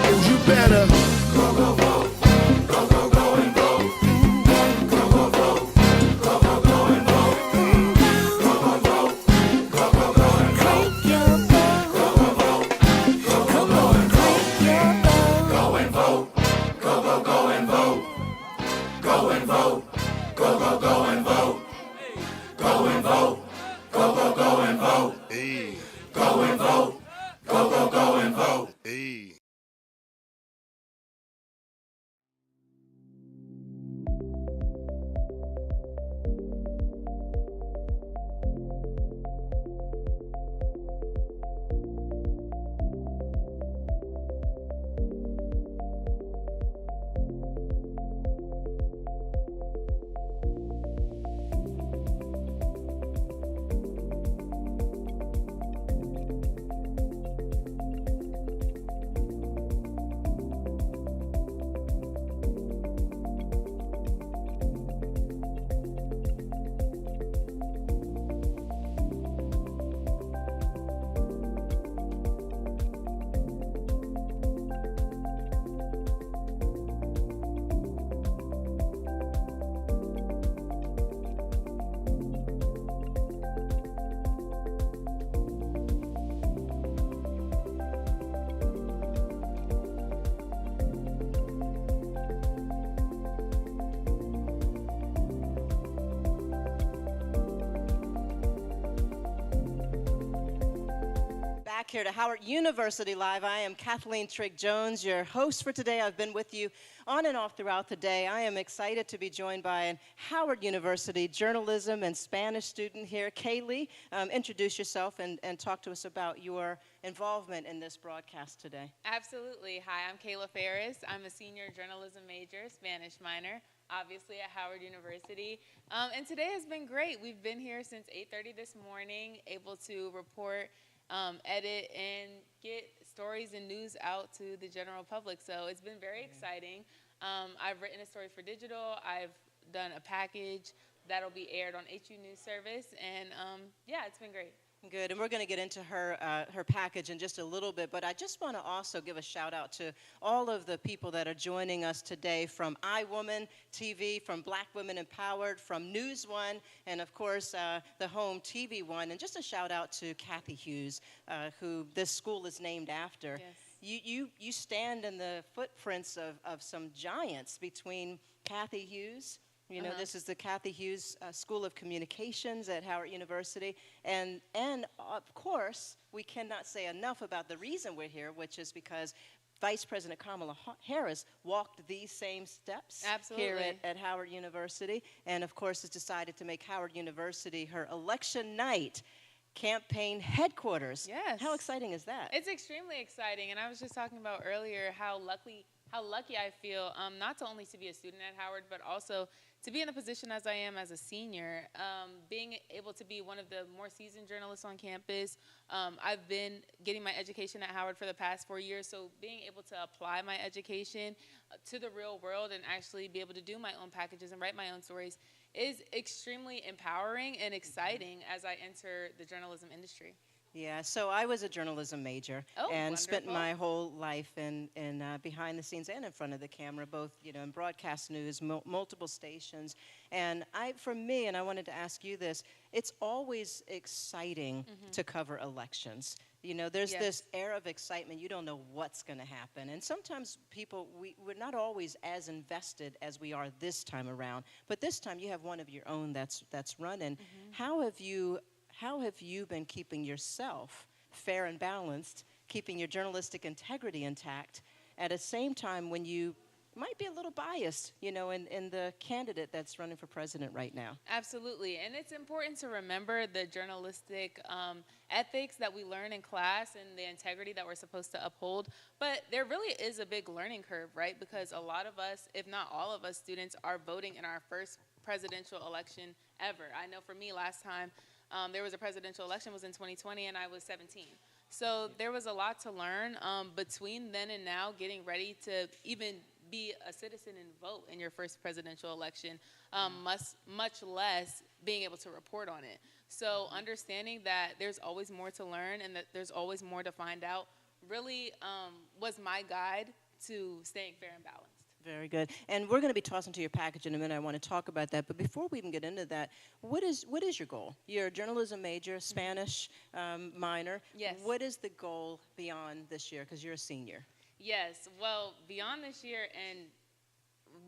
Speaker 6: and you better
Speaker 2: Go, go, vote. Go, go, go
Speaker 1: back here to Howard University Live. I am Kathleen Trigg-Jones, your host for today. I've been with you on and off throughout the day. I am excited to be joined by an Howard University journalism and Spanish student here. Kaylee, introduce yourself and talk to us about your involvement in this broadcast today.
Speaker 4: Absolutely. Hi, I'm Kayla Ferris. I'm a senior journalism major, Spanish minor, obviously at Howard University. And today has been great. We've been here since 8:30 this morning, able to report, edit, and get stories and news out to the general public. So it's been very exciting. I've written a story for digital. I've done a package that'll be aired on HU News Service. And yeah, it's been great.
Speaker 1: Good, and we're going to get into her package in just a little bit, but I just want to also give a shout out to all of the people that are joining us today from iWoman TV, from Black Women Empowered, from NewsOne, and of course the home TV one, and just a shout out to Cathy Hughes, who this school is named after.
Speaker 4: Yes.
Speaker 1: You stand in the footprints of some giants between Cathy Hughes. You know, this is the Cathy Hughes School of Communications at Howard University. And of course, we cannot say enough about the reason we're here, which is because Vice President Kamala Harris walked these same steps here at Howard University. And of course, has decided to make Howard University her election night campaign headquarters.
Speaker 4: Yes.
Speaker 1: How exciting is that?
Speaker 4: It's extremely exciting. And I was just talking about earlier how lucky I feel, not to only to be a student at Howard, but also to be in a position as I am as a senior, being able to be one of the more seasoned journalists on campus. I've been getting my education at Howard for the past 4 years, so being able to apply my education to the real world and actually be able to do my own packages and write my own stories is extremely empowering and exciting as I enter the journalism industry.
Speaker 1: Yeah, so I was a journalism major and spent my whole life in behind the scenes and in front of the camera, both in broadcast news, multiple stations. And for me, and I wanted to ask you this, it's always exciting to cover elections. You know, there's this air of excitement. You don't know what's going to happen. And sometimes we're not always as invested as we are this time around. But this time you have one of your own that's running. How have you been keeping yourself fair and balanced, keeping your journalistic integrity intact, at the same time when you might be a little biased, in the candidate that's running for president right now?
Speaker 4: Absolutely. And it's important to remember the journalistic ethics that we learn in class and the integrity that we're supposed to uphold. But there really is a big learning curve, right? Because a lot of us, if not all of us students, are voting in our first presidential election ever. I know for me, last time there was a presidential election was in 2020, and I was 17. So there was a lot to learn between then and now, getting ready to even be a citizen and vote in your first presidential election, much less being able to report on it. So understanding that there's always more to learn and that there's always more to find out really was my guide to staying fair and balanced.
Speaker 1: Very good. And we're going to be tossing to your package in a minute. I want to talk about that. But before we even get into that, what is your goal? You're a journalism major, Spanish minor.
Speaker 4: Yes.
Speaker 1: What is the goal beyond this year? Because you're a senior.
Speaker 4: Yes. Well, beyond this year and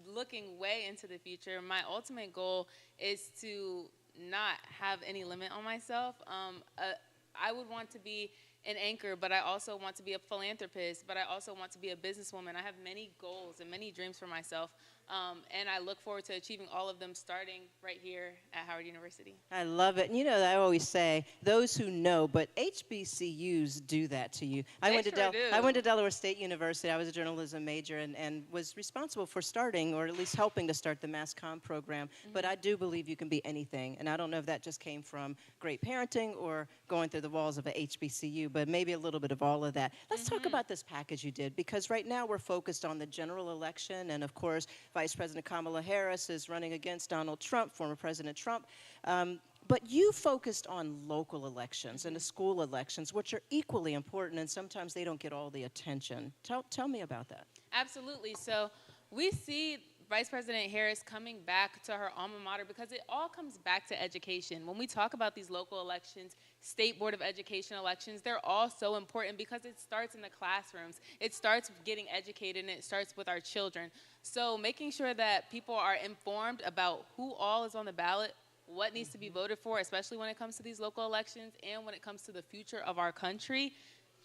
Speaker 4: looking way into the future, my ultimate goal is to not have any limit on myself. I would want to be an anchor, but I also want to be a philanthropist, but I also want to be a businesswoman. I have many goals and many dreams for myself, and I look forward to achieving all of them starting right here at Howard University.
Speaker 1: I love it. And I always say, those who know, but HBCUs do that to you. I went to Delaware State University. I was a journalism major and was responsible for starting, or at least helping to start, the mass comm program. But I do believe you can be anything. And I don't know if that just came from great parenting or going through the walls of a HBCU, but maybe a little bit of all of that. Let's talk about this package you did, because right now we're focused on the general election, and of course, Vice President Kamala Harris is running against Donald Trump, former President Trump. But you focused on local elections and the school elections, which are equally important, and sometimes they don't get all the attention. Tell me about that.
Speaker 4: Absolutely. So we see Vice President Harris coming back to her alma mater because it all comes back to education. When we talk about these local elections, State Board of Education elections, they're all so important because it starts in the classrooms. It starts with getting educated, and it starts with our children. So making sure that people are informed about who all is on the ballot, what needs to be voted for, especially when it comes to these local elections and when it comes to the future of our country,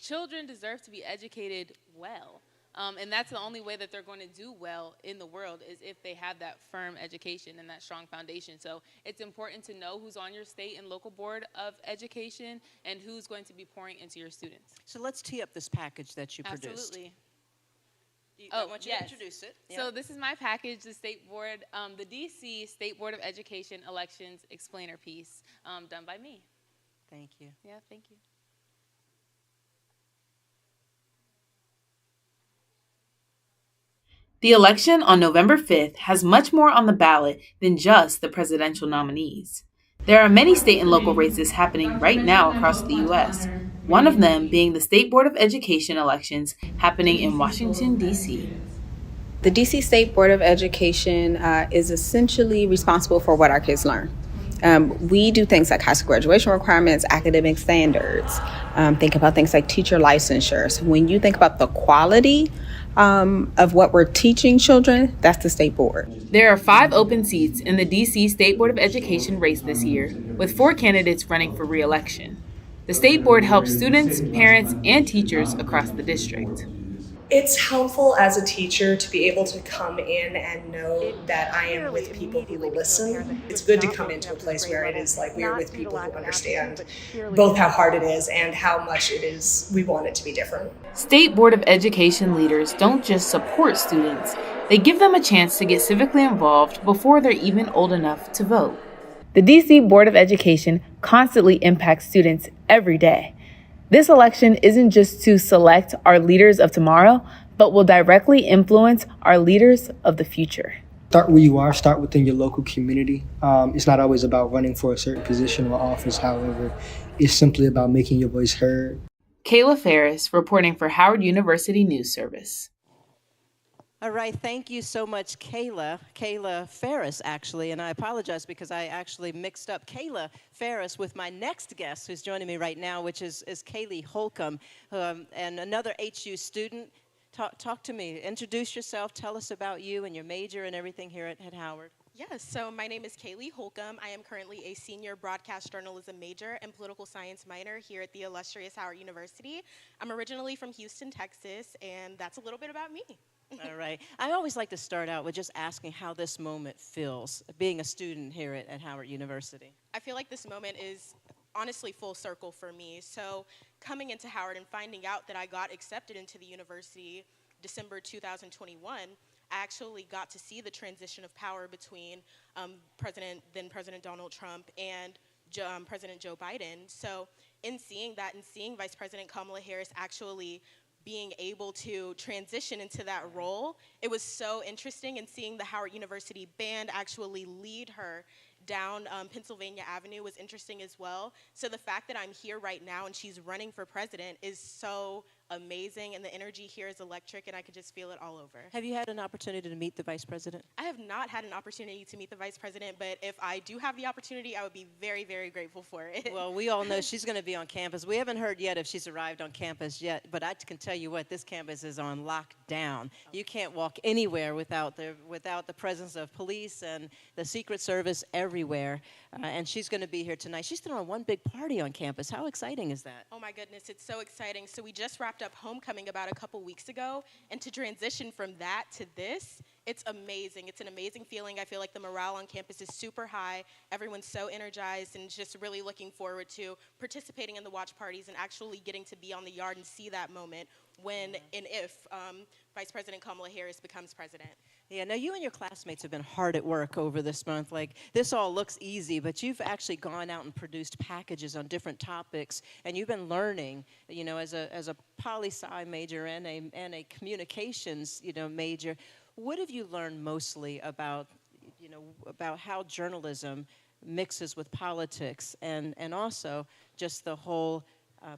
Speaker 4: children deserve to be educated well. And that's the only way that they're going to do well in the world is if they have that firm education and that strong foundation. So it's important to know who's on your state and local board of education and who's going to be pouring into your students.
Speaker 1: So let's tee up this package that you produced.
Speaker 4: Absolutely.
Speaker 1: I want you to introduce it. Yeah.
Speaker 4: So this is my package, the State Board, the DC State Board of Education Elections Explainer piece, done by me.
Speaker 1: Thank you.
Speaker 4: Yeah, thank you.
Speaker 8: The election on November 5th has much more on the ballot than just the presidential nominees. There are many state and local races happening right now across the U.S., one of them being the State Board of Education elections happening in Washington, D.C.
Speaker 9: The DC State Board of Education is essentially responsible for what our kids learn. We do things like high school graduation requirements, academic standards, think about things like teacher licensures. When you think about the quality of what we're teaching children, that's the state board.
Speaker 8: There are 5 open seats in the D.C. State Board of Education race this year, with 4 candidates running for re-election. The state board helps students, parents, and teachers across the district.
Speaker 10: It's helpful as a teacher to be able to come in and know that I am with people who will listen. It's good to come into a place where it is like we are with people who understand both how hard it is and how much it is we want it to be different.
Speaker 8: State Board of Education leaders don't just support students, they give them a chance to get civically involved before they're even old enough to vote. The DC Board of Education constantly impacts students every day. This election isn't just to select our leaders of tomorrow, but will directly influence our leaders of the future.
Speaker 19: Start where you are, start within your local community. It's not always about running for a certain position or office, however. It's simply about making your voice heard.
Speaker 8: Kayla Ferris, reporting for Howard University News Service.
Speaker 1: All right, thank you so much, Kayla Ferris, actually, and I apologize because I actually mixed up Kayla Ferris with my next guest who's joining me right now, which is Kaylee Holcomb, and another HU student. Talk to me, introduce yourself, tell us about you and your major and everything here at Howard.
Speaker 20: Yes, so my name is Kaylee Holcomb. I am currently a senior broadcast journalism major and political science minor here at the illustrious Howard University. I'm originally from Houston, Texas, and that's a little bit about me.
Speaker 1: All right. I always like to start out with just asking how this moment feels, being a student here at Howard University.
Speaker 20: I feel like this moment is honestly full circle for me. So coming into Howard and finding out that I got accepted into the university December 2021, I actually got to see the transition of power between then President Donald Trump and President Joe Biden. So in seeing that and seeing Vice President Kamala Harris actually being able to transition into that role, it was so interesting, and seeing the Howard University band actually lead her down Pennsylvania Avenue was interesting as well. So the fact that I'm here right now and she's running for president is so amazing, and the energy here is electric, and I could just feel it all over.
Speaker 1: Have you had an opportunity to meet the vice president?
Speaker 20: I have not had an opportunity to meet the vice president, but if I do have the opportunity, I would be very, very grateful for it.
Speaker 1: Well, we all know she's going to be on campus. We haven't heard yet if she's arrived on campus yet, but I can tell you what, this campus is on lockdown. You can't walk anywhere without the presence of police and the Secret Service everywhere, and she's going to be here tonight. She's throwing one big party on campus. How exciting is that?
Speaker 20: Oh my goodness, it's so exciting. So we just wrapped up homecoming about a couple weeks ago, and to transition from that to this, it's amazing. It's an amazing feeling. I feel like the morale on campus is super high. Everyone's so energized and just really looking forward to participating in the watch parties and actually getting to be on the yard and see that moment when and if Vice President Kamala Harris becomes president.
Speaker 1: Yeah, now you and your classmates have been hard at work over this month. Like, this all looks easy, but you've actually gone out and produced packages on different topics, and you've been learning, you know, as a poli-sci major and a communications, major. What have you learned mostly about how journalism mixes with politics, and also just the whole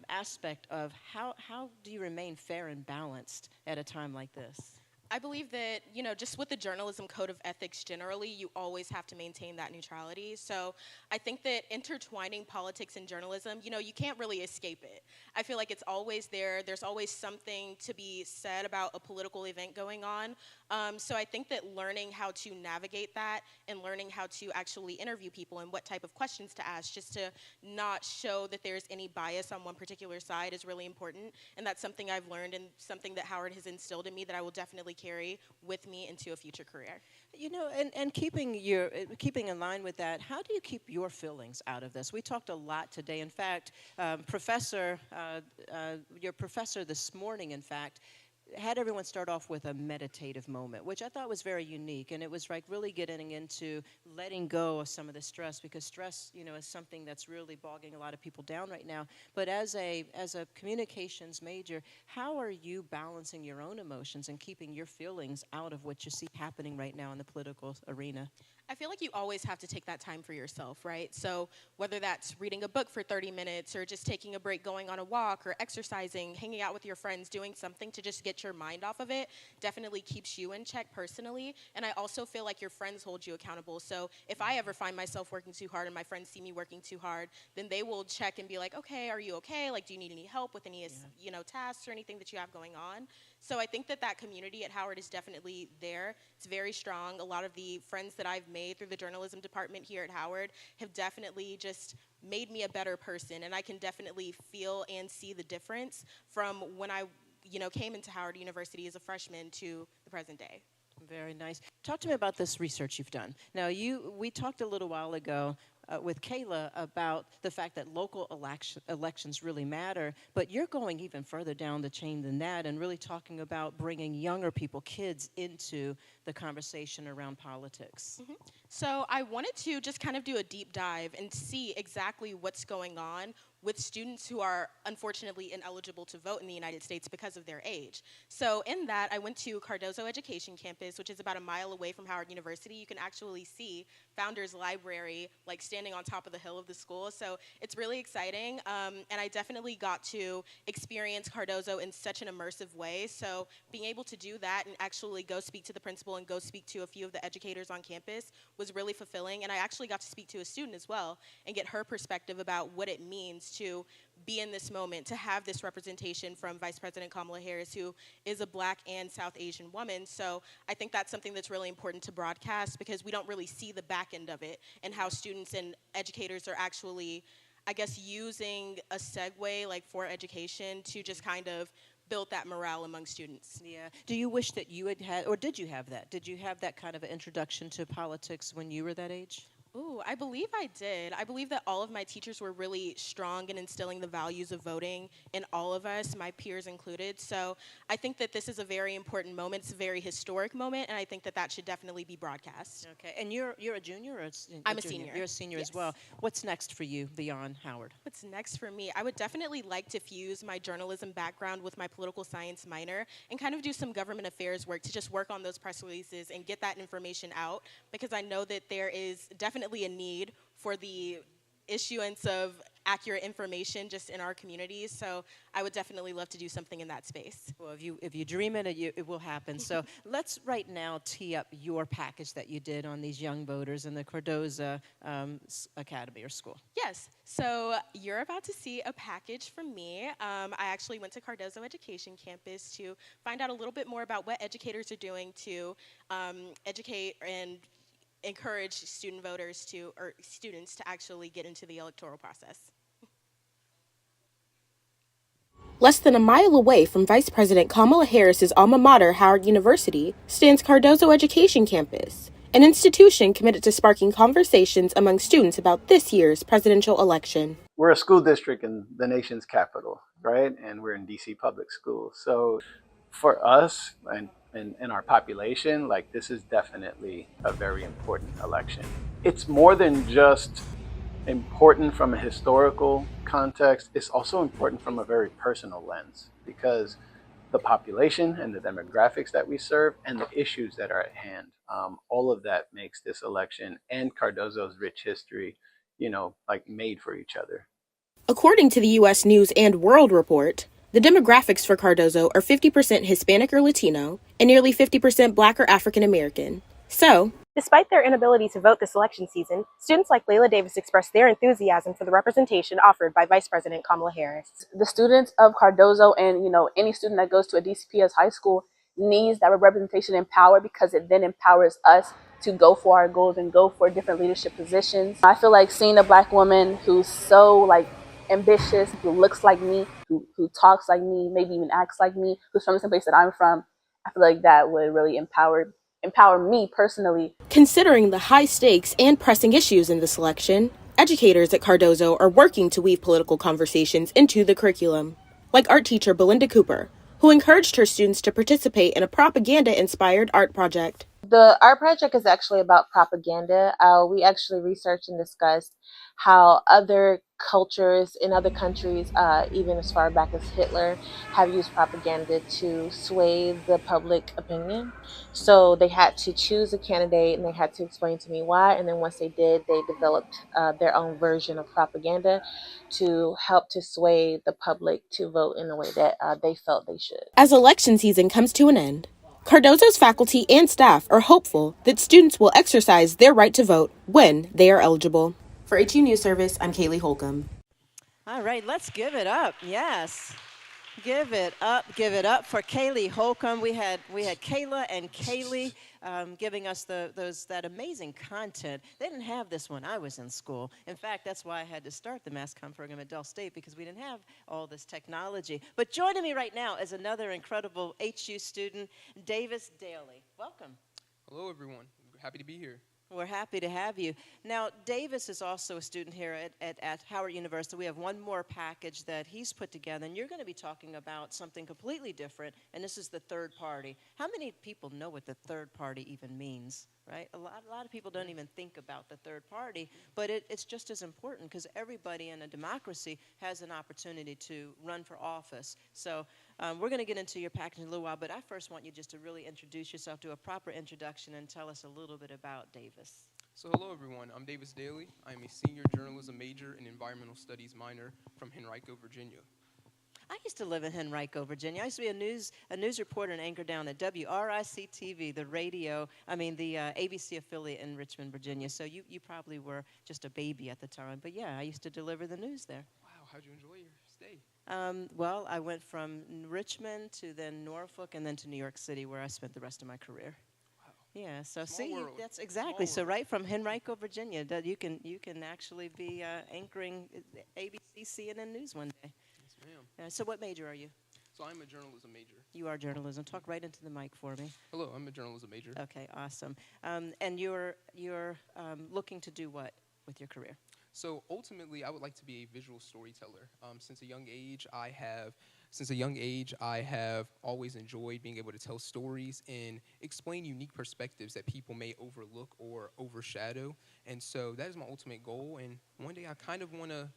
Speaker 1: aspect of how do you remain fair and balanced at a time like this?
Speaker 20: I believe that, just with the journalism code of ethics generally, you always have to maintain that neutrality. So I think that intertwining politics and journalism, you can't really escape it. I feel like it's always there. There's always something to be said about a political event going on. So I think that learning how to navigate that and learning how to actually interview people and what type of questions to ask, just to not show that there's any bias on one particular side, is really important. And that's something I've learned and something that Howard has instilled in me that I will definitely carry with me into a future career.
Speaker 1: You know, and keeping in line with that, how do you keep your feelings out of this? We talked a lot today. In fact, your professor this morning, in fact, had everyone start off with a meditative moment, which I thought was very unique. And it was like really getting into letting go of some of the stress, because stress, you know, is something that's really bogging a lot of people down right now. But as a communications major, how are you balancing your own emotions and keeping your feelings out of what you see happening right now in the political arena?
Speaker 20: I feel like you always have to take that time for yourself, right? So whether that's reading a book for 30 minutes or just taking a break, going on a walk or exercising, hanging out with your friends, doing something to just get your mind off of it definitely keeps you in check personally. And I also feel like your friends hold you accountable. So if I ever find myself working too hard and my friends see me working too hard, then they will check and be like, okay, are you okay? Like, do you need any help with any, you know, tasks or anything that you have going on? So I think that community at Howard is definitely there. It's very strong. A lot of the friends that I've made through the journalism department here at Howard have definitely just made me a better person, and I can definitely feel and see the difference from when I, you know, came into Howard University as a freshman to the present day.
Speaker 1: Very nice. Talk to me about this research you've done. Now, we talked a little while ago with Kayla about the fact that local elections really matter, but you're going even further down the chain than that and really talking about bringing younger people, kids, into the conversation around politics.
Speaker 20: Mm-hmm. So I wanted to just kind of do a deep dive and see exactly what's going on with students who are unfortunately ineligible to vote in the United States because of their age. So in that, I went to Cardozo Education Campus, which is about a mile away from Howard University. You can actually see Founders Library like standing on top of the hill of the school. So it's really exciting. And I definitely got to experience Cardozo in such an immersive way. So being able to do that and actually go speak to the principal and go speak to a few of the educators on campus was really fulfilling. And I actually got to speak to a student as well and get her perspective about what it means to be in this moment, to have this representation from Vice President Kamala Harris, who is a Black and South Asian woman. So I think that's something that's really important to broadcast, because we don't really see the back end of it and how students and educators are actually, I guess, using a segue like for education to just kind of build that morale among students.
Speaker 1: Yeah. Do you wish that you had, or did you have that? Did you have that kind of an introduction to politics when you were that age?
Speaker 20: Ooh, I believe I did. I believe that all of my teachers were really strong in instilling the values of voting in all of us, my peers included. So I think that this is a very important moment. It's a very historic moment, and I think that should definitely be broadcast.
Speaker 1: Okay, and you're a junior or
Speaker 20: I'm a senior.
Speaker 1: You're a senior
Speaker 20: yes.
Speaker 1: as well. What's next for you beyond Howard?
Speaker 20: What's next for me? I would definitely like to fuse my journalism background with my political science minor and kind of do some government affairs work to just work on those press releases and get that information out, because I know that there is definitely a need for the issuance of accurate information just in our communities. So I would definitely love to do something in that space.
Speaker 1: Well, if you dream it, it will happen. So let's right now tee up your package that you did on these young voters in the Cardozo Academy or school.
Speaker 20: Yes. So you're about to see a package from me. I actually went to Cardozo Education Campus to find out a little bit more about what educators are doing to educate and encourage students to actually get into the electoral process.
Speaker 11: Less than a mile away from Vice President Kamala Harris's alma mater, Howard University, stands Cardozo Education Campus, an institution committed to sparking conversations among students about this year's presidential election.
Speaker 21: We're a school district in the nation's capital, right? And we're in DC public schools. So for us and our population, like, this is definitely a very important election. It's more than just important from a historical context, it's also important from a very personal lens, because the population and the demographics that we serve and the issues that are at hand, all of that makes this election and Cardozo's rich history, like, made for each other.
Speaker 11: According to the U.S. News and World Report, the demographics for Cardozo are 50% Hispanic or Latino and nearly 50% Black or African American. So, despite their inability to vote this election season, students like Layla Davis expressed their enthusiasm for the representation offered by Vice President Kamala Harris.
Speaker 22: The students of Cardozo and, any student that goes to a DCPS high school
Speaker 9: needs that representation and power, because it then empowers us to go for our goals and go for different leadership positions. I feel like seeing a Black woman who's so like ambitious, who looks like me, who talks like me, maybe even acts like me, who's from the same place that I'm from, I feel like that would really empower me personally.
Speaker 11: Considering the high stakes and pressing issues in the selection, educators at Cardozo are working to weave political conversations into the curriculum, like art teacher Belinda Cooper, who encouraged her students to participate in a propaganda-inspired art project.
Speaker 9: The art project is actually about propaganda. We actually researched and discussed how other cultures in other countries, even as far back as Hitler, have used propaganda to sway the public opinion. So they had to choose a candidate and they had to explain to me why. And then once they did, they developed their own version of propaganda to help to sway the public to vote in the way that they felt they should.
Speaker 11: As election season comes to an end, Cardozo's faculty and staff are hopeful that students will exercise their right to vote when they are eligible. For HU News Service, I'm Kaylee Holcomb.
Speaker 1: All right, let's give it up. Yes. Give it up for Kaylee Holcomb. We had Kayla and Kaylee giving us that amazing content. They didn't have this when I was in school. In fact, that's why I had to start the Mass Comm program at Del State, because we didn't have all this technology. But joining me right now is another incredible HU student, Davis Daly. Welcome.
Speaker 5: Hello, everyone. Happy to be here.
Speaker 1: We're happy to have you. Now, Davis is also a student here at Howard University. We have one more package that he's put together, and you're going to be talking about something completely different, and this is the third party. How many people know what the third party even means, right? A lot of people don't even think about the third party, but it's just as important, because everybody in a democracy has an opportunity to run for office. So we're going to get into your package in a little while, but I first want you just to really introduce yourself, do a proper introduction, and tell us a little bit about Davis.
Speaker 5: So hello, everyone. I'm Davis Daly. I'm a senior journalism major and environmental studies minor from Henrico, Virginia.
Speaker 1: I used to live in Henrico, Virginia. I used to be a news reporter and anchor down at WRIC-TV, the ABC affiliate in Richmond, Virginia. So you probably were just a baby at the time. But yeah, I used to deliver the news there.
Speaker 5: Wow, how'd you enjoy your stay?
Speaker 1: Well, I went from Richmond to then Norfolk and then to New York City, where I spent the rest of my career. Yeah, so that's exactly. So right from Henrico, Virginia, that you can actually be anchoring ABC, CNN News one day.
Speaker 5: Yes, ma'am.
Speaker 1: So what major are you?
Speaker 5: So I'm a journalism major.
Speaker 1: You are journalism. Talk right into the mic for me.
Speaker 5: Hello, I'm a journalism major.
Speaker 1: Okay, awesome. And you're looking to do what with your career?
Speaker 5: So ultimately, I would like to be a visual storyteller. Since a young age, I have always enjoyed being able to tell stories and explain unique perspectives that people may overlook or overshadow. And so that is my ultimate goal. And one day I kind of want to,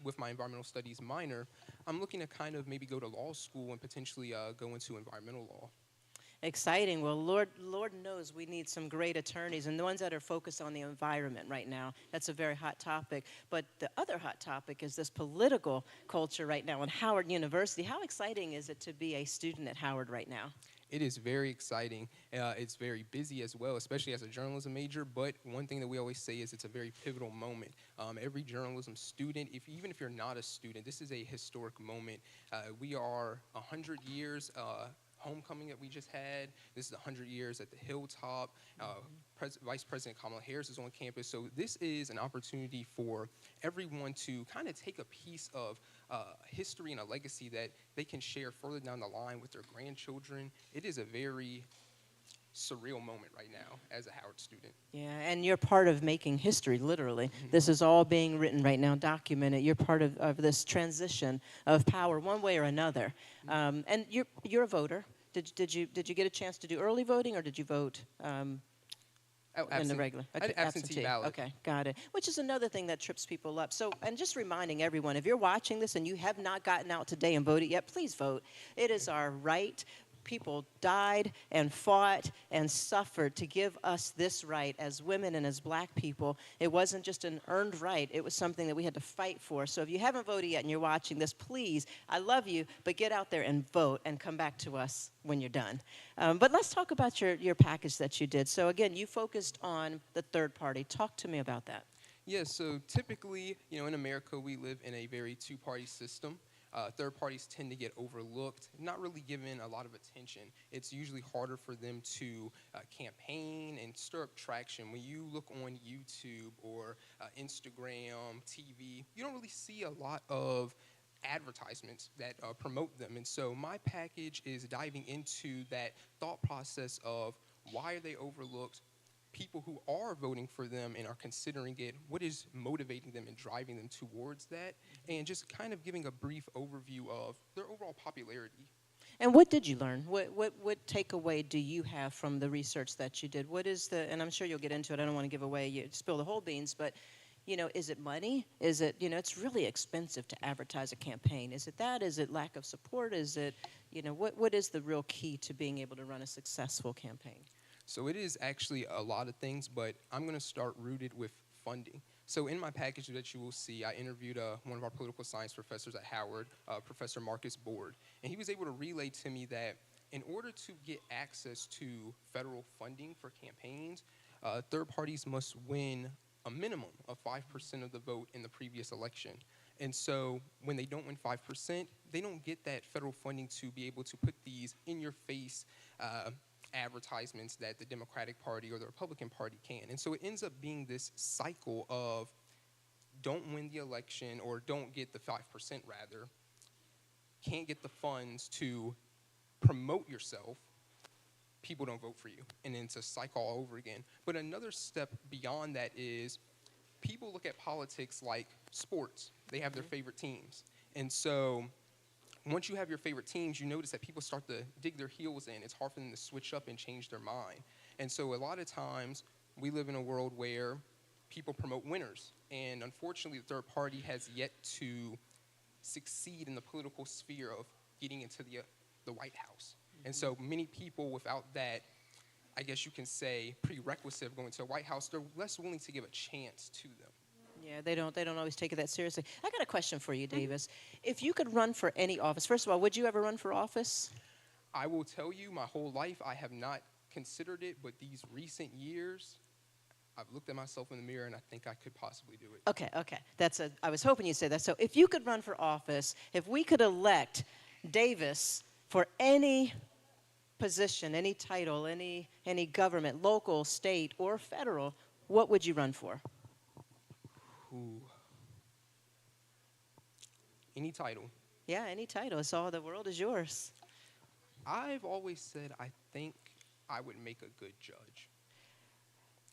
Speaker 5: with my environmental studies minor, I'm looking to kind of maybe go to law school and potentially go into environmental law.
Speaker 1: Exciting. Well, Lord knows we need some great attorneys, and the ones that are focused on the environment right now. That's a very hot topic. But the other hot topic is this political culture right now in Howard University. How exciting is it to be a student at Howard right now?
Speaker 5: It is very exciting. It's very busy as well, especially as a journalism major. But one thing that we always say is it's a very pivotal moment. Every journalism student, even if you're not a student, this is a historic moment. We are 100 years homecoming that we just had. This is 100 years at the Hilltop. Vice President Kamala Harris is on campus. So this is an opportunity for everyone to kind of take a piece of history and a legacy that they can share further down the line with their grandchildren. It is a very surreal moment right now as a Howard student.
Speaker 1: Yeah, and you're part of making history, literally. This is all being written right now, documented. You're part of this transition of power one way or another. And you're a voter. Did you get a chance to do early voting, or did you vote in the regular?
Speaker 5: Absentee ballot.
Speaker 1: Okay, got it. Which is another thing that trips people up. So, and just reminding everyone, if you're watching this and you have not gotten out today and voted yet, please vote. It is our right. People died and fought and suffered to give us this right as women and as black people. It wasn't just an earned right. It was something that we had to fight for. So if you haven't voted yet and you're watching this, please, I love you, but get out there and vote and come back to us when you're done. But let's talk about your package that you did. So again, you focused on the third party. Talk to me about that.
Speaker 5: Yeah, so typically, in America, we live in a very two-party system. Third parties tend to get overlooked, not really given a lot of attention. It's usually harder for them to campaign and stir up traction. When you look on YouTube or Instagram, TV, you don't really see a lot of advertisements that promote them. And so my package is diving into that thought process of why are they overlooked, people who are voting for them and are considering it, what is motivating them and driving them towards that, and just kind of giving a brief overview of their overall popularity.
Speaker 1: And what did you learn? What takeaway do you have from the research that you did? What is the, and I'm sure you'll get into it, I don't want to give away, spill the whole beans, but is it money? Is it, it's really expensive to advertise a campaign. Is it that? Is it lack of support? Is it, what is the real key to being able to run a successful campaign?
Speaker 5: So it is actually a lot of things, but I'm going to start rooted with funding. So in my package that you will see, I interviewed one of our political science professors at Howard, Professor Marcus Board, and he was able to relay to me that in order to get access to federal funding for campaigns, third parties must win a minimum of 5% of the vote in the previous election. And so when they don't win 5%, they don't get that federal funding to be able to put these in-your-face advertisements that the Democratic Party or the Republican Party can. And so it ends up being this cycle of don't win the election, or don't get the 5% rather, can't get the funds to promote yourself, people don't vote for you. And then it's a cycle all over again. But another step beyond that is people look at politics like sports. They have their favorite teams. And so once you have your favorite teams, you notice that people start to dig their heels in. It's hard for them to switch up and change their mind. And so a lot of times, we live in a world where people promote winners. And unfortunately, the third party has yet to succeed in the political sphere of getting into the White House. And so many people without that, I guess you can say, prerequisite of going to the White House, they're less willing to give a chance to them.
Speaker 1: Yeah, they don't always take it that seriously. I got a question for you, Davis. If you could run for any office, first of all, would you ever run for office?
Speaker 5: I will tell you, my whole life, I have not considered it, but these recent years, I've looked at myself in the mirror and I think I could possibly do it.
Speaker 1: Okay. I was hoping you'd say that. So if you could run for office, if we could elect Davis for any position, any title, any government, local, state, or federal, what would you run for?
Speaker 5: Ooh. Any title.
Speaker 1: Yeah, any title. It's all, the world is yours.
Speaker 5: I've always said I think I would make a good judge.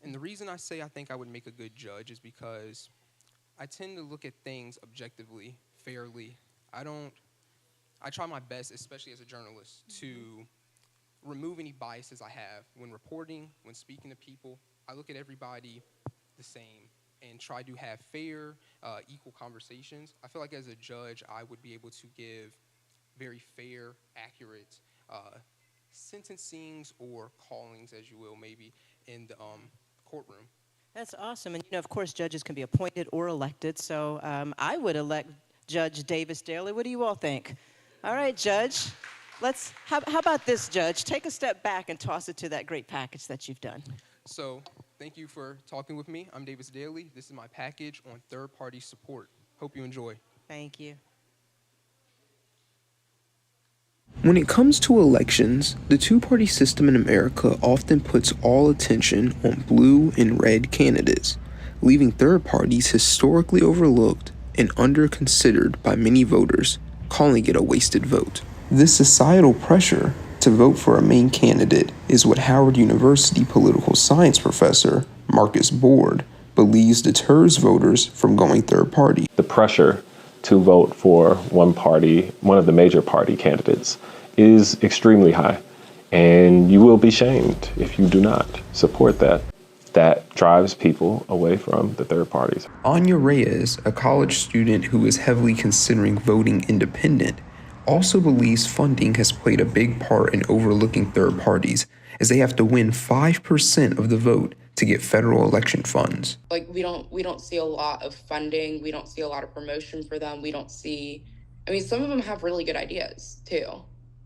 Speaker 5: And the reason I say I think I would make a good judge is because I tend to look at things objectively, fairly. I try my best, especially as a journalist, to remove any biases I have when reporting, when speaking to people. I look at everybody the same and try to have fair, equal conversations. I feel like as a judge, I would be able to give very fair, accurate sentencings or callings, as you will, maybe, in the courtroom.
Speaker 1: That's awesome. And, of course, judges can be appointed or elected. So I would elect Judge Davis Daly. What do you all think? All right, Judge. How about this, Judge? Take a step back and toss it to that great package that you've done.
Speaker 5: So thank you for talking with me. I'm Davis Daly. This is my package on third-party support. Hope you enjoy.
Speaker 1: Thank you.
Speaker 15: When it comes to elections, the two-party system in America often puts all attention on blue and red candidates, leaving third parties historically overlooked and under-considered by many voters, calling it a wasted vote. This societal pressure to vote for a main candidate is what Howard University political science professor Marcus Board believes deters voters from going third party.
Speaker 17: The pressure to vote for one party, one of the major party candidates, is extremely high, and you will be shamed if you do not support that. That drives people away from the third parties.
Speaker 15: Anya Reyes, a college student who is heavily considering voting independent, also believes funding has played a big part in overlooking third parties, as they have to win 5% of the vote to get federal election funds.
Speaker 22: Like we don't see a lot of funding. We don't see a lot of promotion for them. We don't see, some of them have really good ideas too.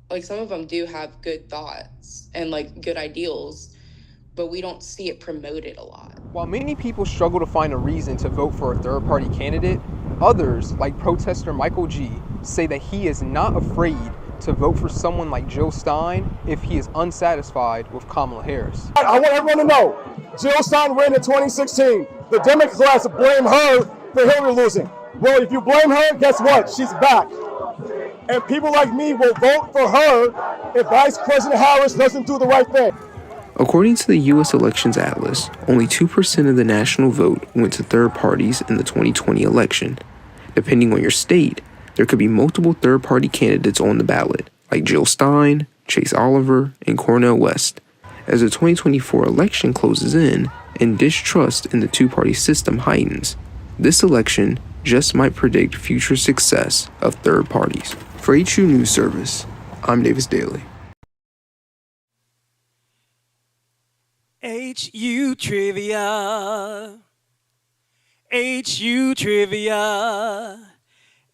Speaker 22: Like some of them do have good thoughts and like good ideals, but we don't see it promoted a lot.
Speaker 5: While many people struggle to find a reason to vote for a third-party candidate, others, like protester Michael G., say that he is not afraid to vote for someone like Jill Stein if he is unsatisfied with Kamala Harris.
Speaker 7: I want everyone to know, Jill Stein ran in 2016. The Democrats blame her for Hillary losing. Well, if you blame her, guess what? She's back. And people like me will vote for her if Vice President Harris doesn't do the right thing.
Speaker 15: According to the U.S. Elections Atlas, only 2% of the national vote went to third parties in the 2020 election. Depending on your state, there could be multiple third-party candidates on the ballot, like Jill Stein, Chase Oliver, and Cornel West. As the 2024 election closes in and distrust in the two-party system heightens, this election just might predict future success of third parties. For HU News Service, I'm Davis Daly.
Speaker 23: HU Trivia. HU Trivia.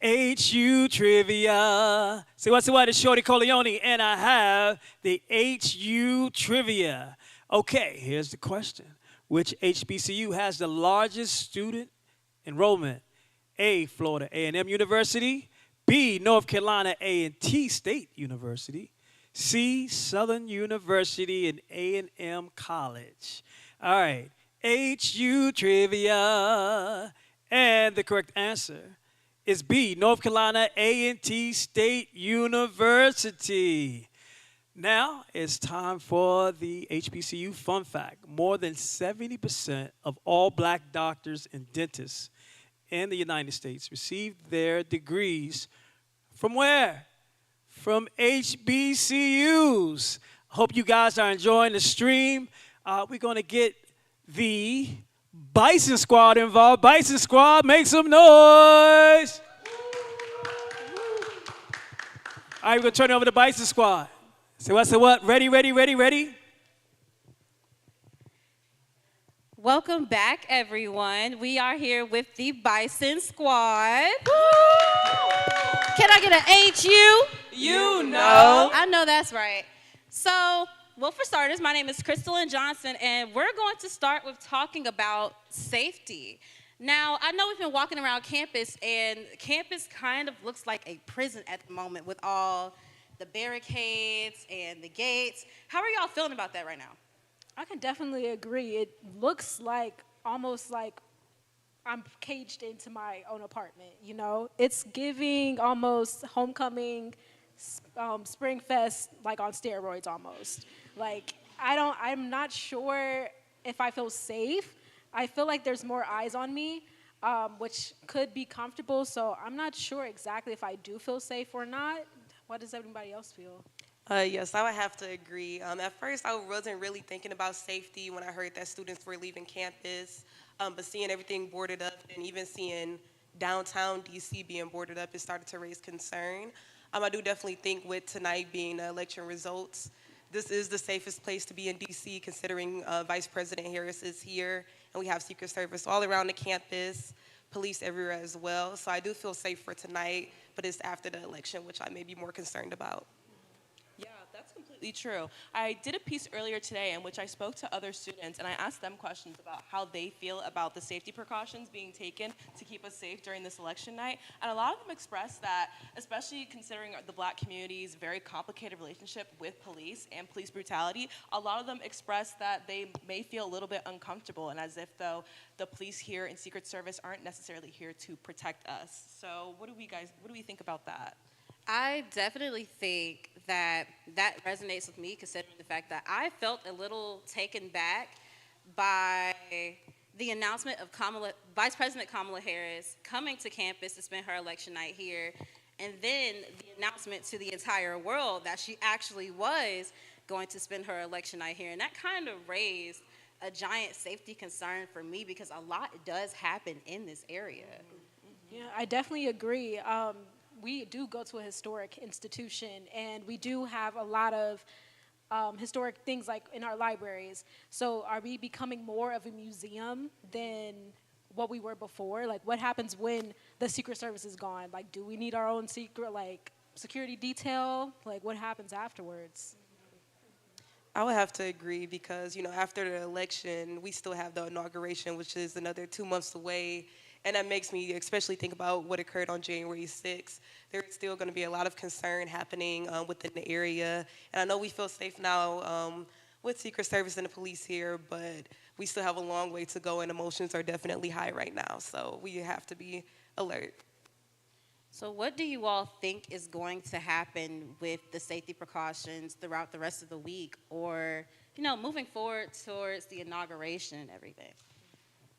Speaker 23: HU Trivia. Say what's the what? It's Shorty Coleone, and I have the HU Trivia. Okay, here's the question. Which HBCU has the largest student enrollment? A, Florida A&M University. B, North Carolina A&T State University. C, Southern University and A&M College. All right, HU Trivia. And the correct answer is B, North Carolina A&T State University. Now it's time for the HBCU fun fact. More than 70% of all black doctors and dentists in the United States received their degrees from where? From HBCUs. Hope you guys are enjoying the stream. We're going to get the Bison Squad involved. Bison Squad, make some noise. All right, we're going to turn it over to Bison Squad. Say what, say what? Ready, ready, ready, ready?
Speaker 14: Welcome back, everyone. We are here with the Bison Squad. Can I get an HU?
Speaker 4: You know.
Speaker 14: I know that's right. So, well, for starters, my name is Crystalyn Johnson, and we're going to start with talking about safety. Now, I know we've been walking around campus, and campus kind of looks like a prison at the moment with all the barricades and the gates. How are y'all feeling about that right now?
Speaker 18: I can definitely agree. It looks like almost like I'm caged into my own apartment, you know? It's giving almost homecoming, spring fest, like on steroids almost. Like, I'm not sure if I feel safe. I feel like there's more eyes on me, which could be comfortable, so I'm not sure exactly if I do feel safe or not. What does everybody else feel?
Speaker 24: Yes, I would have to agree. At first, I wasn't really thinking about safety when I heard that students were leaving campus, but seeing everything boarded up and even seeing downtown DC being boarded up, it started to raise concern. I do definitely think with tonight being the election results, this is the safest place to be in DC considering Vice President Harris is here, and we have Secret Service all around the campus, police everywhere as well. So I do feel safe for tonight, but it's after the election, which I may be more concerned about.
Speaker 25: That's completely true. I did a piece earlier today in which I spoke to other students and I asked them questions about how they feel about the safety precautions being taken to keep us safe during this election night. And a lot of them expressed that, especially considering the black community's very complicated relationship with police and police brutality, a lot of them expressed that they may feel a little bit uncomfortable and as if though the police here and Secret Service aren't necessarily here to protect us. So what do we think about that?
Speaker 14: I definitely think that that resonates with me, considering the fact that I felt a little taken back by the announcement of Vice President Kamala Harris coming to campus to spend her election night here, and then the announcement to the entire world that she actually was going to spend her election night here. And that kind of raised a giant safety concern for me because a lot does happen in this area.
Speaker 18: Yeah, I definitely agree. We do go to a historic institution, and we do have a lot of historic things like in our libraries. So are we becoming more of a museum than what we were before? Like, what happens when the Secret Service is gone? Like, do we need our own secret, like, security detail? Like, what happens afterwards?
Speaker 24: I would have to agree because, after the election, we still have the inauguration, which is another 2 months away. And that makes me especially think about what occurred on January 6th. There's still going to be a lot of concern happening within the area. And I know we feel safe now with Secret Service and the police here, but we still have a long way to go, and emotions are definitely high right now. So we have to be alert.
Speaker 14: So what do you all think is going to happen with the safety precautions throughout the rest of the week, or, moving forward towards the inauguration and everything?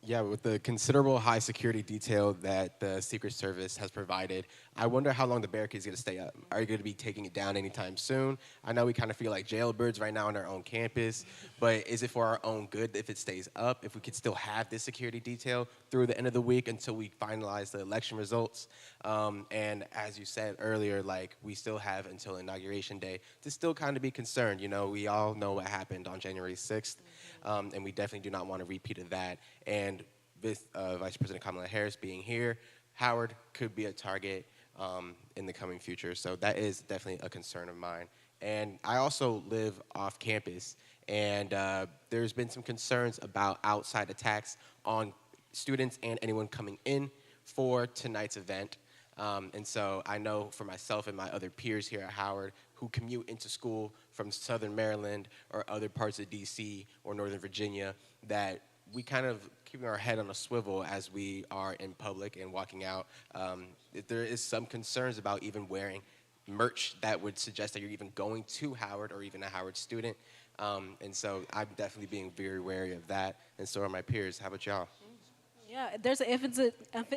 Speaker 3: Yeah, with the considerable high security detail that the Secret Service has provided, I wonder how long the barricades are going to stay up. Are you going to be taking it down anytime soon? I know we kind of feel like jailbirds right now on our own campus, but is it for our own good if it stays up, if we could still have this security detail through the end of the week until we finalize the election results? And as you said earlier, like, we still have until Inauguration Day to still kind of be concerned. We all know what happened on January 6th, and we definitely do not want a repeat of that. And with Vice President Kamala Harris being here, Howard could be a target in the coming future. So that is definitely a concern of mine. And I also live off campus, and there's been some concerns about outside attacks on students and anyone coming in for tonight's event. And so I know for myself and my other peers here at Howard who commute into school from Southern Maryland or other parts of DC or Northern Virginia, that we kind of keeping our head on a swivel as we are in public and walking out. There is some concerns about even wearing merch that would suggest that you're even going to Howard or even a Howard student. And so I'm definitely being very wary of that, and so are my peers. How about y'all?
Speaker 18: Yeah, there's an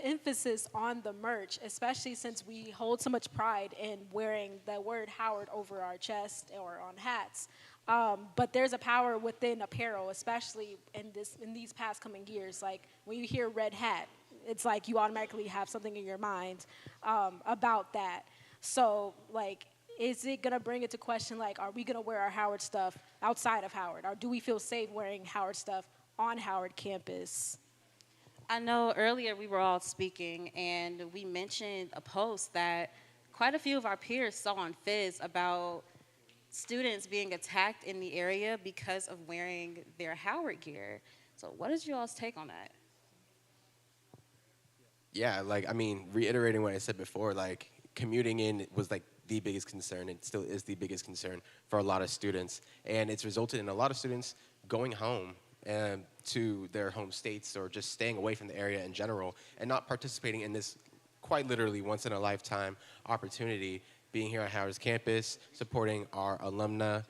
Speaker 18: emphasis on the merch, especially since we hold so much pride in wearing the word Howard over our chest or on hats. But there's a power within apparel, especially in these past coming years. Like when you hear red hat, it's like you automatically have something in your mind about that. So like, is it gonna bring into question, like, are we gonna wear our Howard stuff outside of Howard? Or do we feel safe wearing Howard stuff on Howard campus?
Speaker 14: I know earlier we were all speaking, and we mentioned a post that quite a few of our peers saw on Fizz about students being attacked in the area because of wearing their Howard gear. So what is you all's take on that?
Speaker 3: Yeah, reiterating what I said before, commuting in was the biggest concern, and still is the biggest concern for a lot of students. And it's resulted in a lot of students going home to their home states or just staying away from the area in general and not participating in this quite literally once-in-a-lifetime opportunity, being here on Howard's campus, supporting our alumna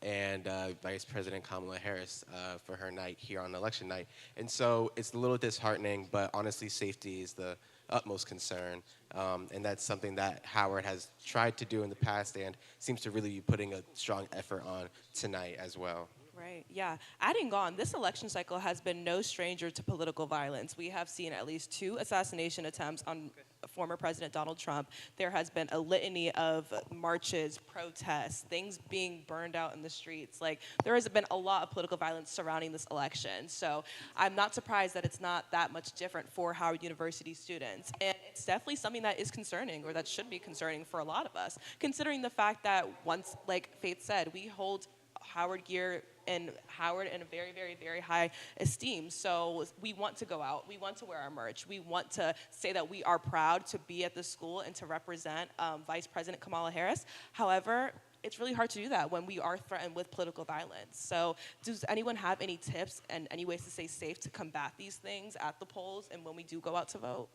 Speaker 3: and Vice President Kamala Harris for her night here on election night. And so it's a little disheartening, but honestly, safety is the utmost concern. And that's something that Howard has tried to do in the past and seems to really be putting a strong effort on tonight as well.
Speaker 25: Right, yeah. Adding on, this election cycle has been no stranger to political violence. We have seen at least 2 assassination attempts on former President Donald Trump. There has been a litany of marches, protests, things being burned out in the streets. There has been a lot of political violence surrounding this election. So I'm not surprised that it's not that much different for Howard University students. And it's definitely something that is concerning, or that should be concerning for a lot of us, considering the fact that once, like Faith said, we hold Howard gear and Howard in a very, very, very high esteem. So we want to go out. We want to wear our merch. We want to say that we are proud to be at the school and to represent Vice President Kamala Harris. However, it's really hard to do that when we are threatened with political violence. So does anyone have any tips and any ways to stay safe to combat these things at the polls and when we do go out to vote?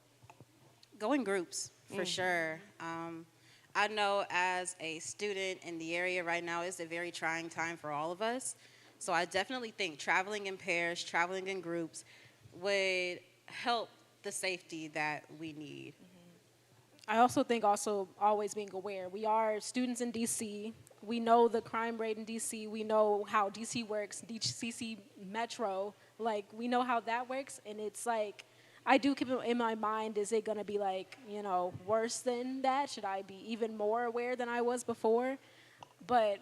Speaker 14: Go in groups, for sure. I know as a student in the area right now, it's a very trying time for all of us. So I definitely think traveling in pairs, traveling in groups would help the safety that we need.
Speaker 18: I also think always being aware. We are students in DC. We know the crime rate in DC. We know how DC works, DC Metro. We know how that works. And it's I do keep it in my mind, is it going to be worse than that? Should I be even more aware than I was before? But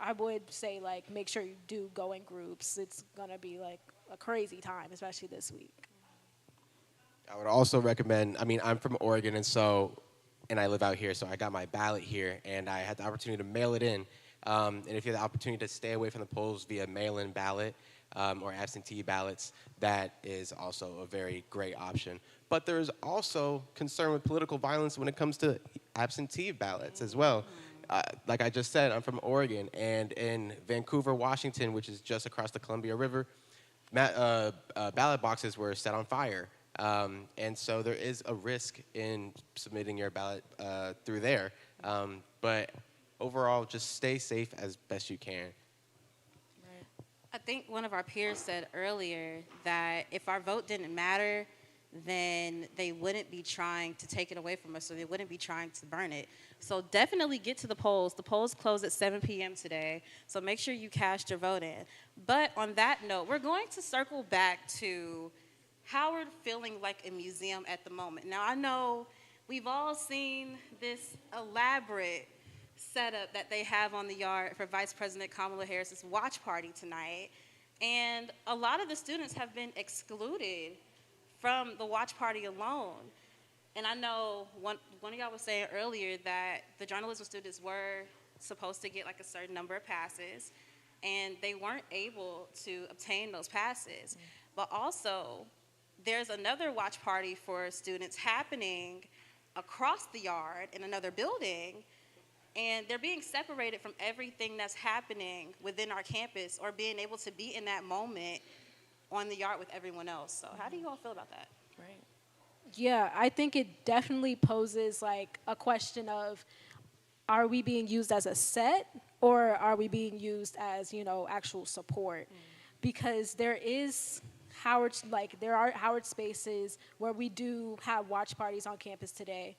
Speaker 18: I would say make sure you do go in groups. It's going to be a crazy time, especially this week.
Speaker 3: I would also recommend, I'm from Oregon, and I live out here, so I got my ballot here, and I had the opportunity to mail it in. And if you have the opportunity to stay away from the polls via mail-in ballot, or absentee ballots, that is also a very great option. But there's also concern with political violence when it comes to absentee ballots as well. Like I just said, I'm from Oregon, and in Vancouver, Washington, which is just across the Columbia River, ballot boxes were set on fire. And so there is a risk in submitting your ballot through there. But overall, just stay safe as best you can.
Speaker 14: I think one of our peers said earlier that if our vote didn't matter, then they wouldn't be trying to take it away from us, or they wouldn't be trying to burn it. So definitely get to the polls. The polls close at 7 p.m. today, so make sure you cast your vote in. But on that note, we're going to circle back to Howard feeling like a museum at the moment. Now, I know we've all seen this elaborate setup that they have on the yard for Vice President Kamala Harris's watch party tonight. And a lot of the students have been excluded from the watch party alone. And I know one of y'all was saying earlier that the journalism students were supposed to get like a certain number of passes, and they weren't able to obtain those passes. But also, there's another watch party for students happening across the yard in another building, and they're being separated from everything that's happening within our campus, or being able to be in that moment on the yard with everyone else. So how do you all feel about that?
Speaker 18: Right. Yeah, I think it definitely poses like a question of, are we being used as a set, or are we being used as, you know, actual support? Because there are Howard spaces where we do have watch parties on campus today,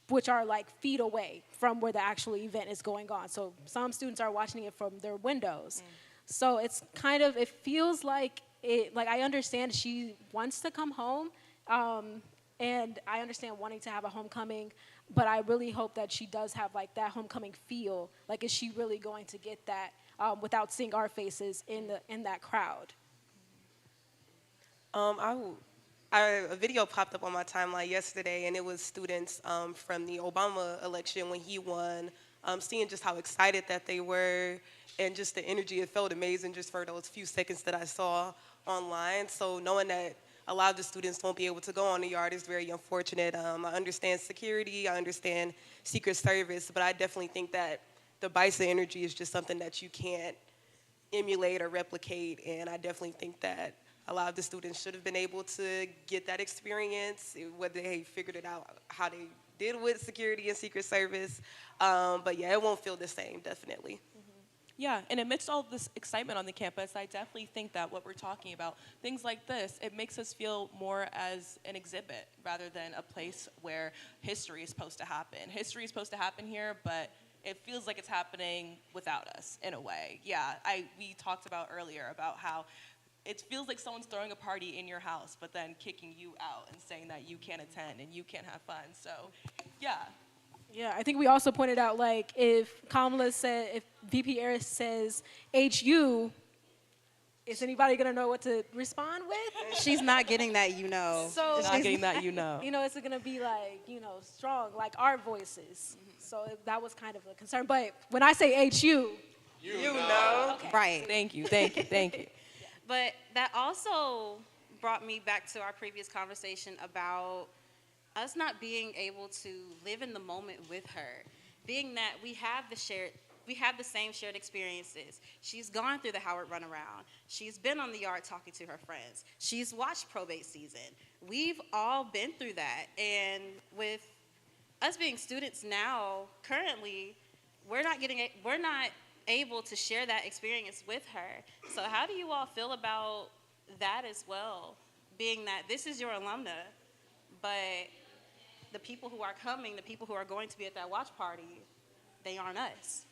Speaker 18: which are like feet away from where the actual event is going on. So some students are watching it from their windows. So it's kind of, it feels like I understand she wants to come home, and I understand wanting to have a homecoming, but I really hope that she does have like that homecoming feel. Like, is she really going to get that without seeing our faces in that crowd?
Speaker 24: A video popped up on my timeline yesterday, and it was students from the Obama election when he won, seeing just how excited that they were, and just the energy. It felt amazing just for those few seconds that I saw online. So knowing that a lot of the students won't be able to go on the yard is very unfortunate. I understand security, I understand Secret Service, but I definitely think that the BISA energy is just something that you can't emulate or replicate, and I definitely think that a lot of the students should have been able to get that experience, whether they figured it out how they did with security and Secret Service. But yeah, it won't feel the same, definitely.
Speaker 25: Yeah, and amidst all this excitement on the campus, I definitely think that what we're talking about, things like this, it makes us feel more as an exhibit rather than a place where history is supposed to happen. History is supposed to happen here, but it feels like it's happening without us in a way. Yeah, we talked about earlier about how it feels like someone's throwing a party in your house, but then kicking you out and saying that you can't attend and you can't have fun. So, yeah.
Speaker 18: Yeah, I think we also pointed out, like, if VP Harris says HU, is anybody gonna know what to respond with?
Speaker 14: She's not getting that, you know.
Speaker 18: So
Speaker 25: not getting that, you know.
Speaker 18: You know, is it gonna be like, you know, strong, like our voices? So that was kind of a concern. But when I say HU,
Speaker 24: you know.
Speaker 14: Okay. Right.
Speaker 25: Thank you.
Speaker 14: But that also brought me back to our previous conversation about us not being able to live in the moment with her, being that we have the same shared experiences. She's gone through the Howard runaround. She's been on the yard talking to her friends. She's watched probate season. We've all been through that. And with us being students now, currently, we're not able to share that experience with her. So how do you all feel about that as well? Being that this is your alumna, but the people who are coming, the people who are going to be at that watch party, they aren't us.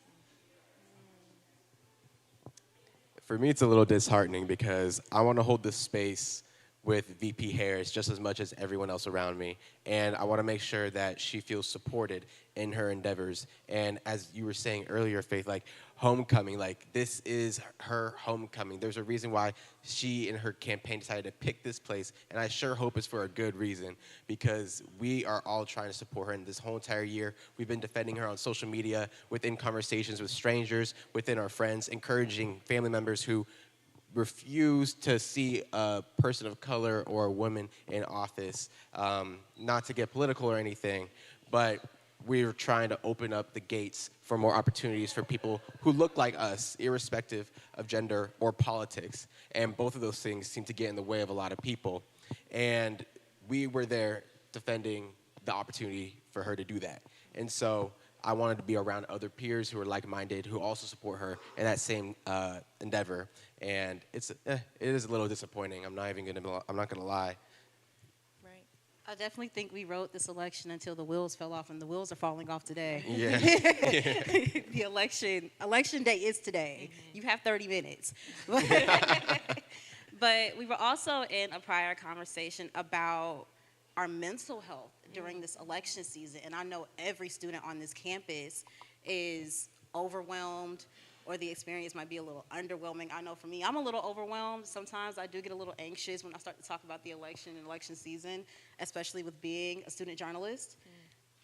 Speaker 3: For me, it's a little disheartening because I want to hold this space with VP Harris just as much as everyone else around me. And I want to make sure that she feels supported in her endeavors. And as you were saying earlier, Faith, like homecoming, like this is her homecoming. There's a reason why she and her campaign decided to pick this place. And I sure hope it's for a good reason, because we are all trying to support her. And this whole entire year, we've been defending her on social media, within conversations with strangers, within our friends, encouraging family members who refuse to see a person of color or a woman in office, not to get political or anything, but we're trying to open up the gates for more opportunities for people who look like us, irrespective of gender or politics. And both of those things seem to get in the way of a lot of people. And we were there defending the opportunity for her to do that. And so I wanted to be around other peers who are like-minded, who also support her in that same endeavor. And it is a little disappointing. I'm not gonna lie.
Speaker 14: I definitely think we wrote this election until the wheels fell off, and the wheels are falling off today.
Speaker 3: Yeah.
Speaker 14: The election day is today. You have 30 minutes. But we were also in a prior conversation about our mental health during this election season, and I know every student on this campus is overwhelmed, or the experience might be a little underwhelming. I know for me, I'm a little overwhelmed. Sometimes I do get a little anxious when I start to talk about the election and election season, especially with being a student journalist.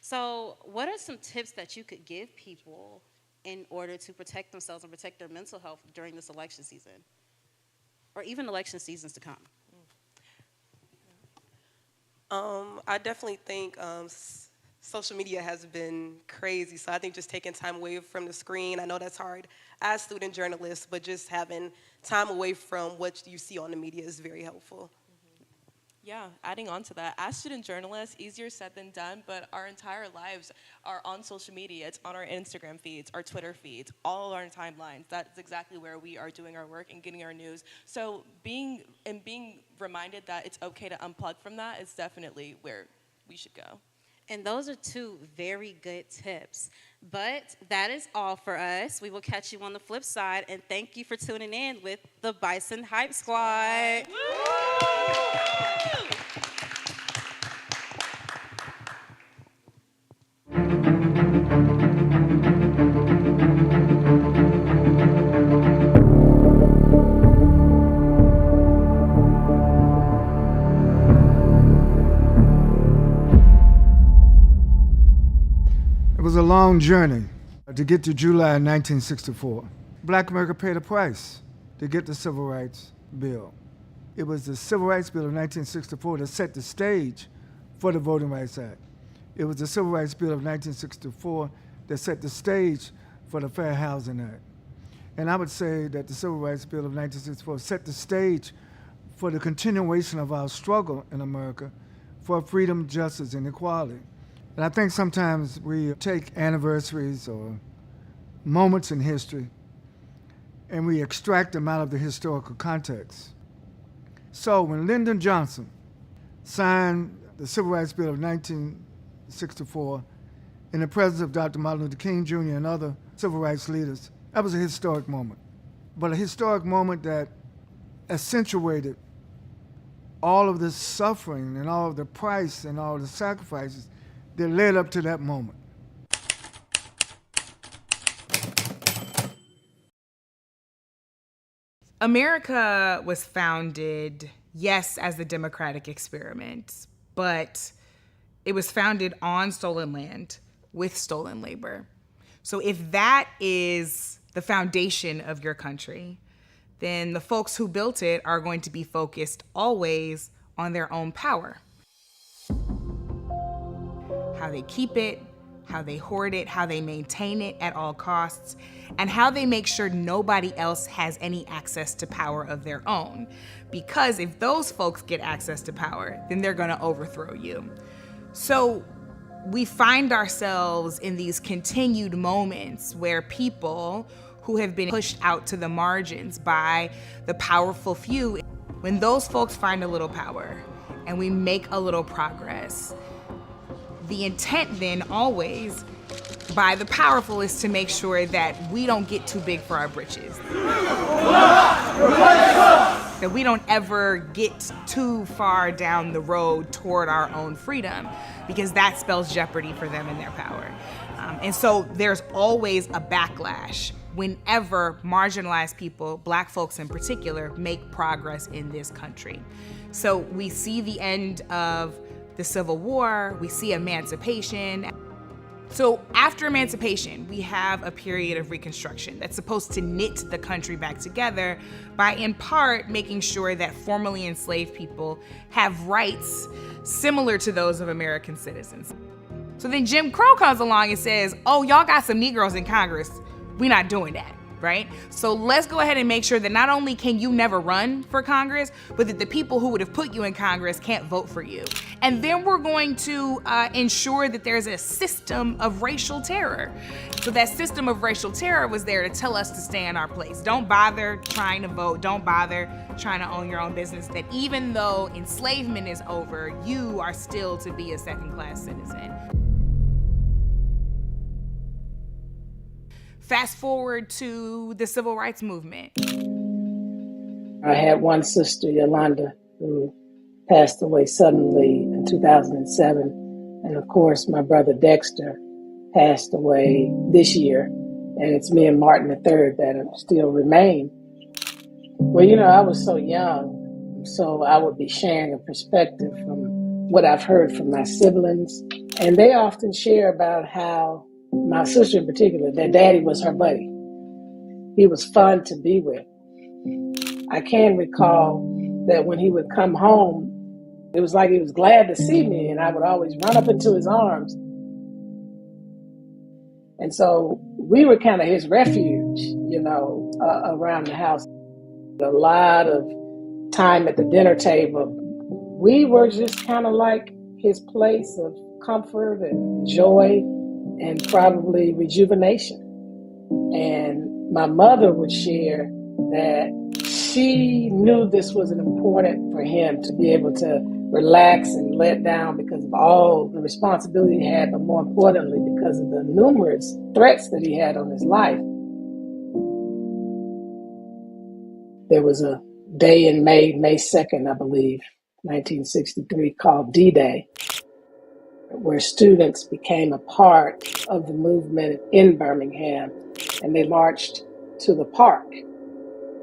Speaker 14: So what are some tips that you could give people in order to protect themselves and protect their mental health during this election season, or even election seasons to come?
Speaker 24: I definitely think social media has been crazy. So I think just taking time away from the screen, I know that's hard as student journalists, but just having time away from what you see on the media is very helpful.
Speaker 25: Yeah, adding on to that, as student journalists, easier said than done, but our entire lives are on social media. It's on our Instagram feeds, our Twitter feeds, all our timelines. That's exactly where we are doing our work and getting our news. So being reminded that it's okay to unplug from that is definitely where we should go.
Speaker 14: And those are two very good tips. But that is all for us. We will catch you on the flip side, and thank you for tuning in with the Bison Hype Squad.
Speaker 2: It was a long journey to get to July 1964. Black America paid a price to get the Civil Rights Bill. It was the Civil Rights Bill of 1964 that set the stage for the Voting Rights Act. It was the Civil Rights Bill of 1964 that set the stage for the Fair Housing Act. And I would say that the Civil Rights Bill of 1964 set the stage for the continuation of our struggle in America for freedom, justice, and equality. And I think sometimes we take anniversaries or moments in history and we extract them out of the historical context. So when Lyndon Johnson signed the Civil Rights Bill of 1964 in the presence of Dr. Martin Luther King Jr. and other civil rights leaders, that was a historic moment. But a historic moment that accentuated all of the suffering and all of the price and all of the sacrifices that led up to that moment.
Speaker 8: America was founded, yes, as the democratic experiment, but it was founded on stolen land with stolen labor. So if that is the foundation of your country, then the folks who built it are going to be focused always on their own power. How they keep it, how they hoard it, how they maintain it at all costs, and how they make sure nobody else has any access to power of their own. Because if those folks get access to power, then they're gonna overthrow you. So we find ourselves in these continued moments where people who have been pushed out to the margins by the powerful few, when those folks find a little power and we make a little progress, the intent then always by the powerful is to make sure that we don't get too big for our britches. That we don't ever get too far down the road toward our own freedom, because that spells jeopardy for them and their power. And so there's always a backlash whenever marginalized people, Black folks in particular, make progress in this country. So we see the end of the Civil War, we see emancipation. So after emancipation, we have a period of Reconstruction that's supposed to knit the country back together by, in part, making sure that formerly enslaved people have rights similar to those of American citizens. So then Jim Crow comes along and says, oh, y'all got some Negroes in Congress. We're not doing that, right? So let's go ahead and make sure that not only can you never run for Congress, but that the people who would have put you in Congress can't vote for you. And then we're going to ensure that there's a system of racial terror. So that system of racial terror was there to tell us to stay in our place. Don't bother trying to vote. Don't bother trying to own your own business. That even though enslavement is over, you are still to be a second-class citizen. Fast forward to the Civil Rights Movement.
Speaker 6: I had one sister, Yolanda, who passed away suddenly in 2007. And of course, my brother Dexter passed away this year. And it's me and Martin III that still remain. Well, I was so young, so I would be sharing a perspective from what I've heard from my siblings. And they often share about how my sister in particular, their daddy was her buddy. He was fun to be with. I can recall that when he would come home, it was like he was glad to see me, and I would always run up into his arms. And so we were kind of his refuge, around the house. A lot of time at the dinner table. We were just kind of like his place of comfort and joy and probably rejuvenation. And my mother would share that she knew this was important for him to be able to relax and let down because of all the responsibility he had, but more importantly, because of the numerous threats that he had on his life. There was a day in May 2nd, I believe, 1963, called D-Day, where students became a part of the movement in Birmingham, and they marched to the park.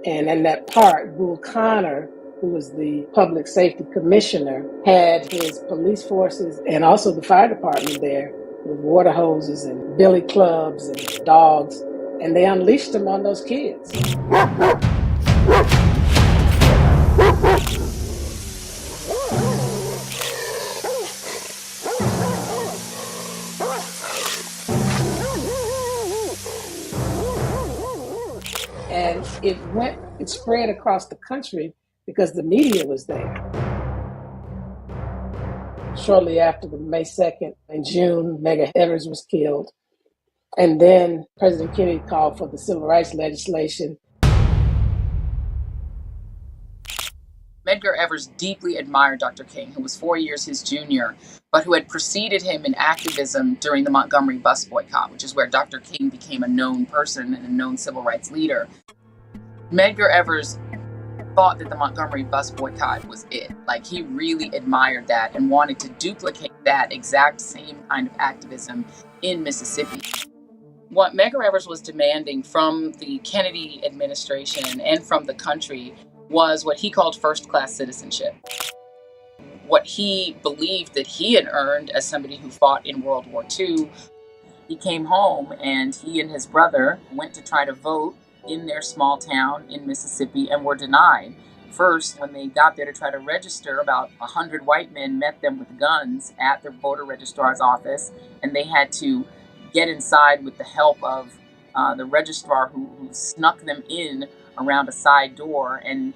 Speaker 6: And in that park, Bull Connor, who was the public safety commissioner, had his police forces and also the fire department there with water hoses and billy clubs and dogs, and they unleashed them on those kids. And it spread across the country because the media was there. Shortly after the May 2nd, in June, Medgar Evers was killed. And then President Kennedy called for the civil rights legislation.
Speaker 10: Medgar Evers deeply admired Dr. King, who was 4 years his junior, but who had preceded him in activism during the Montgomery bus boycott, which is where Dr. King became a known person and a known civil rights leader. Medgar Evers thought that the Montgomery bus boycott was it. Like, he really admired that and wanted to duplicate that exact same kind of activism in Mississippi. What Medgar Evers was demanding from the Kennedy administration and from the country was what he called first-class citizenship. What he believed that he had earned as somebody who fought in World War II. He came home and he and his brother went to try to vote in their small town in Mississippi and were denied. First, when they got there to try to register, about 100 white men met them with guns at the voter registrar's office, and they had to get inside with the help of the registrar who snuck them in around a side door and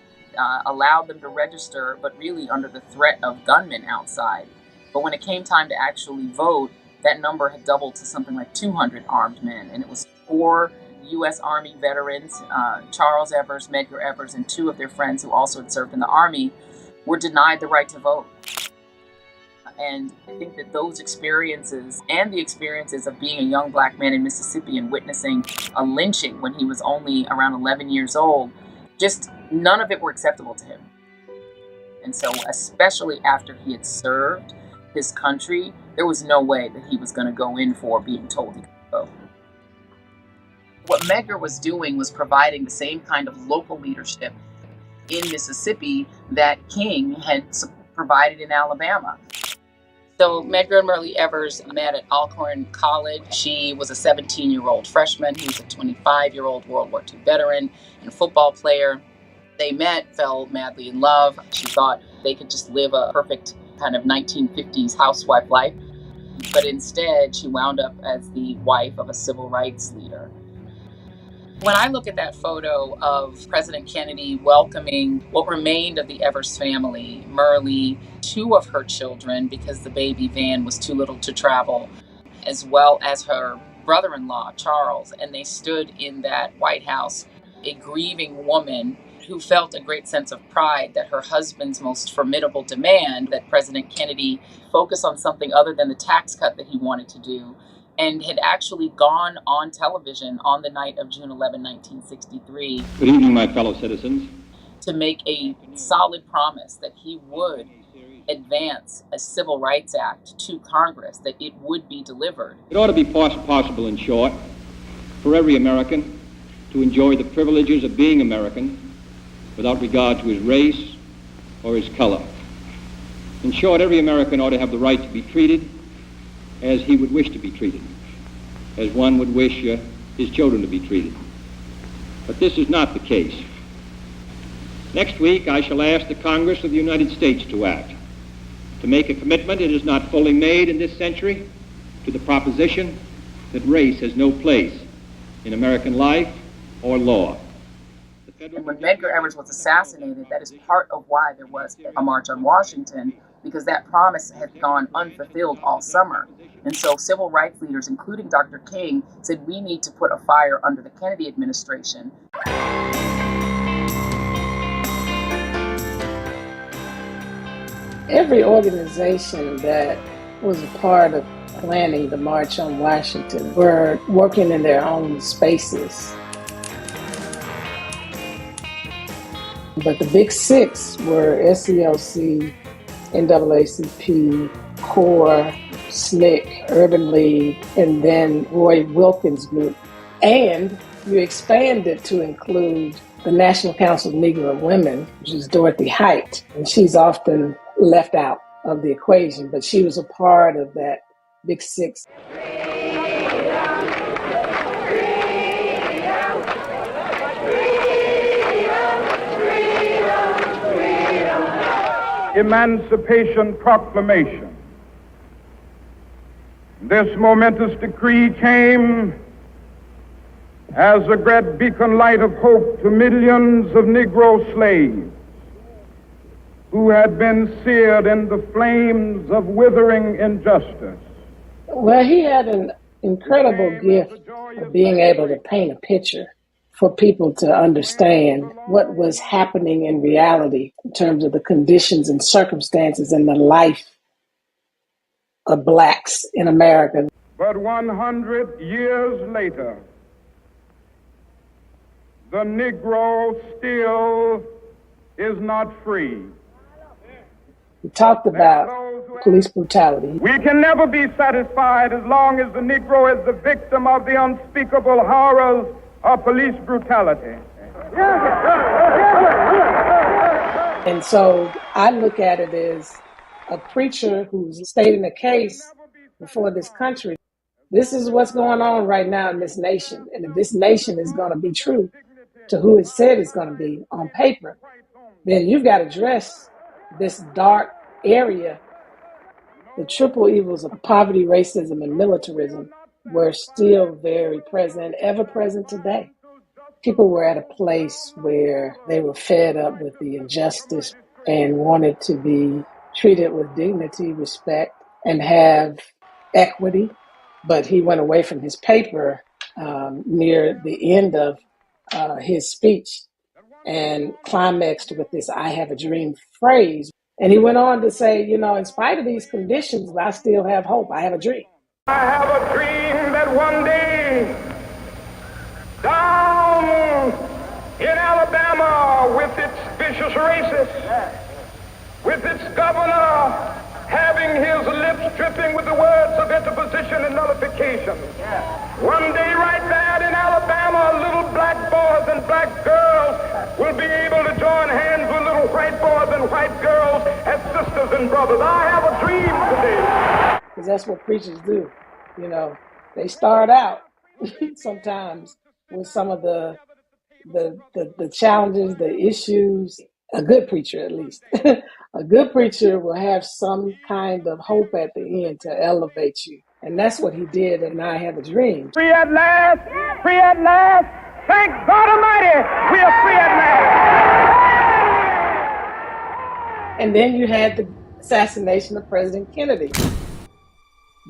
Speaker 10: allowed them to register, but really under the threat of gunmen outside. But when it came time to actually vote, that number had doubled to something like 200 armed men, and it was 4 U.S. Army veterans, Charles Evers, Medgar Evers, and 2 of their friends who also had served in the Army, were denied the right to vote. And I think that those experiences and the experiences of being a young black man in Mississippi and witnessing a lynching when he was only around 11 years old, just none of it were acceptable to him. And so, especially after he had served his country, there was no way that he was going to go in for being told he could vote. What Medgar was doing was providing the same kind of local leadership in Mississippi that King had provided in Alabama. So Medgar and Merle Evers met at Alcorn College. She was a 17-year-old freshman. He was a 25-year-old World War II veteran and football player. They met, fell madly in love. She thought they could just live a perfect kind of 1950s housewife life. But instead, she wound up as the wife of a civil rights leader. When I look at that photo of President Kennedy welcoming what remained of the Evers family, Merle, 2 of her children, because the baby van was too little to travel, as well as her brother-in-law, Charles, and they stood in that White House, a grieving woman who felt a great sense of pride that her husband's most formidable demand, that President Kennedy focus on something other than the tax cut that he wanted to do, and had actually gone on television on the night of June 11, 1963.
Speaker 12: Good evening, my fellow citizens.
Speaker 10: To make a solid promise that he would advance a Civil Rights Act to Congress, that it would be delivered.
Speaker 12: It ought to be possible, in short, for every American to enjoy the privileges of being American without regard to his race or his color. In short, every American ought to have the right to be treated as he would wish to be treated, as one would wish his children to be treated. But this is not the case. Next week, I shall ask the Congress of the United States to act, to make a commitment it has not fully made in this century to the proposition that race has no place in American life or law.
Speaker 10: And when Medgar Evers was assassinated, that is part of why there was a March on Washington, because that promise had gone unfulfilled all summer. And so civil rights leaders, including Dr. King, said we need to put a fire under the Kennedy administration.
Speaker 6: Every organization that was a part of planning the March on Washington were working in their own spaces. But the big 6 were SCLC, NAACP, CORE, SNCC, Urban League, and then Roy Wilkins Group. And you expanded to include the National Council of Negro Women, which is Dorothy Height. And she's often left out of the equation, but she was a part of that big 6.
Speaker 13: Emancipation Proclamation. This momentous decree came as a great beacon light of hope to millions of Negro slaves who had been seared in the flames of withering injustice.
Speaker 6: Well, he had an incredible gift of being able to paint a picture for people to understand what was happening in reality in terms of the conditions and circumstances and the life of blacks in America.
Speaker 13: But 100 years later, the Negro still is not free.
Speaker 6: He talked about police brutality.
Speaker 13: We can never be satisfied as long as the Negro is the victim of the unspeakable horrors of police brutality.
Speaker 6: And so I look at it as a preacher who's stating a case before this country. This is what's going on right now in this nation. And if this nation is going to be true to who it said it's going to be on paper, then you've got to address this dark area. The triple evils of poverty, racism, and militarism were still very present, ever present today. People were at a place where they were fed up with the injustice and wanted to be treated with dignity, respect, and have equity. But he went away from his paper near the end of his speech and climaxed with this "I have a dream" phrase. And he went on to say, you know, in spite of these conditions, I still have hope. I have a dream.
Speaker 13: I have a dream that one day, down in Alabama, with its vicious racists, with its governor having his lips dripping with the words of interposition and nullification. One day right there in Alabama, little black boys and black girls will be able to join hands with little white boys and white girls as sisters and brothers. I have a dream today.
Speaker 6: because that's what preachers do. You know, they start out sometimes with some of the challenges, the issues. A good preacher, at least. A good preacher will have some kind of hope at the end to elevate you. And that's what he did, and I Have a Dream.
Speaker 13: Free at last, free at last. Thank God Almighty, we are free at last.
Speaker 6: And then you had the assassination of President Kennedy.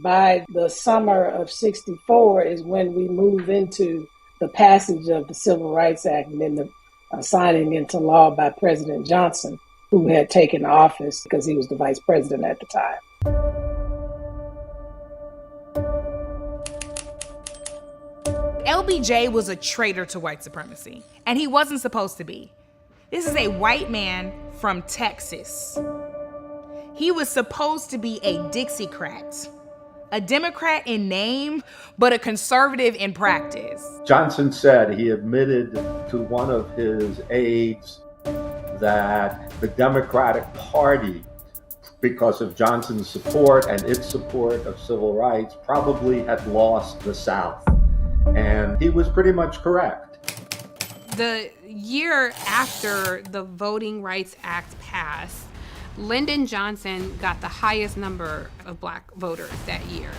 Speaker 6: By the summer of '64 is when we move into the passage of the Civil Rights Act and then the signing into law by President Johnson, who had taken office because he was the vice president at the time.
Speaker 8: LBJ was a traitor to white supremacy, and he wasn't supposed to be. This is a white man from Texas. He was supposed to be a Dixiecrat, a Democrat in name, but a conservative in practice.
Speaker 9: Johnson said he admitted to one of his aides that the Democratic Party, because of Johnson's support and its support of civil rights, probably had lost the South. And he was pretty much correct.
Speaker 16: The year after the Voting Rights Act passed, Lyndon Johnson got the highest number of black voters that year.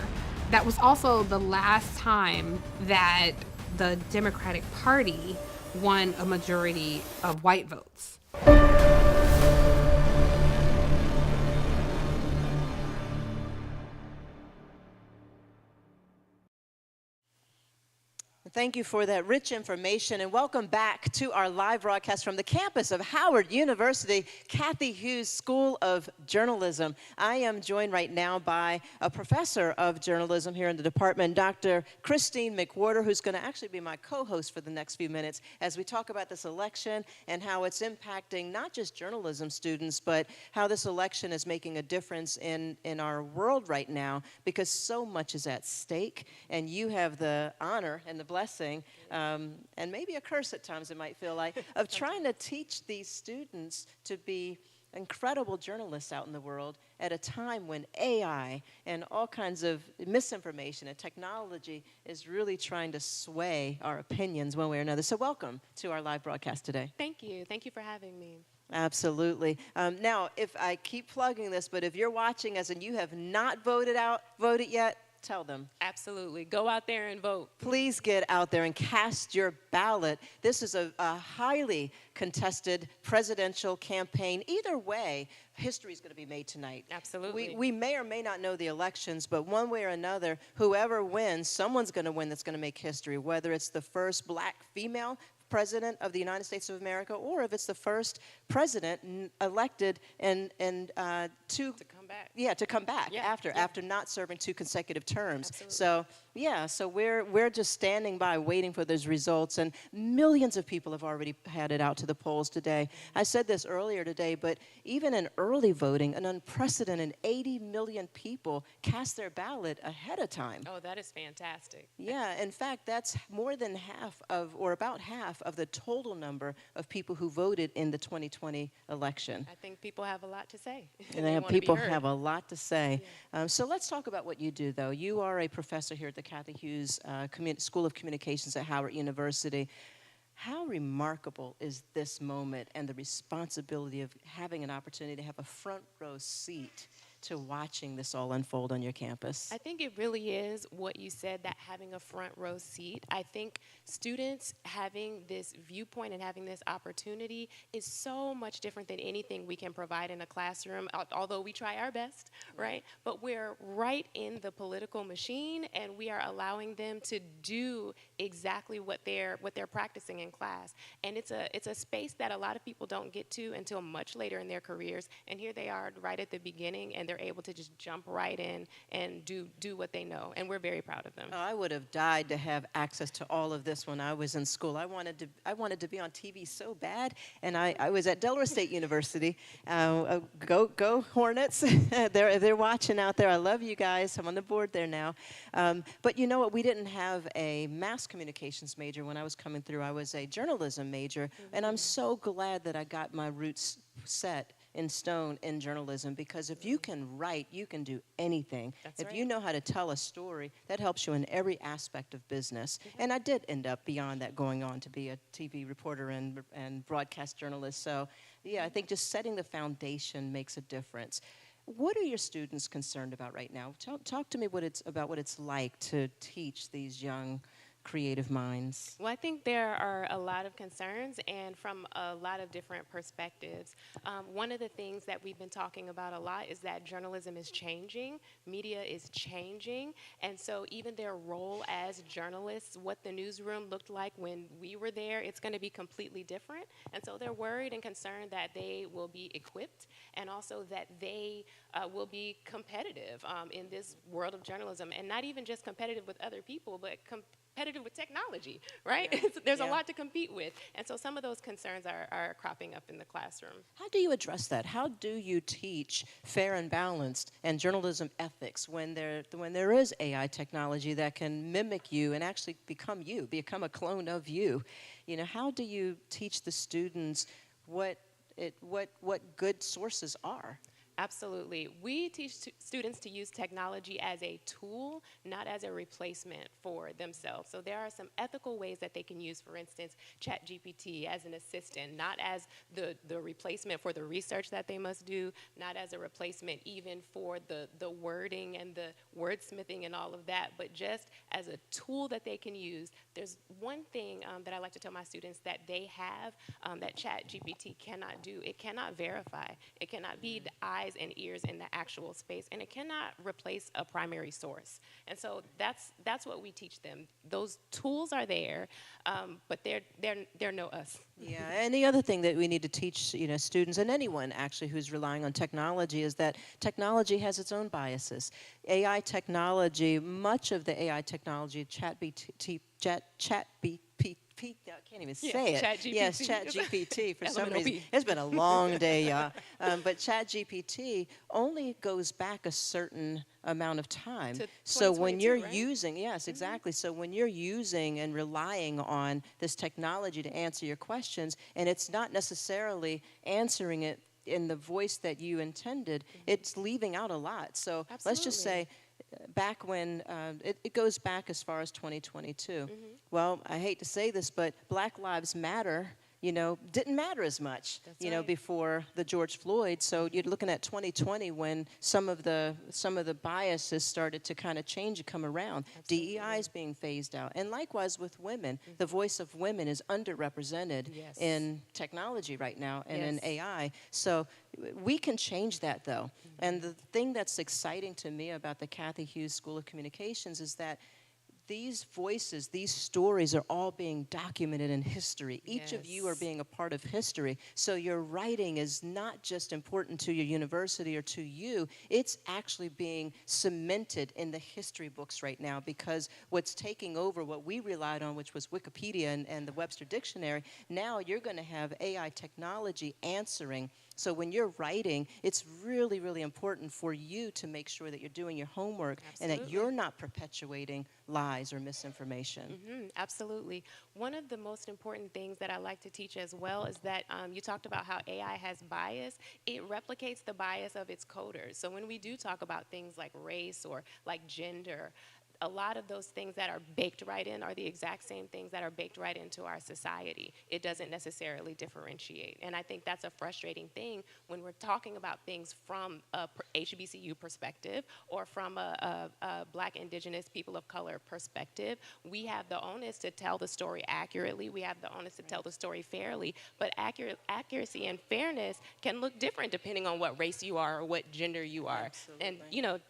Speaker 16: That was also the last time that the Democratic Party won a majority of white votes.
Speaker 1: Thank you for that rich information, and welcome back to our live broadcast from the campus of Howard University, Cathy Hughes School of Journalism. I am joined right now by a professor of journalism here in the department, Dr. Christine McWhorter, who's going to actually be my co-host for the next few minutes as we talk about this election and how it's impacting not just journalism students, but how this election is making a difference in our world right now, because so much is at stake, and you have the honor and the blessing, and maybe a curse at times it might feel like, of trying to teach these students to be incredible journalists out in the world at a time when AI and all kinds of misinformation and technology is really trying to sway our opinions one way or another. So welcome to our live broadcast today.
Speaker 19: Thank you. Thank you for having me.
Speaker 1: Absolutely. Now, if I keep plugging this, but if you're watching us and you have not voted yet, tell them.
Speaker 19: Absolutely. Go out there and vote.
Speaker 1: Please get out there and cast your ballot. This is a highly contested presidential campaign. Either way, history is going to be made tonight.
Speaker 19: Absolutely.
Speaker 1: We may or may not know the elections, but one way or another, whoever wins, someone's going to win that's going to make history, whether it's the first black female president of the United States of America, or if it's the first president elected to come back after not serving 2 consecutive terms.
Speaker 19: Absolutely.
Speaker 1: So we're just standing by waiting for those results, and millions of people have already headed out to the polls today. I said this earlier today, but even in early voting, an unprecedented 80 million people cast their ballot ahead of time.
Speaker 19: Oh, that is fantastic.
Speaker 1: Yeah, in fact, that's more than about half of the total number of people who voted in the 2020 election.
Speaker 19: I think people have a lot to say.
Speaker 1: And people have a lot to say. Yeah. So let's talk about what you do, though. You are a professor here at the Cathy Hughes School of Communications at Howard University. How remarkable is this moment and the responsibility of having an opportunity to have a front row seat to watching this all unfold on your campus?
Speaker 19: I think it really is what you said, that having a front row seat. I think students having this viewpoint and having this opportunity is so much different than anything we can provide in a classroom, although we try our best, right? But we're right in the political machine, and we are allowing them to do exactly what they're practicing in class. And it's a space that a lot of people don't get to until much later in their careers, and here they are right at the beginning, and they're able to just jump right in and do what they know, and we're very proud of them.
Speaker 1: Oh, I would have died to have access to all of this when I was in school. I wanted to be on TV so bad, and I was at Delaware State University. Go Hornets! They're watching out there. I love you guys. I'm on the board there now. But you know what? We didn't have a mass communications major when I was coming through. I was a journalism major, and I'm so glad that I got my roots set in stone in journalism, because if you can write, you can do anything.
Speaker 19: That's
Speaker 1: if you know how to tell a story, that helps you in every aspect of business. And I did end up beyond that going on to be a TV reporter and broadcast journalist. So yeah, I think just setting the foundation makes a difference. What are your students concerned about right now? Talk to me about what it's like to teach these young creative minds.
Speaker 19: Well, I think there are a lot of concerns, and from a lot of different perspectives. One of the things that we've been talking about a lot is that journalism is changing, media is changing, and so even their role as journalists, what the newsroom looked like when we were there, it's going to be completely different. And so they're worried and concerned that they will be equipped, and also that they will be competitive in this world of journalism, and not even just competitive with other people, but competitive with technology, right?
Speaker 1: Yeah.
Speaker 19: There's a lot to compete with. And so some of those concerns are cropping up in the classroom.
Speaker 1: How do you address that? How do you teach fair and balanced and journalism ethics when there is AI technology that can mimic you and actually become a clone of you? You know, how do you teach the students what good sources are?
Speaker 19: Absolutely. We teach students to use technology as a tool, not as a replacement for themselves. So there are some ethical ways that they can use, for instance, ChatGPT as an assistant, not as the replacement for the research that they must do, not as a replacement even for the wording and the wordsmithing and all of that, but just as a tool that they can use. There's one thing that I like to tell my students that they have that ChatGPT cannot do. It cannot verify. It cannot be the eyes and ears in the actual space, and it cannot replace a primary source. And so that's what we teach them. Those tools are there, but they're no us.
Speaker 1: Yeah, and the other thing that we need to teach, students and anyone actually who's relying on technology is that technology has its own biases. AI technology, much of the AI technology, I can't even say it.
Speaker 19: ChatGPT.
Speaker 1: Yes, ChatGPT. For some reason, it's been a long day, y'all. But ChatGPT only goes back a certain amount of time. So when you're using, yes, exactly. So when you're using and relying on this technology to answer your questions, and it's not necessarily answering it in the voice that you intended, it's leaving out a lot. So let's just say, back when, it goes back as far as 2022. Well, I hate to say this, but Black Lives Matter, didn't matter as much, before the George Floyd. So you're looking at 2020 when some of the biases started to kind of change and come around. DEI is being phased out. And likewise with women, the voice of women is underrepresented in technology right now and in AI. So we can change that, though. And the thing that's exciting to me about the Cathy Hughes School of Communications is that these voices, these stories are all being documented in history. Each of you are being a part of history. So your writing is not just important to your university or to you, it's actually being cemented in the history books right now, because what's taking over what we relied on, which was Wikipedia and the Webster Dictionary, now you're going to have AI technology answering. So when you're writing, it's really, really important for you to make sure that you're doing your homework and that you're not perpetuating lies or misinformation.
Speaker 19: Absolutely. One of the most important things that I like to teach as well is that you talked about how AI has bias. It replicates the bias of its coders. So when we do talk about things like race or like gender, a lot of those things that are baked right in are the exact same things that are baked right into our society. It doesn't necessarily differentiate. And I think that's a frustrating thing when we're talking about things from a HBCU perspective or from a Black, Indigenous, people of color perspective. We have the onus to tell the story accurately. We have the onus to tell the story fairly. But accuracy and fairness can look different depending on what race you are or what gender you are. And,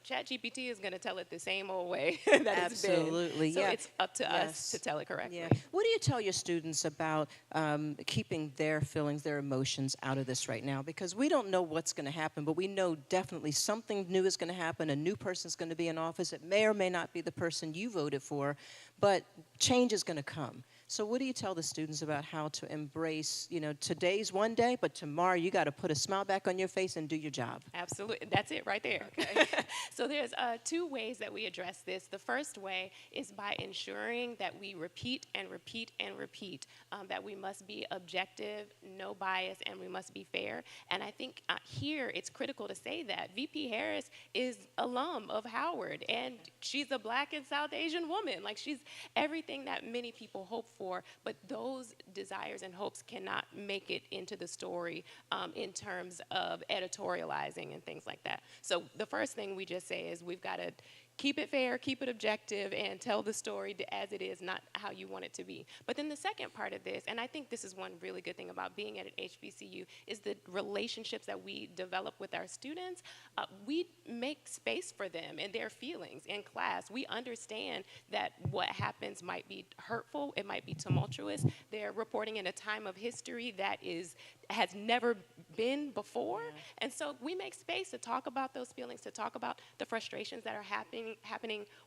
Speaker 19: ChatGPT is going to tell it the same old way.
Speaker 1: Absolutely,
Speaker 19: so it's up to us to tell it correctly.
Speaker 1: Yeah. What do you tell your students about keeping their feelings, their emotions out of this right now? Because we don't know what's going to happen, but we know definitely something new is going to happen. A new person's going to be in office. It may or may not be the person you voted for, but change is going to come. So what do you tell the students about how to embrace, today's one day, but tomorrow you got to put a smile back on your face and do your job?
Speaker 19: Absolutely. That's it right there. Okay. So there's two ways that we address this. The first way is by ensuring that we repeat and repeat and repeat, that we must be objective, no bias, and we must be fair. And I think here it's critical to say that VP Harris is alum of Howard, and she's a Black and South Asian woman. Like, she's everything that many people hope for, but those desires and hopes cannot make it into the story in terms of editorializing and things like that. So the first thing we just say is we've got to keep it fair, keep it objective, and tell the story as it is, not how you want it to be. But then the second part of this, and I think this is one really good thing about being at an HBCU, is the relationships that we develop with our students. We make space for them and their feelings in class. We understand that what happens might be hurtful, it might be tumultuous. They're reporting in a time of history that has never been before. And so we make space to talk about those feelings, to talk about the frustrations that are happening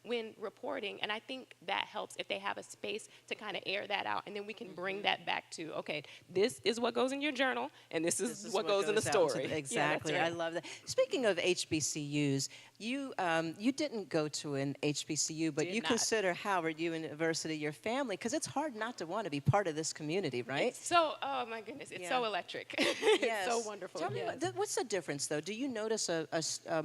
Speaker 19: when reporting. And I think that helps if they have a space to kind of air that out. And then we can bring that back to, okay, this is what goes in your journal, and this is what goes in the story.
Speaker 1: Exactly.
Speaker 19: Yeah, right.
Speaker 1: I love that. Speaking of HBCUs, you didn't go to an HBCU, but you consider Howard University your family, because it's hard not to want to be part of this community, right?
Speaker 19: It's so, oh my goodness, it's so electric.
Speaker 1: Yes.
Speaker 19: It's so wonderful.
Speaker 1: Tell me, what's the difference, though? Do you notice a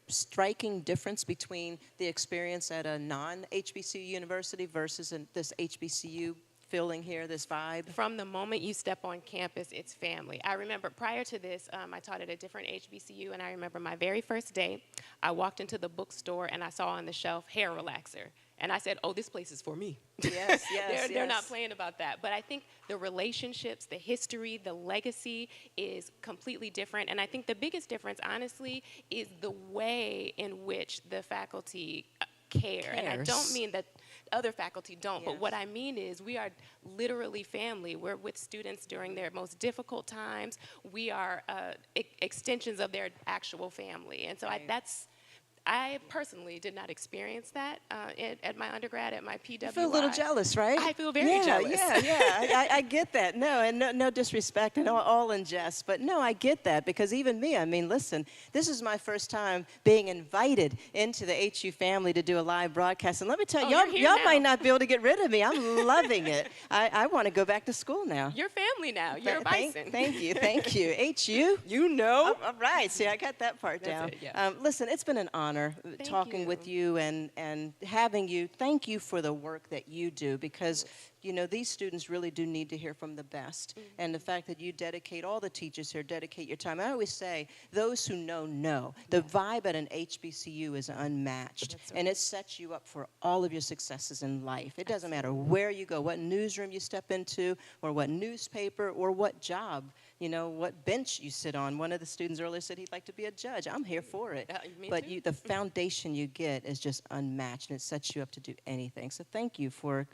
Speaker 1: striking difference between the experience at a non-HBCU university versus this HBCU feeling here, this vibe?
Speaker 19: From the moment you step on campus, it's family. I remember prior to this, I taught at a different HBCU, and I remember my very first day, I walked into the bookstore and I saw on the shelf hair relaxer. And I said, oh, this place is for me.
Speaker 1: Yes, yes,
Speaker 19: They're not playing about that. But I think the relationships, the history, the legacy is completely different. And I think the biggest difference, honestly, is the way in which the faculty care. And I don't mean that other faculty don't, but what I mean is we are literally family. We're with students during their most difficult times. We are extensions of their actual family. And so I personally did not experience that at my undergrad, at my PWI.
Speaker 1: You feel a little jealous, right?
Speaker 19: I feel very jealous.
Speaker 1: Yeah. I get that. No, and no disrespect, and all in jest. But no, I get that, because even me, I mean, listen, this is my first time being invited into the HU family to do a live broadcast. And let me tell you, y'all might not be able to get rid of me. I'm loving it. I want to go back to school now.
Speaker 19: You're family now. You're a bison.
Speaker 1: Thank you. HU?
Speaker 19: You know.
Speaker 1: All right. See, I got that part down.
Speaker 19: It, yeah.
Speaker 1: Listen, it's been an honor talking with you and having you. Thank you for the work that you do, because these students really do need to hear from the best. Mm-hmm. And the fact that you dedicate, all the teachers here dedicate your time. I always say, those who know. The vibe at an HBCU is unmatched. Right. And it sets you up for all of your successes in life. It doesn't matter where you go, what newsroom you step into, or what newspaper, or what job, what bench you sit on. One of the students earlier said he'd like to be a judge. I'm here for it. But the foundation you get is just unmatched, and it sets you up to do anything. So thank you for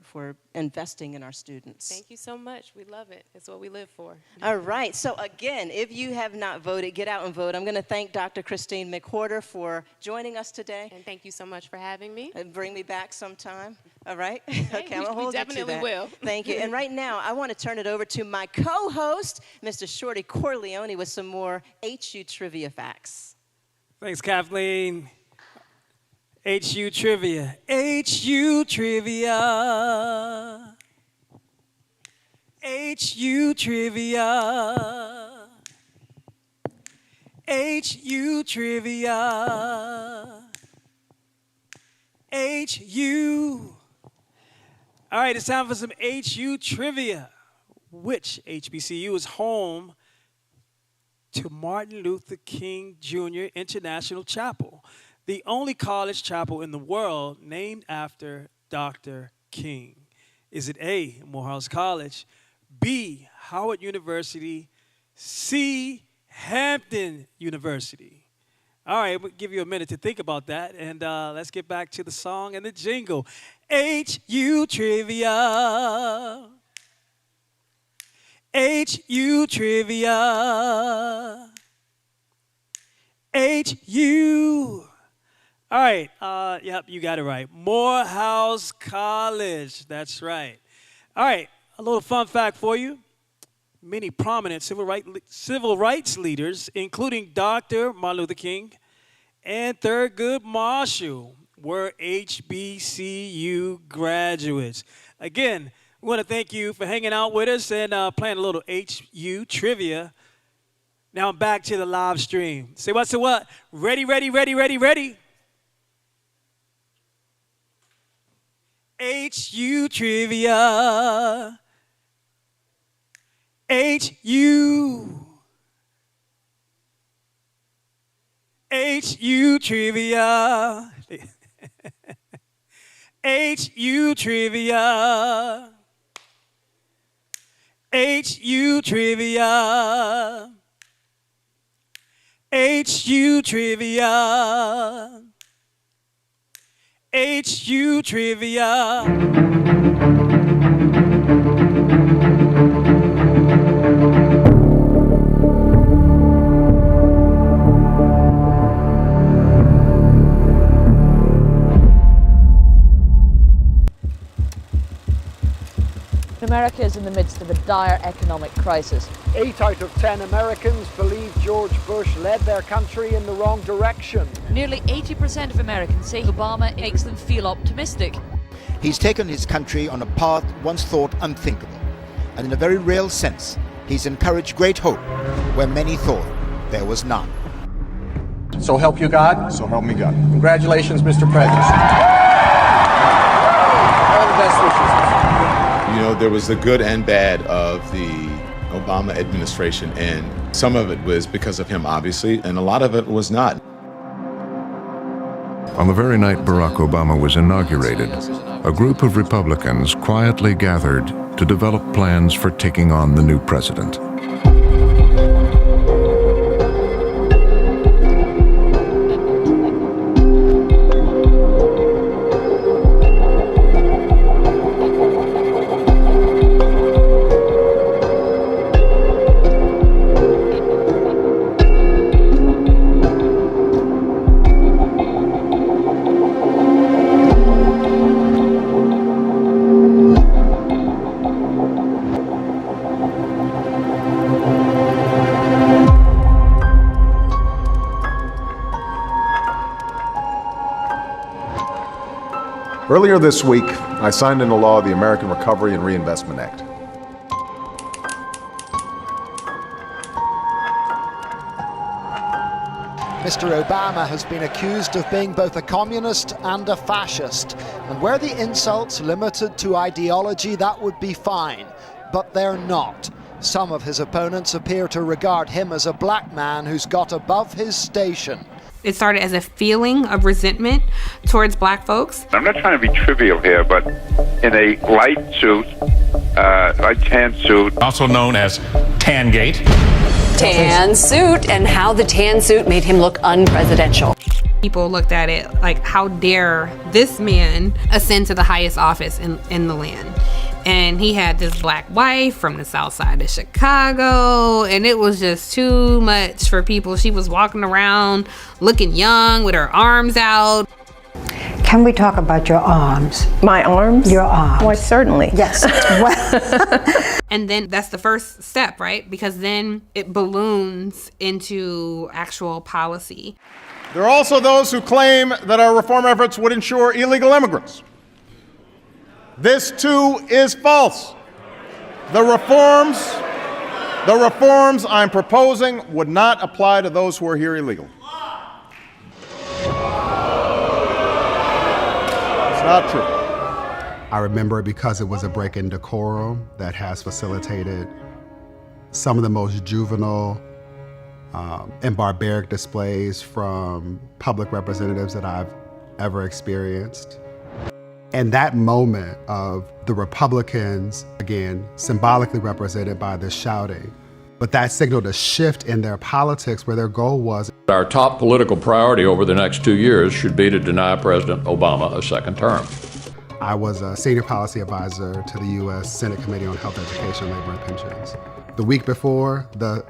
Speaker 1: investing in our students.
Speaker 19: Thank you so much. We love it. It's what we live for.
Speaker 1: All right. So again, if you have not voted, get out and vote. I'm going to thank Dr. Christine McWhorter for joining us today.
Speaker 19: And thank you so much for having me.
Speaker 1: And bring me back sometime. All right?
Speaker 19: Okay, I'm going to hold you to that. We definitely will.
Speaker 1: Thank you. And right now, I want to turn it over to my co-host, Mr. Shorty Corleone, with some more HU trivia facts.
Speaker 11: Thanks, Kathleen. HU trivia. HU trivia. HU trivia. HU trivia. HU. All right, it's time for some HU trivia. Which HBCU is home to Martin Luther King Jr. International Chapel, the only college chapel in the world named after Dr. King? Is it A, Morehouse College, B, Howard University, C, Hampton University? All right, we'll give you a minute to think about that, and let's get back to the song and the jingle. HU trivia. HU trivia. HU. All right, yep, you got it right. Morehouse College, that's right. All right, a little fun fact for you. Many prominent civil rights leaders, including Dr. Martin Luther King and Thurgood Marshall, were HBCU graduates. Again, we want to thank you for hanging out with us and playing a little HU trivia. Now back to the live stream. Say what, say what? Ready, ready, ready, ready, ready. HU trivia. HU. HU trivia. HU trivia. HU trivia. HU trivia. HU trivia.
Speaker 5: America is in the midst of a dire economic crisis.
Speaker 17: 8 out of 10 Americans believe George Bush led their country in the wrong direction.
Speaker 5: Nearly 80% of Americans say Obama makes them feel optimistic.
Speaker 20: He's taken his country on a path once thought unthinkable. And in a very real sense, he's encouraged great hope where many thought there was none.
Speaker 21: So help you God? So help me God. Congratulations, Mr. President. All the best wishes.
Speaker 22: You know, there was the good and bad of the Obama administration, and some of it was because of him, obviously, and a lot of it was not.
Speaker 26: On the very night Barack Obama was inaugurated, a group of Republicans quietly gathered to develop plans for taking on the new president.
Speaker 21: Earlier this week, I signed into law the American Recovery and Reinvestment Act.
Speaker 17: Mr. Obama has been accused of being both a communist and a fascist. And were the insults limited to ideology, that would be fine. But they're not. Some of his opponents appear to regard him as a black man who's got above his station.
Speaker 16: It started as a feeling of resentment towards black folks.
Speaker 27: I'm not trying to be trivial here, but in a light suit, light tan suit.
Speaker 28: Also known as Tangate.
Speaker 29: Tan suit, and how the tan suit made him look unpresidential.
Speaker 16: People looked at it like, how dare this man ascend to the highest office in the land? And he had this black wife from the south side of Chicago, and it was just too much for people. She was walking around looking young with her arms out.
Speaker 30: Can we talk about your arms?
Speaker 29: My arms?
Speaker 30: Your arms.
Speaker 29: Why, certainly.
Speaker 30: Yes.
Speaker 16: And then that's the first step, right? Because then it balloons into actual policy.
Speaker 21: There are also those who claim that our reform efforts would ensure illegal immigrants. This too is false. The reforms I'm proposing would not apply to those who are here illegally. It's not true.
Speaker 31: I remember it because it was a break in decorum that has facilitated some of the most juvenile and barbaric displays from public representatives that I've ever experienced. And that moment of the Republicans, again, symbolically represented by the shouting, but that signaled a shift in their politics where their goal was.
Speaker 32: Our top political priority over the next 2 years should be to deny President Obama a second term.
Speaker 31: I was a senior policy advisor to the U.S. Senate Committee on Health, Education, Labor, and Pensions. The week before the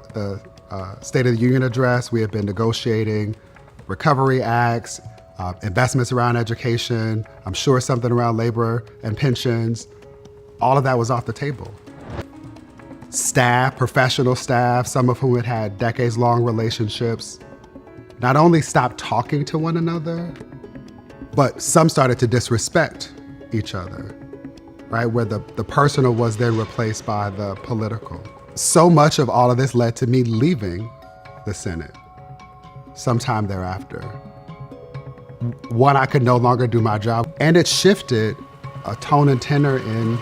Speaker 31: State of the Union address, we had been negotiating recovery acts, investments around education, I'm sure something around labor and pensions, all of that was off the table. Staff, professional staff, some of whom had had decades-long relationships, not only stopped talking to one another, but some started to disrespect each other, right? Where the personal was then replaced by the political. So much of all of this led to me leaving the Senate sometime thereafter. One, I could no longer do my job, and it shifted a tone and tenor in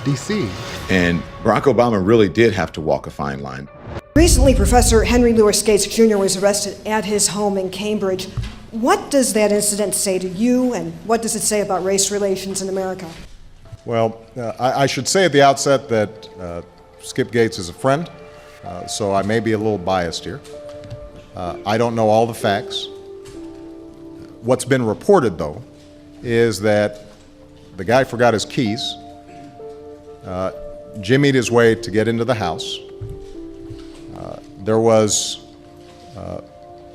Speaker 31: DC.
Speaker 22: And Barack Obama really did have to walk a fine line.
Speaker 2: Recently, Professor Henry Louis Gates Jr. was arrested at his home in Cambridge. What does that incident say to you, and what does it say about race relations in America?
Speaker 21: Well, I should say at the outset that Skip Gates is a friend, so I may be a little biased here. I don't know all the facts. What's been reported, though, is that the guy forgot his keys, jimmied his way to get into the house. There was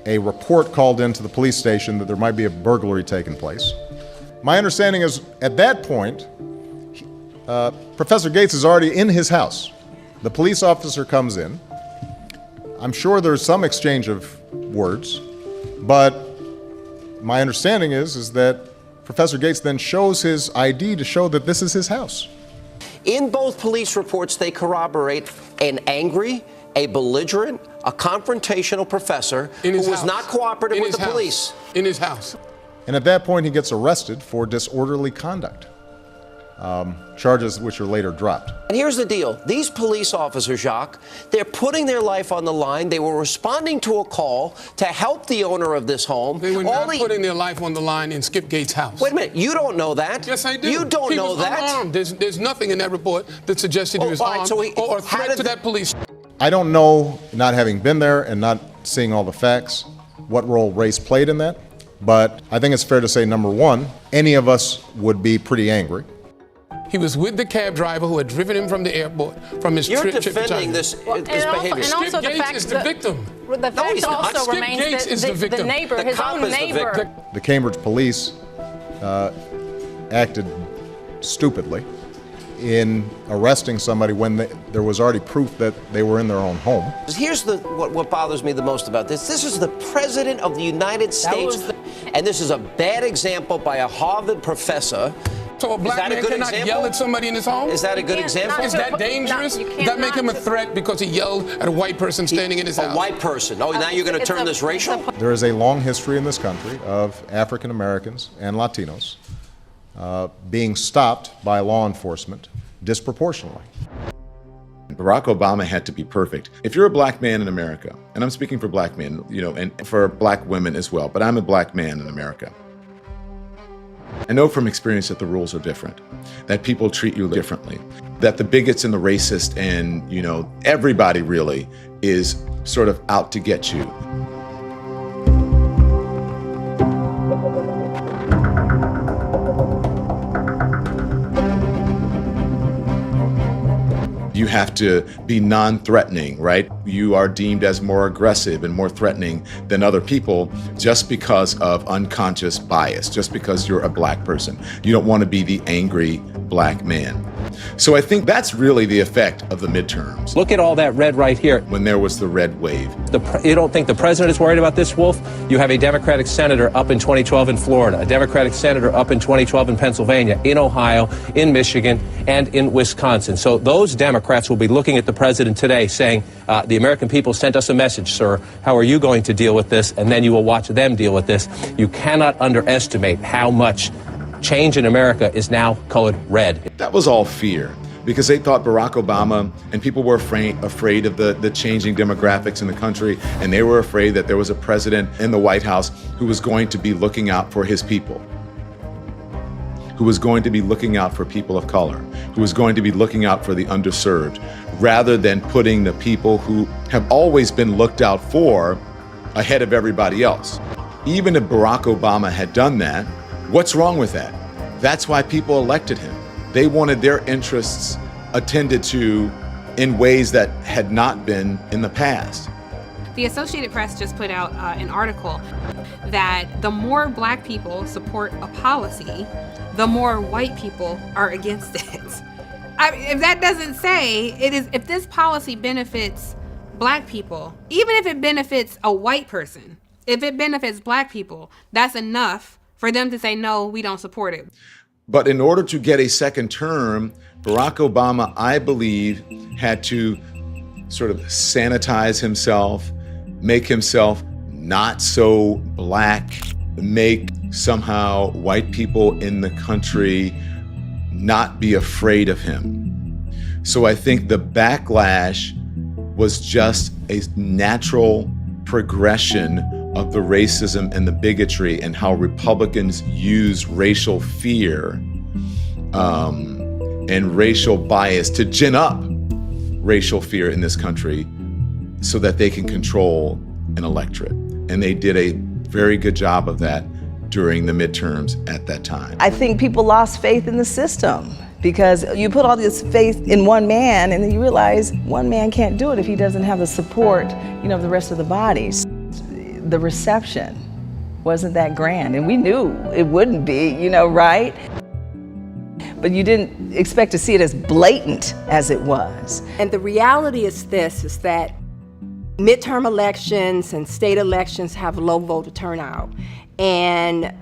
Speaker 21: a report called into the police station that there might be a burglary taking place. My understanding is, at that point, Professor Gates is already in his house. The police officer comes in. I'm sure there's some exchange of words, but my understanding is that Professor Gates then shows his ID to show that this is his house.
Speaker 3: In both police reports, they corroborate an angry, a belligerent, a confrontational professor who was not cooperative with the police.
Speaker 21: In his house. And at that point, he gets arrested for disorderly conduct, charges which are later dropped.
Speaker 3: And here's the deal. These police officers, Jacques, they're putting their life on the line. They were responding to a call to help the owner of this home.
Speaker 4: They were not putting their life on the line in Skip Gates' house.
Speaker 3: Wait a minute. You don't know that.
Speaker 4: Yes, I do.
Speaker 3: You don't know that.
Speaker 4: He was unarmed. There's nothing in that report that suggested he was armed or a threat to that police.
Speaker 21: I don't know, not having been there and not seeing all the facts, what role race played in that. But I think it's fair to say, number one, any of us would be pretty angry.
Speaker 4: He was with the cab driver who had driven him from the airport, from his trip to China.
Speaker 3: You're defending this behavior.
Speaker 4: Skip Gates is the victim.
Speaker 7: The fact also remains that the neighbor, his own neighbor.
Speaker 21: The Cambridge police acted stupidly in arresting somebody when there was already proof that they were in their own home.
Speaker 3: Here's what bothers me the most about this. This is the President of the United States, and this is a bad example by a Harvard professor.
Speaker 4: So a black man cannot yell at somebody in his home?
Speaker 3: Is that a good example?
Speaker 4: Is that dangerous? Does that make him a threat because he yelled at a white person standing in his house?
Speaker 3: A white person. Oh, now you're going to turn this racial?
Speaker 21: There is a long history in this country of African Americans and Latinos being stopped by law enforcement disproportionately.
Speaker 22: Barack Obama had to be perfect. If you're a black man in America, and I'm speaking for black men, and for black women as well, but I'm a black man in America. I know from experience that the rules are different, that people treat you differently, that the bigots and the racist and, everybody really is sort of out to get you. You have to be non-threatening, right? You are deemed as more aggressive and more threatening than other people just because of unconscious bias, just because you're a black person. You don't want to be the angry black man. So I think that's really the effect of the midterms.
Speaker 10: Look at all that red right here.
Speaker 22: When there was the red wave.
Speaker 10: You don't think the president is worried about this, Wolf? You have a Democratic senator up in 2012 in Florida, a Democratic senator up in 2012 in Pennsylvania, in Ohio, in Michigan, and in Wisconsin. So those Democrats will be looking at the president today saying, the American people sent us a message, sir. How are you going to deal with this? And then you will watch them deal with this. You cannot underestimate how much change in America is now colored red.
Speaker 22: That was all fear, because they thought Barack Obama and people were afraid of the changing demographics in the country, and they were afraid that there was a president in the White House who was going to be looking out for his people, who was going to be looking out for people of color, who was going to be looking out for the underserved, rather than putting the people who have always been looked out for ahead of everybody else. Even if Barack Obama had done that, what's wrong with that? That's why people elected him. They wanted their interests attended to in ways that had not been in the past.
Speaker 16: The Associated Press just put out an article that the more black people support a policy, the more white people are against it. if that doesn't say it is, if this policy benefits black people, even if it benefits a white person, if it benefits black people, that's enough for them to say, no, we don't support it.
Speaker 22: But in order to get a second term, Barack Obama, I believe, had to sort of sanitize himself, make himself not so black, make somehow white people in the country not be afraid of him. So I think the backlash was just a natural progression of the racism and the bigotry and how Republicans use racial fear and racial bias to gin up racial fear in this country so that they can control an electorate. And they did a very good job of that during the midterms at that time.
Speaker 6: I think people lost faith in the system because you put all this faith in one man and then you realize one man can't do it if he doesn't have the support, of the rest of the bodies. The reception wasn't that grand, and we knew it wouldn't be, right? But you didn't expect to see it as blatant as it was.
Speaker 8: And the reality is this, is that midterm elections and state elections have low voter turnout. And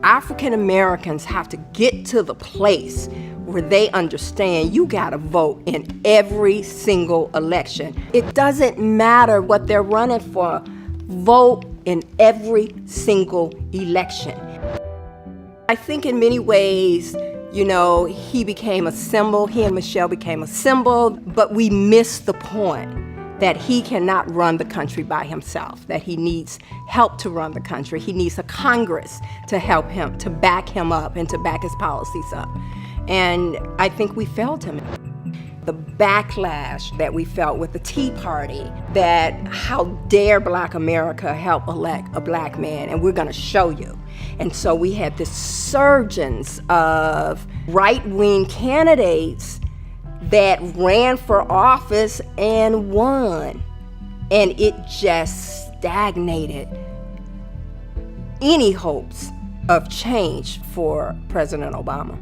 Speaker 8: African Americans have to get to the place where they understand you gotta vote in every single election. It doesn't matter what they're running for. Vote in every single election. I think in many ways, he became a symbol, he and Michelle became a symbol, but we missed the point that he cannot run the country by himself, that he needs help to run the country. He needs a Congress to help him, to back him up and to back his policies up. And I think we failed him. The backlash that we felt with the Tea Party, that how dare Black America help elect a black man, and we're gonna show you. And so we had this surgence of right-wing candidates that ran for office and won. And it just stagnated any hopes of change for President Obama.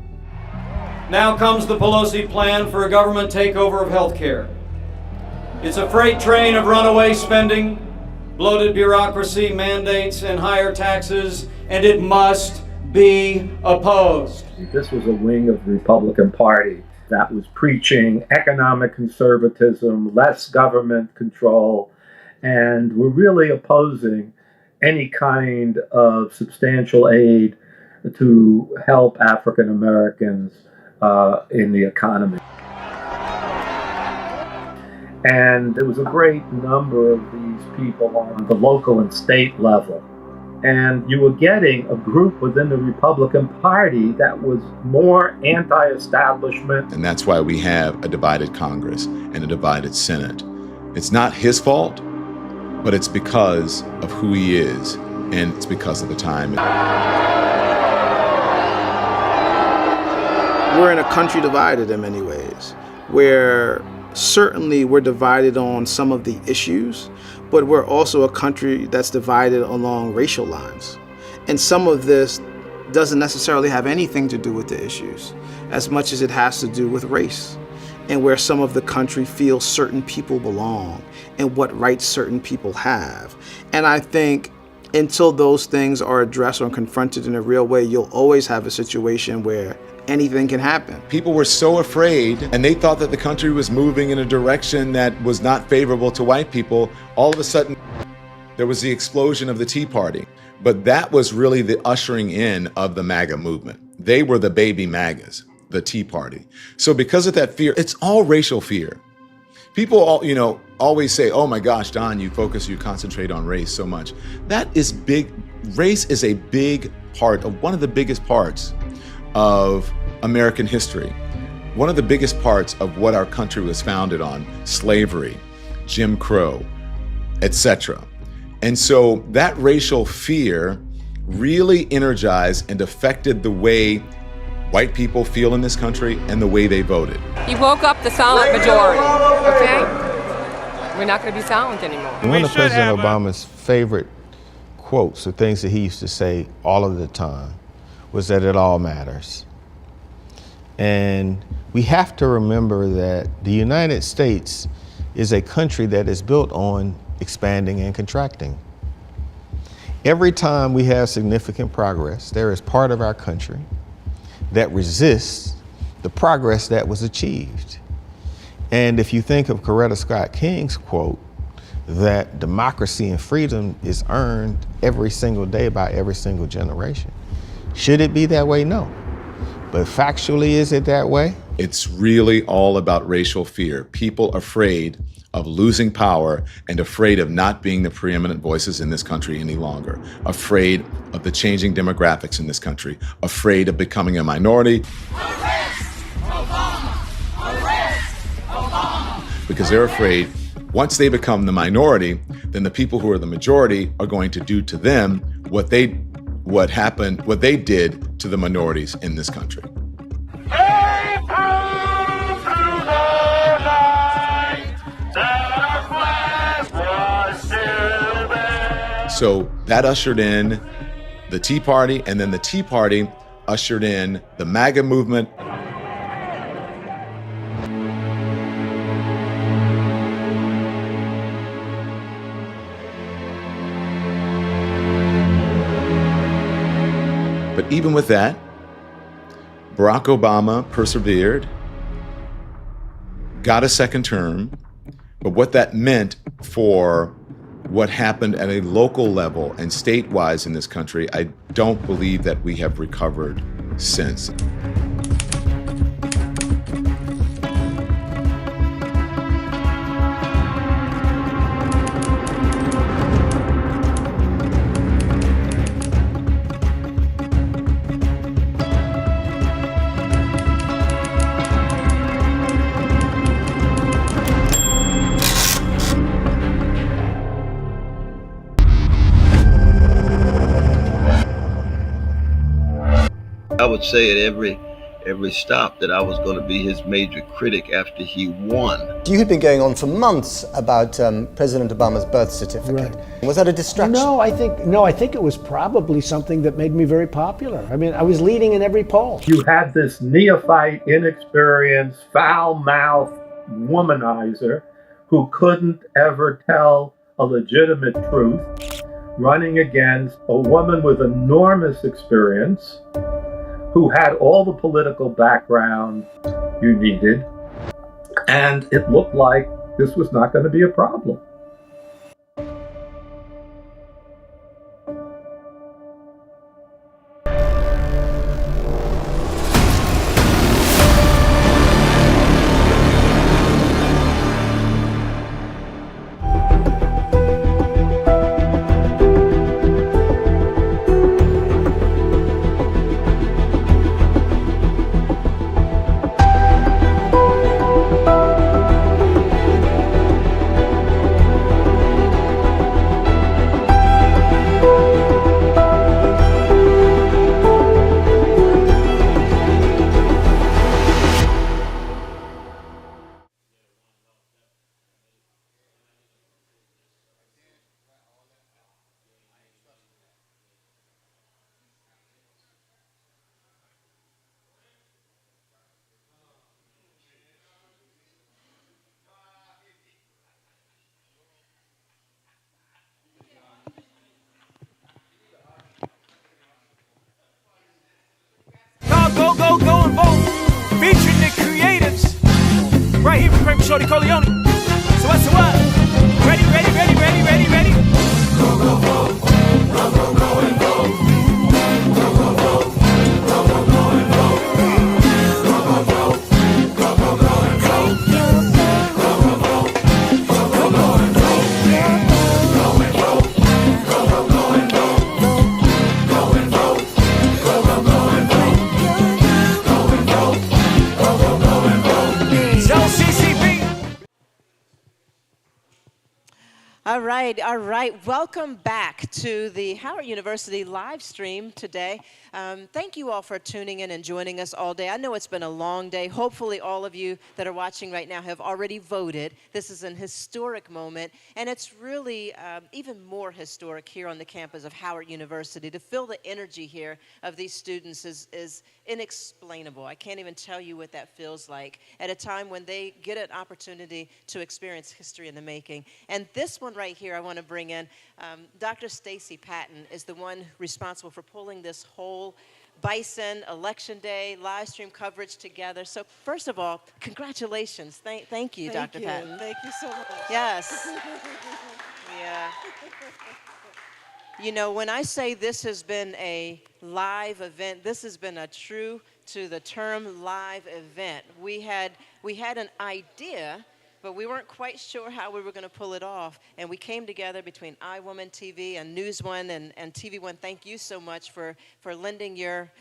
Speaker 9: Now comes the Pelosi plan for a government takeover of health care. It's a freight train of runaway spending, bloated bureaucracy, mandates, and higher taxes, and it must be opposed.
Speaker 12: This was a wing of the Republican Party that was preaching economic conservatism, less government control, and were really opposing any kind of substantial aid to help African Americans in the economy. And there was a great number of these people on the local and state level. And you were getting a group within the Republican Party that was more anti-establishment.
Speaker 22: And that's why we have a divided Congress and a divided Senate. It's not his fault, but it's because of who he is, and it's because of the time.
Speaker 13: We're in a country divided in many ways, where certainly we're divided on some of the issues, but we're also a country that's divided along racial lines. And some of this doesn't necessarily have anything to do with the issues, as much as it has to do with race, and where some of the country feels certain people belong and what rights certain people have. And I think until those things are addressed or confronted in a real way, you'll always have a situation where anything can happen.
Speaker 22: People were so afraid, and they thought that the country was moving in a direction that was not favorable to white people. All of a sudden, there was the explosion of the Tea Party. But that was really the ushering in of the Maga movement. They were the baby Magas, the Tea Party. So because of that fear, it's all racial fear. People all, always say, oh my gosh, Don, you concentrate on race so much. That is big. Race is a big part of one of the biggest parts of American history. One of the biggest parts of what our country was founded on, slavery, Jim Crow, etc. And so that racial fear really energized and affected the way white people feel in this country and the way they voted.
Speaker 14: He woke up the silent majority, okay? We're not going to be silent anymore.
Speaker 15: One of President Obama's favorite quotes or things that he used to say all of the time was that it all matters. And we have to remember that the United States is a country that is built on expanding and contracting. Every time we have significant progress, there is part of our country that resists the progress that was achieved. And if you think of Coretta Scott King's quote, that democracy and freedom is earned every single day by every single generation. Should it be that way? No. But factually, is it that way?
Speaker 22: It's really all about racial fear. People afraid of losing power and afraid of not being the preeminent voices in this country any longer, afraid of the changing demographics in this country, afraid of becoming a minority.
Speaker 1: Arrest Obama! Arrest Obama!
Speaker 22: Because they're afraid once they become the minority, then the people who are the majority are going to do to them what they did to the minorities in this country. So that ushered in the Tea Party, and then the Tea Party ushered in the Maga movement. But even with that, Barack Obama persevered, got a second term, but what that meant for what happened at a local level and statewide in this country, I don't believe that we have recovered since.
Speaker 5: I would say at every stop that I was going to be his major critic after he won.
Speaker 11: You had been going on for months about President Obama's birth certificate. Right. Was that a distraction?
Speaker 17: No, I think it was probably something that made me very popular. I mean, I was leading in every poll.
Speaker 12: You had this neophyte, inexperienced, foul-mouthed womanizer who couldn't ever tell a legitimate truth, running against a woman with enormous experience, who had all the political background you needed, and it looked like this was not going to be a problem.
Speaker 18: Go and vote. Featuring the creatives. Right here from Kramer Shorty Corleone. So what's the what? Ready? Go vote. Go and vote. Go and vote. Go and vote.
Speaker 19: All right, all right. Welcome back to the Howard University live stream today. Thank you all for tuning in and joining us all day. I know it's been a long day. Hopefully all of you that are watching right now have already voted. This is an historic moment, and it's really even more historic here on the campus of Howard University. To feel the energy here of these students is inexplainable. I can't even tell you what that feels like at a time when they get an opportunity to experience history in the making. And this one right here I want to bring in. Dr. Stacy Patton is the one responsible for pulling this whole Bison Election Day live stream coverage together. So first of all, congratulations. Thank you, Dr. Patton.
Speaker 20: Thank you so much.
Speaker 19: Yes. Yeah. You know, when I say this has been a live event, this has been a true to the term live event. We had an idea, but we weren't quite sure how we were going to pull it off. And we came together between iWoman TV and NewsOne and TV One. Thank you so much for lending your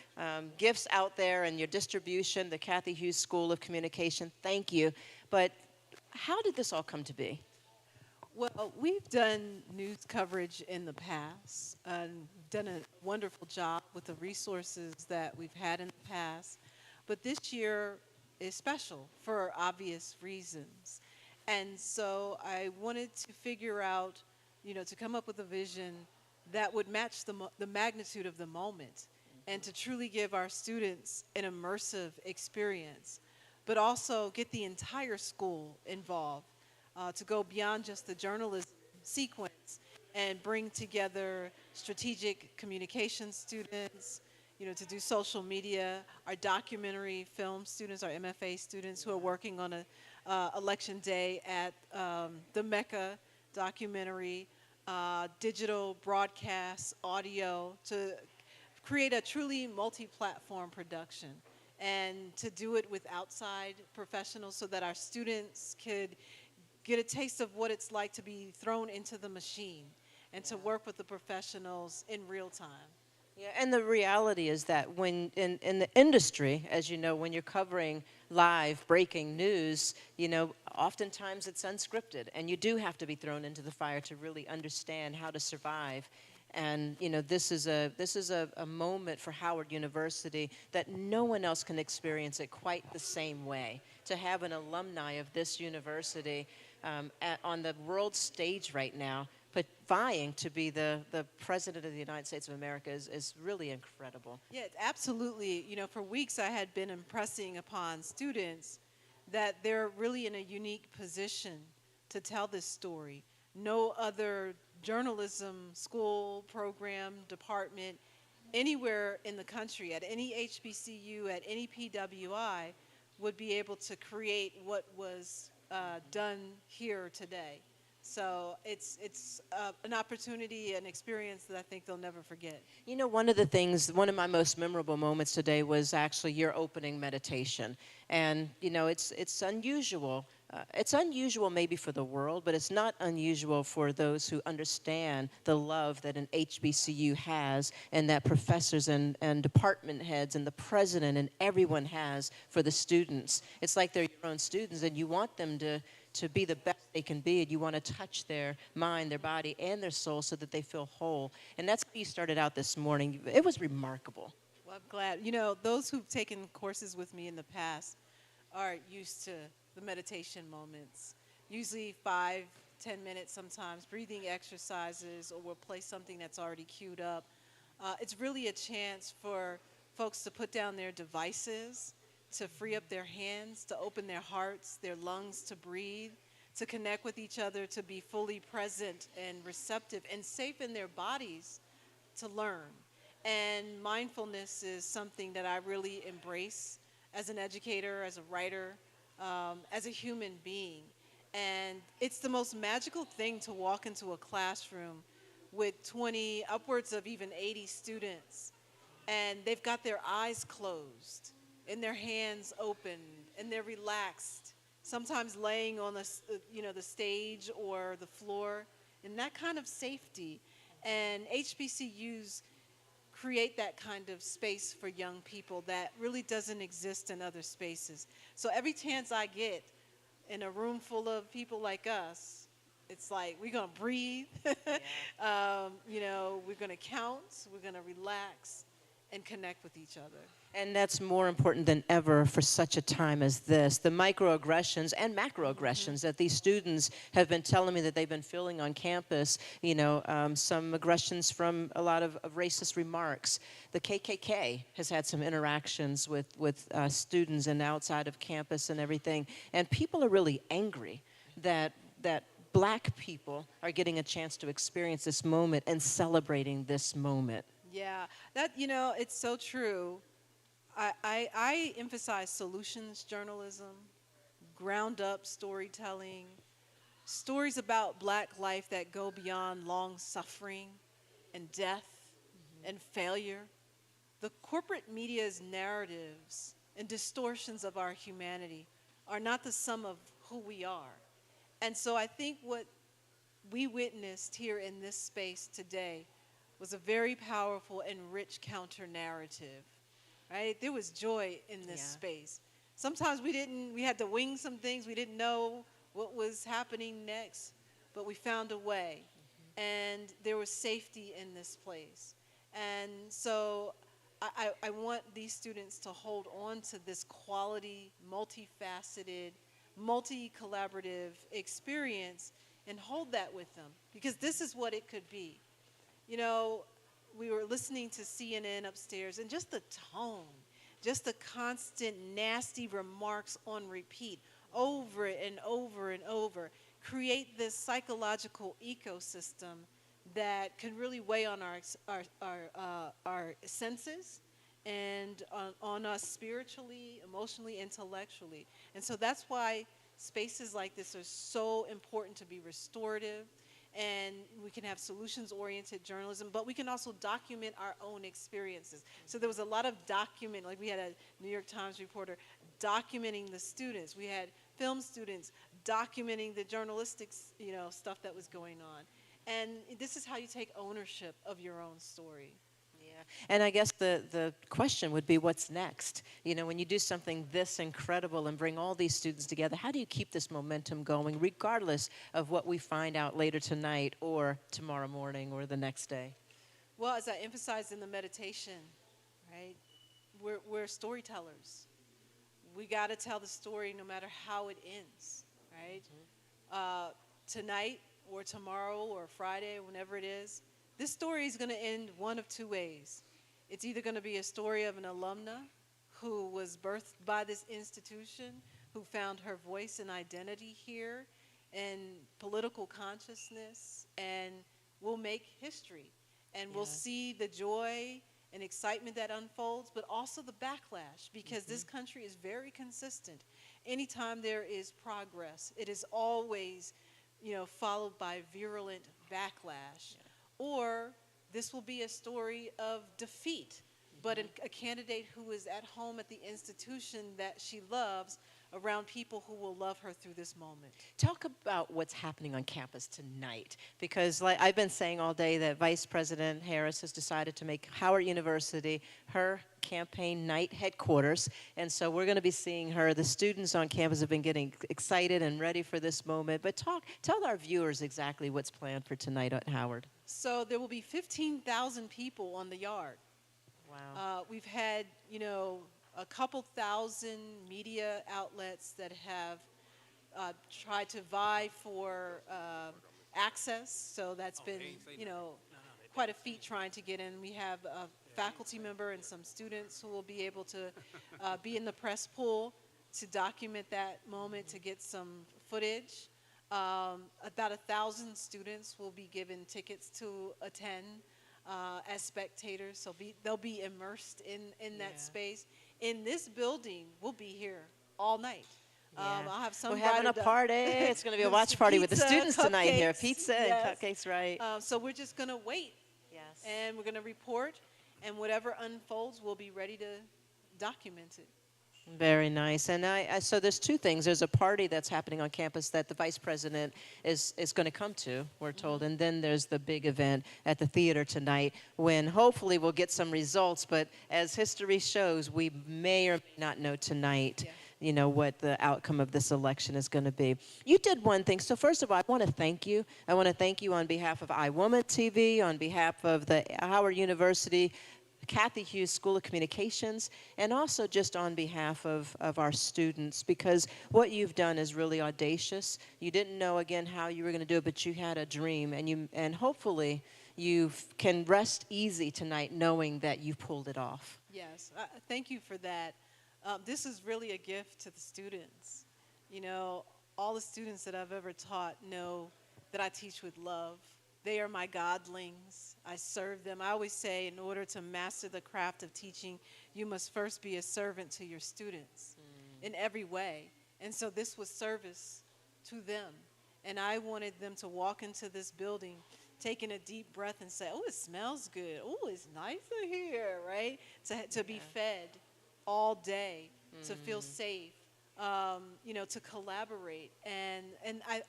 Speaker 19: gifts out there and your distribution, the Cathy Hughes School of Communication. Thank you. But how did this all come to be?
Speaker 20: Well, we've done news coverage in the past and done a wonderful job with the resources that we've had in the past. But this year is special for obvious reasons. And so I wanted to figure out, to come up with a vision that would match the magnitude of the moment and to truly give our students an immersive experience, but also get the entire school involved. To go beyond just the journalism sequence and bring together strategic communication students, to do social media, our documentary film students, our MFA students who are working on a election day at the Mecca documentary, digital broadcast, audio, to create a truly multi-platform production and to do it with outside professionals so that our students could get a taste of what it's like to be thrown into the machine and to work with the professionals in real time.
Speaker 19: Yeah, and the reality is that when in the industry, as you know, when you're covering live breaking news, oftentimes it's unscripted, and you do have to be thrown into the fire to really understand how to survive. And this is a moment for Howard University that no one else can experience it quite the same way. To have an alumni of this university on the world stage right now, but vying to be the President of the United States of America is really incredible.
Speaker 20: Yeah, absolutely. For weeks I had been impressing upon students that they're really in a unique position to tell this story. No other journalism school, program, department, anywhere in the country, at any HBCU, at any PWI, would be able to create what was done here today. So it's an opportunity, an experience that I think they'll never forget.
Speaker 19: One of my most memorable moments today was actually your opening meditation. And, it's unusual. It's unusual maybe for the world, but it's not unusual for those who understand the love that an HBCU has and that professors and department heads and the president and everyone has for the students. It's like they're your own students, and you want them to be the best they can be, and you want to touch their mind, their body, and their soul so that they feel whole. And that's how you started out this morning. It was remarkable.
Speaker 20: Well, I'm glad. Those who've taken courses with me in the past are used to the meditation moments, usually 5-10 minutes sometimes, breathing exercises, or we'll play something that's already queued up. It's really a chance for folks to put down their devices, to free up their hands, to open their hearts, their lungs to breathe, to connect with each other, to be fully present and receptive and safe in their bodies to learn. And mindfulness is something that I really embrace as an educator, as a writer, as a human being. And it's the most magical thing to walk into a classroom with 20, upwards of even 80 students, and they've got their eyes closed and their hands open and they're relaxed, sometimes laying on the stage or the floor, and that kind of safety. And HBCUs create that kind of space for young people that really doesn't exist in other spaces. So every chance I get in a room full of people like us, It's like we're going to breathe. You know, we're going to count. We're going to relax and connect with each other.
Speaker 19: And that's more important than ever for such a time as this. The microaggressions and macroaggressions that these students have been telling me that they've been feeling on campus, you know, some aggressions from a lot of racist remarks. The KKK has had some interactions with students and outside of campus and everything. And people are really angry that Black people are getting a chance to experience this moment and celebrating this moment.
Speaker 20: Yeah, that, you know, it's so true. I emphasize solutions journalism, ground up storytelling, stories about Black life that go beyond long suffering and death and failure. The corporate media's narratives and distortions of our humanity are not the sum of who we are. And so I think what we witnessed here in this space today was a very powerful and rich counter-narrative, right? There was joy in this space. Sometimes we had to wing some things. We didn't know what was happening next, but we found a way. And there was safety in this place. And so I want these students to hold on to this quality, multifaceted, multi-collaborative experience and hold that with them, because this is what it could be. You know, we were listening to CNN upstairs, and just the tone, just the constant nasty remarks on repeat, over and over and over, create this psychological ecosystem that can really weigh on our senses and on us spiritually, emotionally, intellectually. And so that's why spaces like this are so important to be restorative. And we can have solutions-oriented journalism, but we can also document our own experiences. So there was a lot of like we had a New York Times reporter documenting the students. We had film students documenting the journalistic, you know, stuff that was going on. And this is how you take ownership of your own story.
Speaker 19: Yeah, and I guess the question would be, what's next? You know, when you do something this incredible and bring all these students together, how do you keep this momentum going, regardless of what we find out later tonight or tomorrow morning or the next day?
Speaker 20: Well, as I emphasized in the meditation, right, we're storytellers. We got to tell the story no matter how it ends, right? Tonight or tomorrow or Friday, whenever it is, this story is going to end one of two ways. It's either going to be a story of an alumna who was birthed by this institution, who found her voice and identity here and political consciousness, and will make history. And we'll see the joy and excitement that unfolds, but also the backlash, because this country is very consistent. Anytime there is progress, it is always, you know, followed by virulent backlash. Or this will be a story of defeat, but a candidate who is at home at the institution that she loves, around people who will love her through this moment.
Speaker 19: Talk about what's happening on campus tonight, because like I've been saying all day that Vice President Harris has decided to make Howard University her campaign night headquarters, and so we're going to be seeing her. The students on campus have been getting excited and ready for this moment, but tell our viewers exactly what's planned for tonight at Howard.
Speaker 20: So there will be 15,000 people on the yard.
Speaker 19: Wow.
Speaker 20: We've had, you know, a couple thousand media outlets that have tried to vie for access, so that's been, you know, quite a feat trying to get in. We have a faculty member and some students who will be able to be in the press pool to document that moment, to get some footage. About 1,000 students will be given tickets to attend as spectators, so they'll be immersed in that space. In this building, we'll be here all night. I'll have some.
Speaker 19: We're having a party. It's going to be a watch party with the students tonight here. Pizza and cupcakes, right?
Speaker 20: So we're just going to wait.
Speaker 19: Yes.
Speaker 20: And we're going to report, and whatever unfolds, we'll be ready to document it.
Speaker 19: Very nice. And so there's two things. There's a party that's happening on campus that the vice president is going to come to, we're told. And then there's the big event at the theater tonight when hopefully we'll get some results. But as history shows, we may or may not know tonight you know, what the outcome of this election is going to be. You did one thing. So first of all, I want to thank you. I want to thank you on behalf of iWoman TV, on behalf of the Howard University Cathy Hughes School of Communications, and also just on behalf of our students, because what you've done is really audacious. You didn't know, again, how you were going to do it, but you had a dream, and hopefully you can rest easy tonight knowing that you pulled it off.
Speaker 20: Yes, thank you for that. This is really a gift to the students. You know, all the students that I've ever taught know that I teach with love. They are my godlings. I serve them. I always say, in order to master the craft of teaching, you must first be a servant to your students in every way. And so this was service to them. And I wanted them to walk into this building, taking a deep breath and say, oh, it smells good. Oh, it's nice in here, right? To be fed all day, to feel safe. You know, to collaborate, and I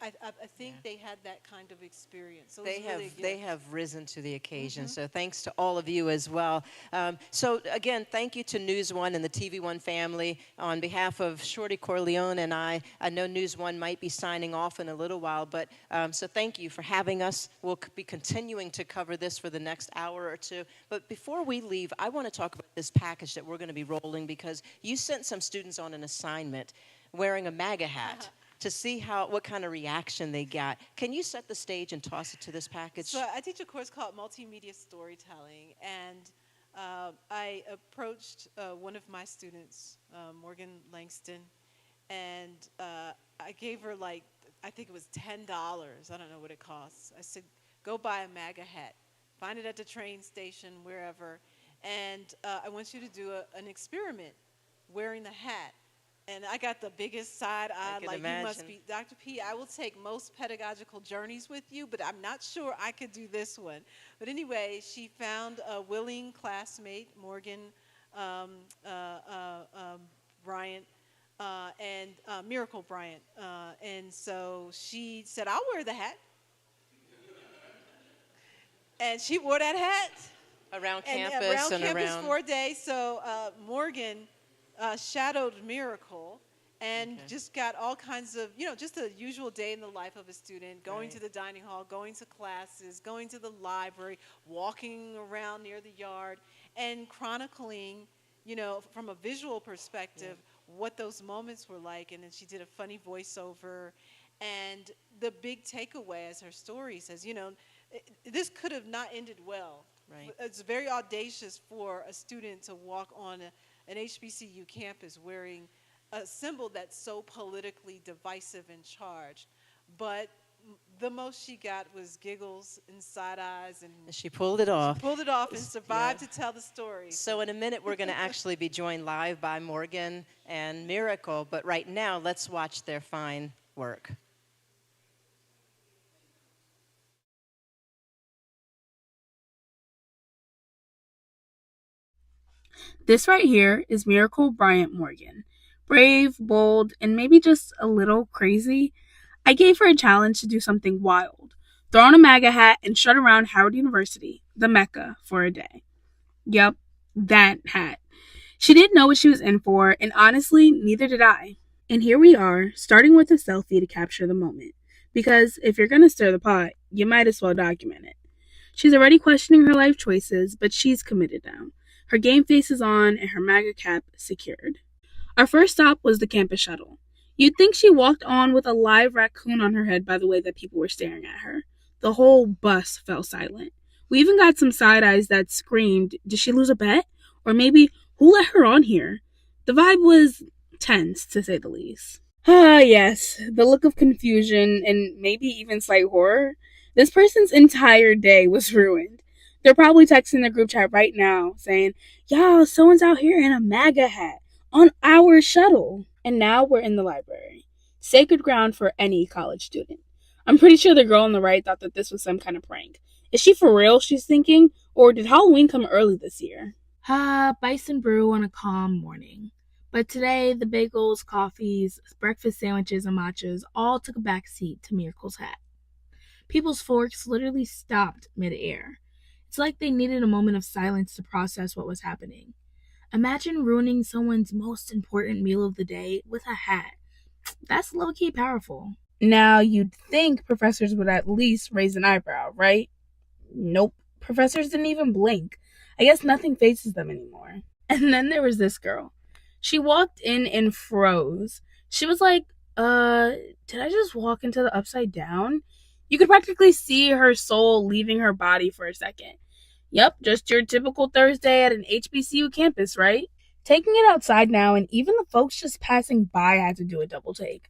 Speaker 20: think they had that kind of experience. So they have
Speaker 19: risen to the occasion. So thanks to all of you as well. So again, thank you to NewsOne and the TV1 family. On behalf of Shorty Corleone and I know NewsOne might be signing off in a little while, but so thank you for having us. We'll be continuing to cover this for the next hour or two. But before we leave, I want to talk about this package that we're going to be rolling, because you sent some students on an assignment wearing a Maga hat to see what kind of reaction they got. Can you set the stage and toss it to this package?
Speaker 20: So I teach a course called Multimedia Storytelling, and I approached one of my students, Morgan Langston, and I gave her, like, I think it was $10. I don't know what it costs. I said, go buy a Maga hat. Find it at the train station, wherever, and I want you to do an experiment wearing the hat. And I got the biggest side eye, like, imagine. You must be, Dr. P, I will take most pedagogical journeys with you, but I'm not sure I could do this one. But anyway, she found a willing classmate, Morgan Bryant, and Miracle Bryant. And so she said, I'll wear the hat. And she wore that hat.
Speaker 19: Around campus and
Speaker 20: around 4 days. So Morgan shadowed Miracle and just got all kinds of, you know, just a usual day in the life of a student, going to the dining hall, going to classes, going to the library, walking around near the yard, and chronicling, you know, from a visual perspective, what those moments were like. And then she did a funny voiceover. And the big takeaway, as her story says, you know, this could have not ended well. Right. It's very audacious for a student to walk on an HBCU campus wearing a symbol that's so politically divisive and charged. But the most she got was giggles and side eyes. And
Speaker 19: she pulled it off.
Speaker 20: She pulled it off and survived to tell the story.
Speaker 19: So in a minute, we're going to actually be joined live by Morgan and Miracle. But right now, let's watch their fine work.
Speaker 2: This right here is Miracle Bryant Morgan. Brave, bold, and maybe just a little crazy. I gave her a challenge to do something wild. Throw on a Maga hat and strut around Howard University, the Mecca, for a day. Yep, that hat. She didn't know what she was in for, and honestly, neither did I. And here we are, starting with a selfie to capture the moment. Because if you're going to stir the pot, you might as well document it. She's already questioning her life choices, but she's committed now. Her game face is on and her Maga cap secured. Our first stop was the campus shuttle. You'd think she walked on with a live raccoon on her head by the way that people were staring at her. The whole bus fell silent. We even got some side eyes that screamed, did she lose a bet? Or maybe, who let her on here? The vibe was tense, to say the least. Ah, yes, the look of confusion and maybe even slight horror. This person's entire day was ruined. They're probably texting the group chat right now saying, y'all, someone's out here in a Maga hat on our shuttle. And now we're in the library. Sacred ground for any college student. I'm pretty sure the girl on the right thought that this was some kind of prank. Is she for real, she's thinking? Or did Halloween come early this year? Bison brew on a calm morning. But today, the bagels, coffees, breakfast sandwiches, and matchas all took a back seat to Miracle's hat. People's forks literally stopped mid-air. It's like they needed a moment of silence to process what was happening. Imagine ruining someone's most important meal of the day with a hat. That's low-key powerful. Now, you'd think professors would at least raise an eyebrow, right? Nope. Professors didn't even blink. I guess nothing faces them anymore. And then there was this girl. She walked in and froze. She was like, did I just walk into the upside down? You could practically see her soul leaving her body for a second. Yep, just your typical Thursday at an HBCU campus, right? Taking it outside now, and even the folks just passing by had to do a double take.